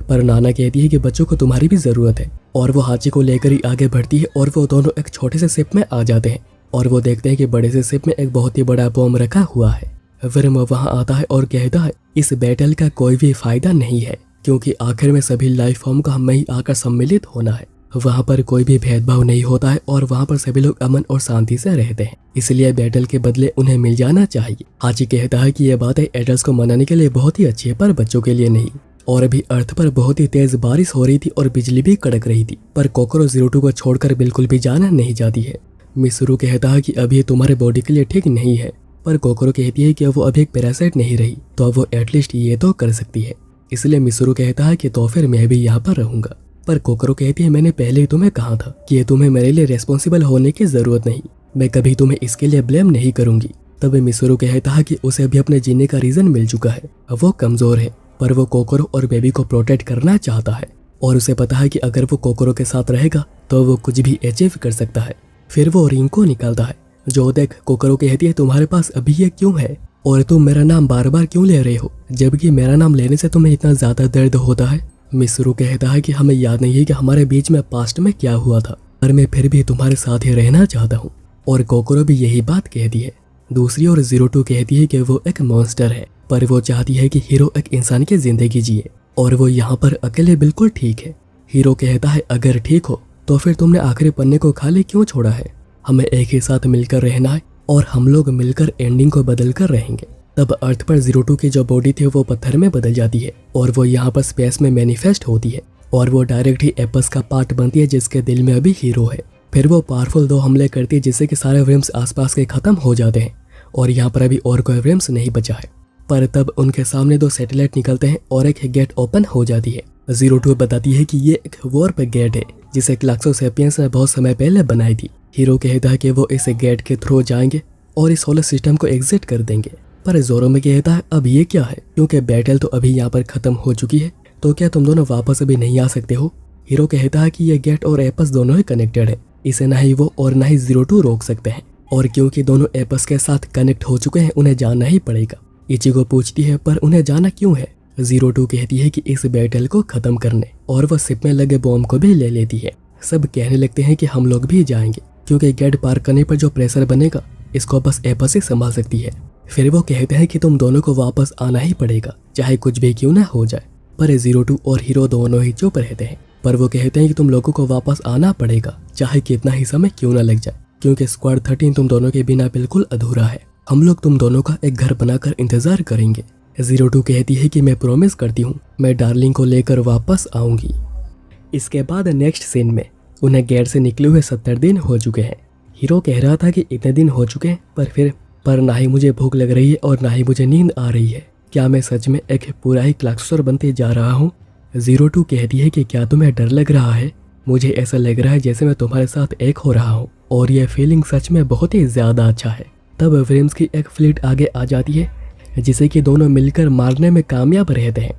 [SPEAKER 1] पर नाना कहती है कि बच्चों को तुम्हारी भी जरूरत है और वो हाची को लेकर ही आगे बढ़ती है और वो दोनों एक छोटे से शिप में आ जाते हैं और वो देखते हैं कि बड़े से शिप में एक बहुत ही बड़ा बॉम्ब रखा हुआ है। विरम वहां आता है और कहता है इस बैटल का कोई भी फायदा नहीं है क्योंकि आखिर में सभी लाइफ फॉर्म का हमें ही आकर सम्मिलित होना है। वहाँ पर कोई भी भेदभाव नहीं होता है और वहाँ पर सभी लोग अमन और शांति से रहते हैं, इसलिए बैटल के बदले उन्हें मिल जाना चाहिए। हाची कहता है कि यह बातें एडल्ट्स को मनाने के लिए बहुत ही अच्छी है पर बच्चों के लिए नहीं। और अभी अर्थ पर बहुत ही तेज बारिश हो रही थी और बिजली भी कड़क रही थी, पर कोकोरो 02 को छोड़कर बिल्कुल भी जाना नहीं चाहती है। मिसरू कहता है कि अभी तुम्हारे बॉडी के लिए ठीक नहीं है, पर कोकोरो कहती है कि वो अभी एक पैरासाइट नहीं रही तो अब वो एटलीस्ट ये तो कर सकती है। इसलिए मिसरू कहता है कि तो फिर मैं भी यहाँ पर रहूंगा। पर कोकोरो कहती है मैंने पहले ही तुम्हें कहा था कि तुम्हें मेरे लिए रेस्पॉन्सिबल होने की जरूरत नहीं, मैं कभी तुम्हें इसके लिए ब्लेम नहीं करूंगी। तब मिसरू कहता है कि उसे अभी अपने जीने का रीजन मिल चुका है, अब वो कमजोर है पर वो कोकोरो और बेबी को प्रोटेक्ट करना चाहता है और उसे पता है कि अगर वो कोकोरो के साथ रहेगा तो वो कुछ भी अचीव कर सकता है। फिर वो रिंग को निकालता है, जो देख कोकोरो कहती है तुम्हारे पास अभी ये क्यों है और तुम मेरा नाम बार बार क्यों ले रहे हो जबकि मेरा नाम लेने से तुम्हें इतना ज्यादा दर्द होता है। मिसरू कहता है कि हमें याद नहीं है कि हमारे बीच में पास्ट में क्या हुआ था, पर मैं फिर भी तुम्हारे साथ ही रहना चाहता हूँ। और कोकोरो भी यही बात कहती है। दूसरी ओर 02 कहती है कि वो एक मॉन्स्टर है, पर वो चाहती है कि हीरो एक इंसान की जिंदगी जिए और वो यहाँ पर अकेले बिल्कुल ठीक है। हीरो कहता है अगर ठीक हो तो फिर तुमने आखिरी पन्ने को खाली क्यों छोड़ा है, हमें एक ही साथ मिलकर रहना है और हम लोग मिलकर एंडिंग को बदल कर रहेंगे। तब अर्थ पर 02 की जो बॉडी थी वो पत्थर में बदल जाती है और वो यहाँ पर स्पेस में मैनिफेस्ट होती है और वो डायरेक्ट ही एपस का पार्ट बनती है जिसके दिल में अभी हीरो है। फिर वो पावरफुल 2 हमले करती है जिससे कि सारे विम्स आसपास के खत्म हो जाते हैं और यहाँ पर अभी और कोई विम्स नहीं बचा है। पर तब उनके सामने 2 सैटेलाइट निकलते हैं और एक गेट ओपन हो जाती है। 02 बताती है कि ये एक वॉर्प गेट है जिसे क्लाक्सोसेपियंस ने बहुत समय पहले बनाई थी। हीरो कहता है कि वो इस गेट के थ्रू जाएंगे और इस सोलर सिस्टम को एग्जिट कर देंगे। पर जोरोमे कहता है अब ये क्या है, क्योंकि बैटल तो अभी यहाँ पर खत्म हो चुकी है, तो क्या तुम दोनों वापस अभी नहीं आ सकते हो। हीरो कहता है कि ये गेट और एपस दोनों ही कनेक्टेड है, इसे ना ही वो और ना ही 02 रोक सकते हैं और क्योंकि दोनों एपस के साथ कनेक्ट हो चुके हैं उन्हें जाना ही पड़ेगा। इचिको पूछती है पर उन्हें जाना क्यों है। 02 कहती है कि इस बैटल को खत्म करने और वह शिप में लगे बॉम्ब को भी ले लेती है। सब कहने लगते हैं कि हम लोग भी जाएंगे क्योंकि गेट पार करने पर जो प्रेशर बनेगा इसको बस एपस ही संभाल सकती है। फिर वो कहते हैं कि तुम दोनों को वापस आना ही पड़ेगा चाहे कुछ भी क्यों ना हो जाए। पर 02 और हीरो दोनों ही चुप रहते हैं, पर वो कहते हैं कि तुम लोगों को वापस आना पड़ेगा चाहे कितना ही समय क्यों ना लग जाए, क्योंकि स्क्वाड 13 तुम दोनों के बिना बिल्कुल अधूरा है। हम लोग तुम दोनों का एक घर बनाकर इंतजार करेंगे। 02 कहती है कि मैं प्रॉमिस करती हूँ मैं डार्लिंग को लेकर वापस आऊंगी। इसके बाद नेक्स्ट सीन में उन्हें गेट से निकले हुए 70 दिन हो चुके हैं। हीरो कह रहा था कि इतने दिन हो चुके हैं पर ना ही मुझे भूख लग रही है और ना ही मुझे नींद आ रही है, क्या मैं सच में एक पूरा ही क्लाक्सोर बनते जा रहा हूँ। 02 कहती है कि क्या तुम्हें डर लग रहा है, मुझे ऐसा लग रहा है जैसे मैं तुम्हारे साथ एक हो रहा हूँ और यह फीलिंग सच में बहुत ही ज्यादा अच्छा है। तब विम्स की एक फ्लीट आगे आ जाती है जिसे कि दोनों मिलकर मारने में कामयाब रहते हैं।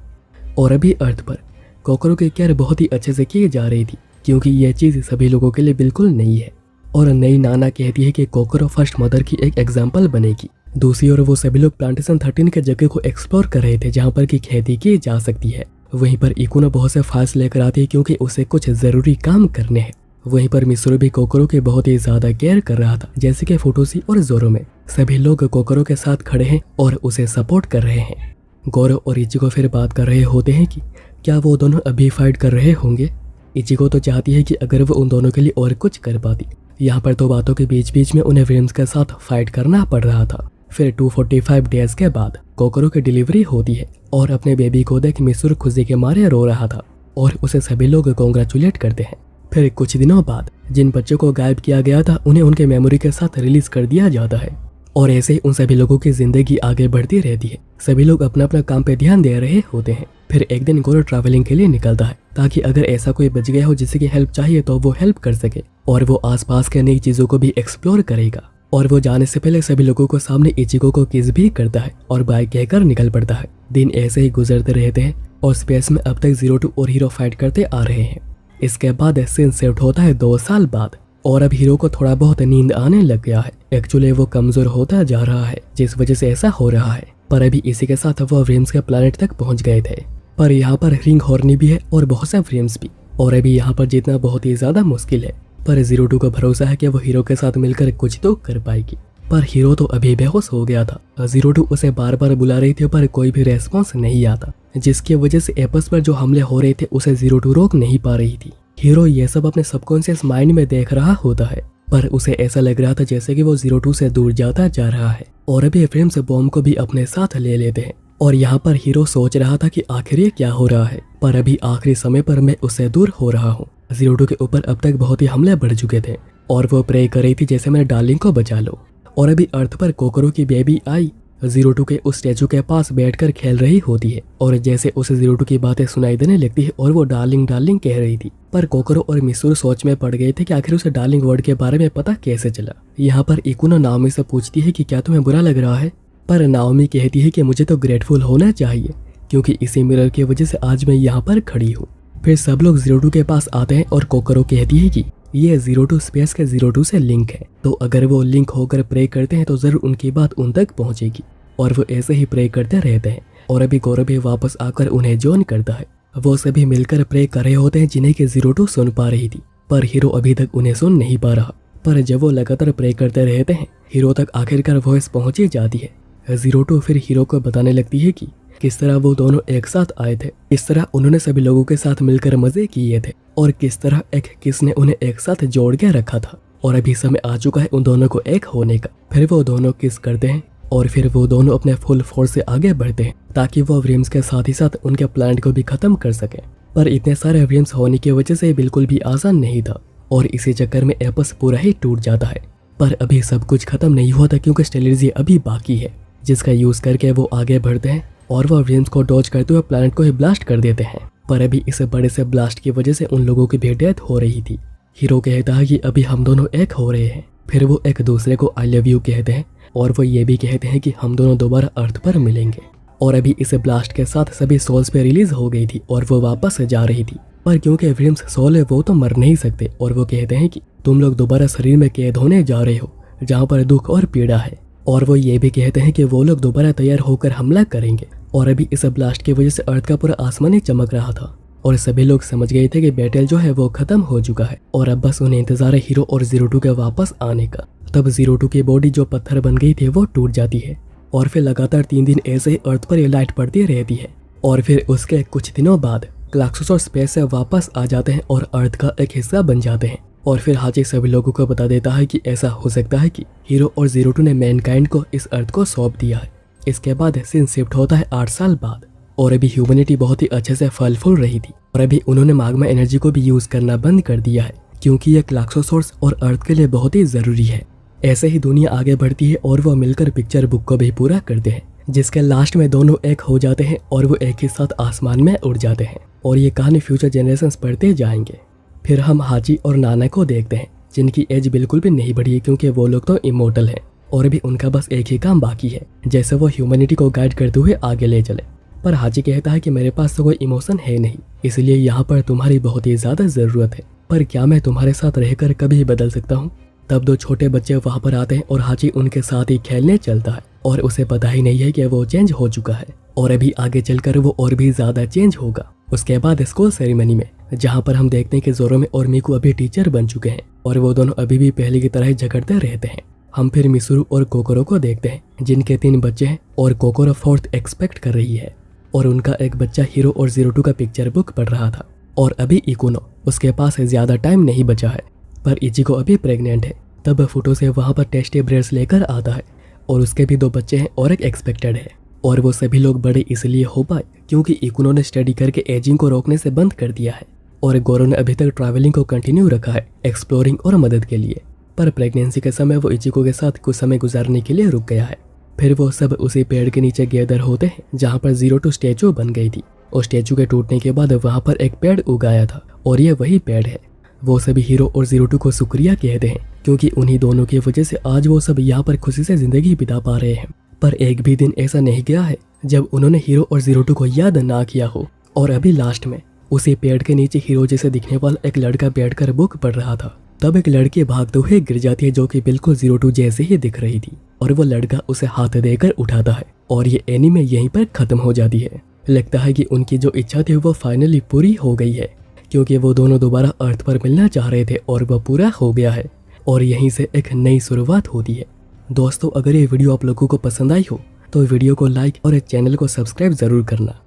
[SPEAKER 1] और अभी अर्थ पर कोकरो की केयर बहुत ही अच्छे से की जा रही थी, क्योंकि यह चीज़ सभी लोगों के लिए बिल्कुल नई है। और नई नाना कहती है कि कोकरो फर्स्ट मदर की एक एग्जाम्पल बनेगी। दूसरी ओर वो सभी लोग प्लांटेशन 13 के जगह को एक्सप्लोर कर रहे थे जहाँ पर की खेती की जा सकती है। वहीं पर इकुनो बहुत से फाइल्स लेकर आती है क्योंकि उसे कुछ जरूरी काम करने हैं। वहीं पर मिसुरो भी कोकरो की बहुत ही ज्यादा केयर कर रहा था, जैसे कि फुटोशी और जोरो में सभी लोग कोकरो के साथ खड़े हैं और उसे सपोर्ट कर रहे हैं। गोरो और इचिको फिर बात कर रहे होते हैं कि क्या वो दोनों अभी फाइट कर रहे होंगे। इचिको तो चाहती है कि अगर वो उन दोनों के लिए और कुछ कर पाती। यहाँ पर तो बातों के बीच बीच में उन्हें विम्स के साथ फाइट करना पड़ रहा था। फिर 245 डेज के बाद कोकरो की डिलीवरी होती है और अपने बेबी को देख मिसुरो खुशी के मारे रो रहा था और उसे सभी लोग कॉन्ग्रेचुलेट करते हैं। फिर कुछ दिनों बाद जिन बच्चों को गायब किया गया था उन्हें उनके मेमोरी के साथ रिलीज कर दिया जाता है और ऐसे ही उन सभी लोगों की जिंदगी आगे बढ़ती रहती है। सभी लोग अपना अपना काम पे ध्यान दे रहे होते हैं। फिर एक दिन गोरो ट्रैवलिंग के लिए निकलता है ताकि अगर ऐसा कोई बच गया हो जिसे की हेल्प चाहिए तो वो हेल्प कर सके और वो आसपास के नई चीजों को भी एक्सप्लोर करेगा। और वो जाने से पहले सभी लोगों को सामने इचिको को किस भी करता है और बाय कहकर निकल पड़ता है। दिन ऐसे ही गुजरते रहते हैं और स्पेस में अब तक ज़ीरो और हीरो फाइट करते आ रहे हैं। इसके बाद सीन शिफ्ट होता है 2 साल बाद और अब हीरो को थोड़ा बहुत नींद आने लग गया है। एक्चुअली वो कमजोर होता जा रहा है जिस वजह से ऐसा हो रहा है। पर अभी इसी के साथ वो विम्स के प्लैनेट तक पहुंच गए थे। पर यहाँ पर रिंग हॉर्नी भी है और बहुत से विम्स भी, और अभी यहाँ पर जीतना बहुत ही ज्यादा मुश्किल है। पर 02 को भरोसा है कि वो हीरो के साथ मिलकर कुछ तो कर पाएगी। पर हीरो तो अभी बेहोश हो गया था। 02 उसे बार बार बुला रही थी पर कोई भी रेस्पॉन्स नहीं आता, जिसकी वजह से एपस पर जो हमले हो रहे थे उसे 02 रोक नहीं पा रही थी। हीरो ये सब अपने सबकॉन्शियस माइंड में देख रहा होता है, पर उसे ऐसा लग रहा था जैसे कि वो 02 से दूर जाता जा रहा है और अभी फ्रेम्स बॉम्ब को भी अपने साथ ले लेते हैं। और यहाँ पर हीरो सोच रहा था कि आखिर ये क्या हो रहा है, पर अभी आखिरी समय पर मैं उससे दूर हो रहा हूँ। 02 के ऊपर अब तक बहुत ही हमले बढ़ चुके थे और वो प्रे कर रही थी जैसे मेरे डार्लिंग को बचा लो। और अभी अर्थ पर कोकरो की बेबी आई 02 के उस स्टैचू के पास बैठकर खेल रही होती है और जैसे उसे 02 की बातें सुनाई देने लगती है और वो डार्लिंग डार्लिंग कह रही थी। पर कोकरो और मिसुरो सोच में पड़ गए थे कि आखिर उसे डार्लिंग वर्ड के बारे में पता कैसे चला। यहाँ पर इकुनो नाओमी से पूछती है कि क्या तुम्हें बुरा लग रहा है, पर नाओमी कहती है कि मुझे तो ग्रेटफुल होना चाहिए क्योंकि इसी मिरर की वजह से आज मैं यहाँ पर खड़ी हूँ। फिर सब लोग 02 के पास आते हैं और कोकरो कहती है कि ये 02 स्पेस के 02 से लिंक है, तो अगर वो लिंक होकर प्रे करते हैं तो जरूर उनकी बात उन तक पहुंचेगी। और वो ऐसे ही प्रे करते रहते हैं और अभी गौरव भी वापस आकर उन्हें ज्वाइन करता है। वो सभी मिलकर प्रे कर रहे होते हैं जिन्हें कि 02 सुन पा रही थी, पर हीरो अभी तक उन्हें सुन नहीं पा रहा। पर जब वो लगातार प्रे करते रहते हैं हीरो तक आखिरकार वॉइस पहुंची जाती है। 02 फिर हीरो को बताने लगती है कि किस तरह वो दोनों एक साथ आए थे, किस तरह उन्होंने सभी लोगों के साथ मिलकर मजे किए थे और किस तरह एक किस ने उन्हें एक साथ जोड़ के रखा था। और अभी समय आ चुका है उन दोनों को एक होने का। फिर वो दोनों किस करते हैं और फिर वो दोनों अपने फुल फोर्स से आगे बढ़ते हैं ताकि वो विम्स के साथ ही साथ उनके प्लांट को भी खत्म कर सके। पर इतने सारे विम्स होने की वजह से बिल्कुल भी आसान नहीं था और इसी चक्कर में एपस पूरा ही टूट जाता है। पर अभी सब कुछ खत्म नहीं हुआ था क्योंकि स्टेलर्जी अभी बाकी है, जिसका यूज करके वो आगे बढ़ते हैं और वह विम्स को डॉज करते हुए प्लैनेट को ही ब्लास्ट कर देते हैं। पर अभी इस बड़े से ब्लास्ट की वजह से उन लोगों की भी डेथ हो रही थी। हीरो कहता है कि अभी हम दोनों एक हो रहे हैं। फिर वो एक दूसरे को आई लव यू कहते हैं और वो ये भी कहते हैं कि हम दोनों दोबारा अर्थ पर मिलेंगे। और अभी इस ब्लास्ट के साथ सभी सोल्स पे रिलीज हो गई थी और वो वापस जा रही थी। पर क्योंकि विम्स सोल है वो तो मर नहीं सकते और वो कहते हैं कि तुम लोग दोबारा शरीर में कैद होने जा रहे हो जहाँ पर दुख और पीड़ा है। और वो ये भी कहते हैं कि वो लोग दोबारा तैयार होकर हमला करेंगे। और अभी इस ब्लास्ट की वजह से अर्थ का पूरा आसमान ही चमक रहा था और सभी लोग समझ गए थे कि बैटल जो है वो खत्म हो चुका है और अब बस उन्हें इंतजार है हीरो और 02 के वापस आने का। तब 02 की बॉडी जो पत्थर बन गई थी वो टूट जाती है और फिर लगातार 3 दिन ऐसे ही अर्थ पर ये लाइट पड़ती रहती है। और फिर उसके कुछ दिनों बाद क्लाक्सोस और स्पेस से वापस आ जाते हैं और अर्थ का एक हिस्सा बन जाते हैं। और फिर हाची सभी लोगों को बता देता है कि ऐसा हो सकता है कि हीरो और 02 ने मैनकाइंड को इस अर्थ को सौंप दिया है। इसके बाद सीन शिफ्ट होता है 8 साल बाद और अभी ह्यूमैनिटी बहुत ही अच्छे से फल फूल रही थी और अभी उन्होंने माग्मा एनर्जी को भी यूज करना बंद कर दिया है क्योंकि यह क्लाक्सोसोर्स और अर्थ के लिए बहुत ही जरूरी है। ऐसे ही दुनिया आगे बढ़ती है और वो मिलकर पिक्चर बुक को भी पूरा करते हैं, जिसके लास्ट में दोनों एक हो जाते हैं और वो एक ही साथ आसमान में उड़ जाते हैं और ये कहानी फ्यूचर जनरेशंस पढ़ते जाएंगे। फिर हम हाची और नाना को देखते हैं जिनकी एज बिल्कुल भी नहीं बढ़ी है क्योंकि वो लोग तो इमोर्टल हैं और भी उनका बस एक ही काम बाकी है, जैसे वो ह्यूमैनिटी को गाइड करते हुए आगे ले चले। पर हाची कहता है कि मेरे पास तो कोई इमोशन है नहीं, इसलिए यहाँ पर तुम्हारी बहुत ही ज्यादा जरूरत है, पर क्या मैं तुम्हारे साथ रहकर कभी बदल सकता हूँ? तब दो छोटे बच्चे वहाँ पर आते हैं और हाची उनके साथ ही खेलने चलता है और उसे पता ही नहीं है कि वो चेंज हो चुका है और अभी आगे चलकर वो और भी ज्यादा चेंज होगा। उसके बाद स्कूल सेरेमनी में जहाँ पर हम देखते हैं कि जोरोमे और मीकू अभी टीचर बन चुके हैं और वो दोनों अभी भी पहले की तरह झगड़ते रहते हैं। हम फिर मिसुरु और कोकोरो को देखते हैं, जिनके 3 बच्चे हैं और कोकोरो 4th एक्सपेक्ट कर रही है और उनका एक बच्चा हीरो और 02 का पिक्चर बुक पढ़ रहा था। और अभी इकुनो, उसके पास ज्यादा टाइम नहीं बचा है, पर इचिको अभी प्रेग्नेंट है। तब फुटो से वहाँ पर टेस्टी ब्रेड्स लेकर आता है और उसके भी 2 बच्चे हैं और एक एक्सपेक्टेड है। और वो सभी लोग बड़े इसलिए हो पाए क्योंकि इकुनो ने स्टडी करके एजिंग को रोकने से बंद कर दिया है और गोरो ने अभी तक ट्रैवलिंग को कंटिन्यू रखा है एक्सप्लोरिंग और मदद के लिए। पर प्रेगनेंसी के समय वो इचिको के साथ कुछ समय गुजारने के लिए रुक गया है। फिर वो सब उसी पेड़ के नीचे गैदर होते हैं जहाँ पर 02 स्टैचू बन गई थी और स्टैचू के टूटने के बाद वहाँ पर एक पेड़ उगाया था और ये वही पेड़ है। वो सभी हीरो और 02 को शुक्रिया कहते हैं क्योंकि उन्हीं दोनों की वजह से आज वो सब यहाँ पर खुशी से जिंदगी बिता पा रहे हैं। पर एक भी दिन ऐसा नहीं गया है जब उन्होंने हीरो और 02 को याद ना किया हो। और अभी लास्ट में उसी पेड़ के नीचे हीरो जैसे दिखने वाला एक लड़का बैठकर बुक पढ़ रहा था। तब एक लड़की भागते हुए गिर जाती है जो कि बिल्कुल 02 जैसे ही दिख रही थी और वो लड़का उसे हाथ देकर उठाता है और ये एनीमे यहीं पर खत्म हो जाती है। लगता है कि उनकी जो इच्छा थी वो फाइनली पूरी हो गई है क्योंकि वो दोनों दोबारा अर्थ पर मिलना चाह रहे थे और वह पूरा हो गया है और यहीं से एक नई शुरुआत होती है। दोस्तों, अगर ये वीडियो आप लोगों को पसंद आई हो तो वीडियो को लाइक और चैनल को सब्सक्राइब जरूर करना।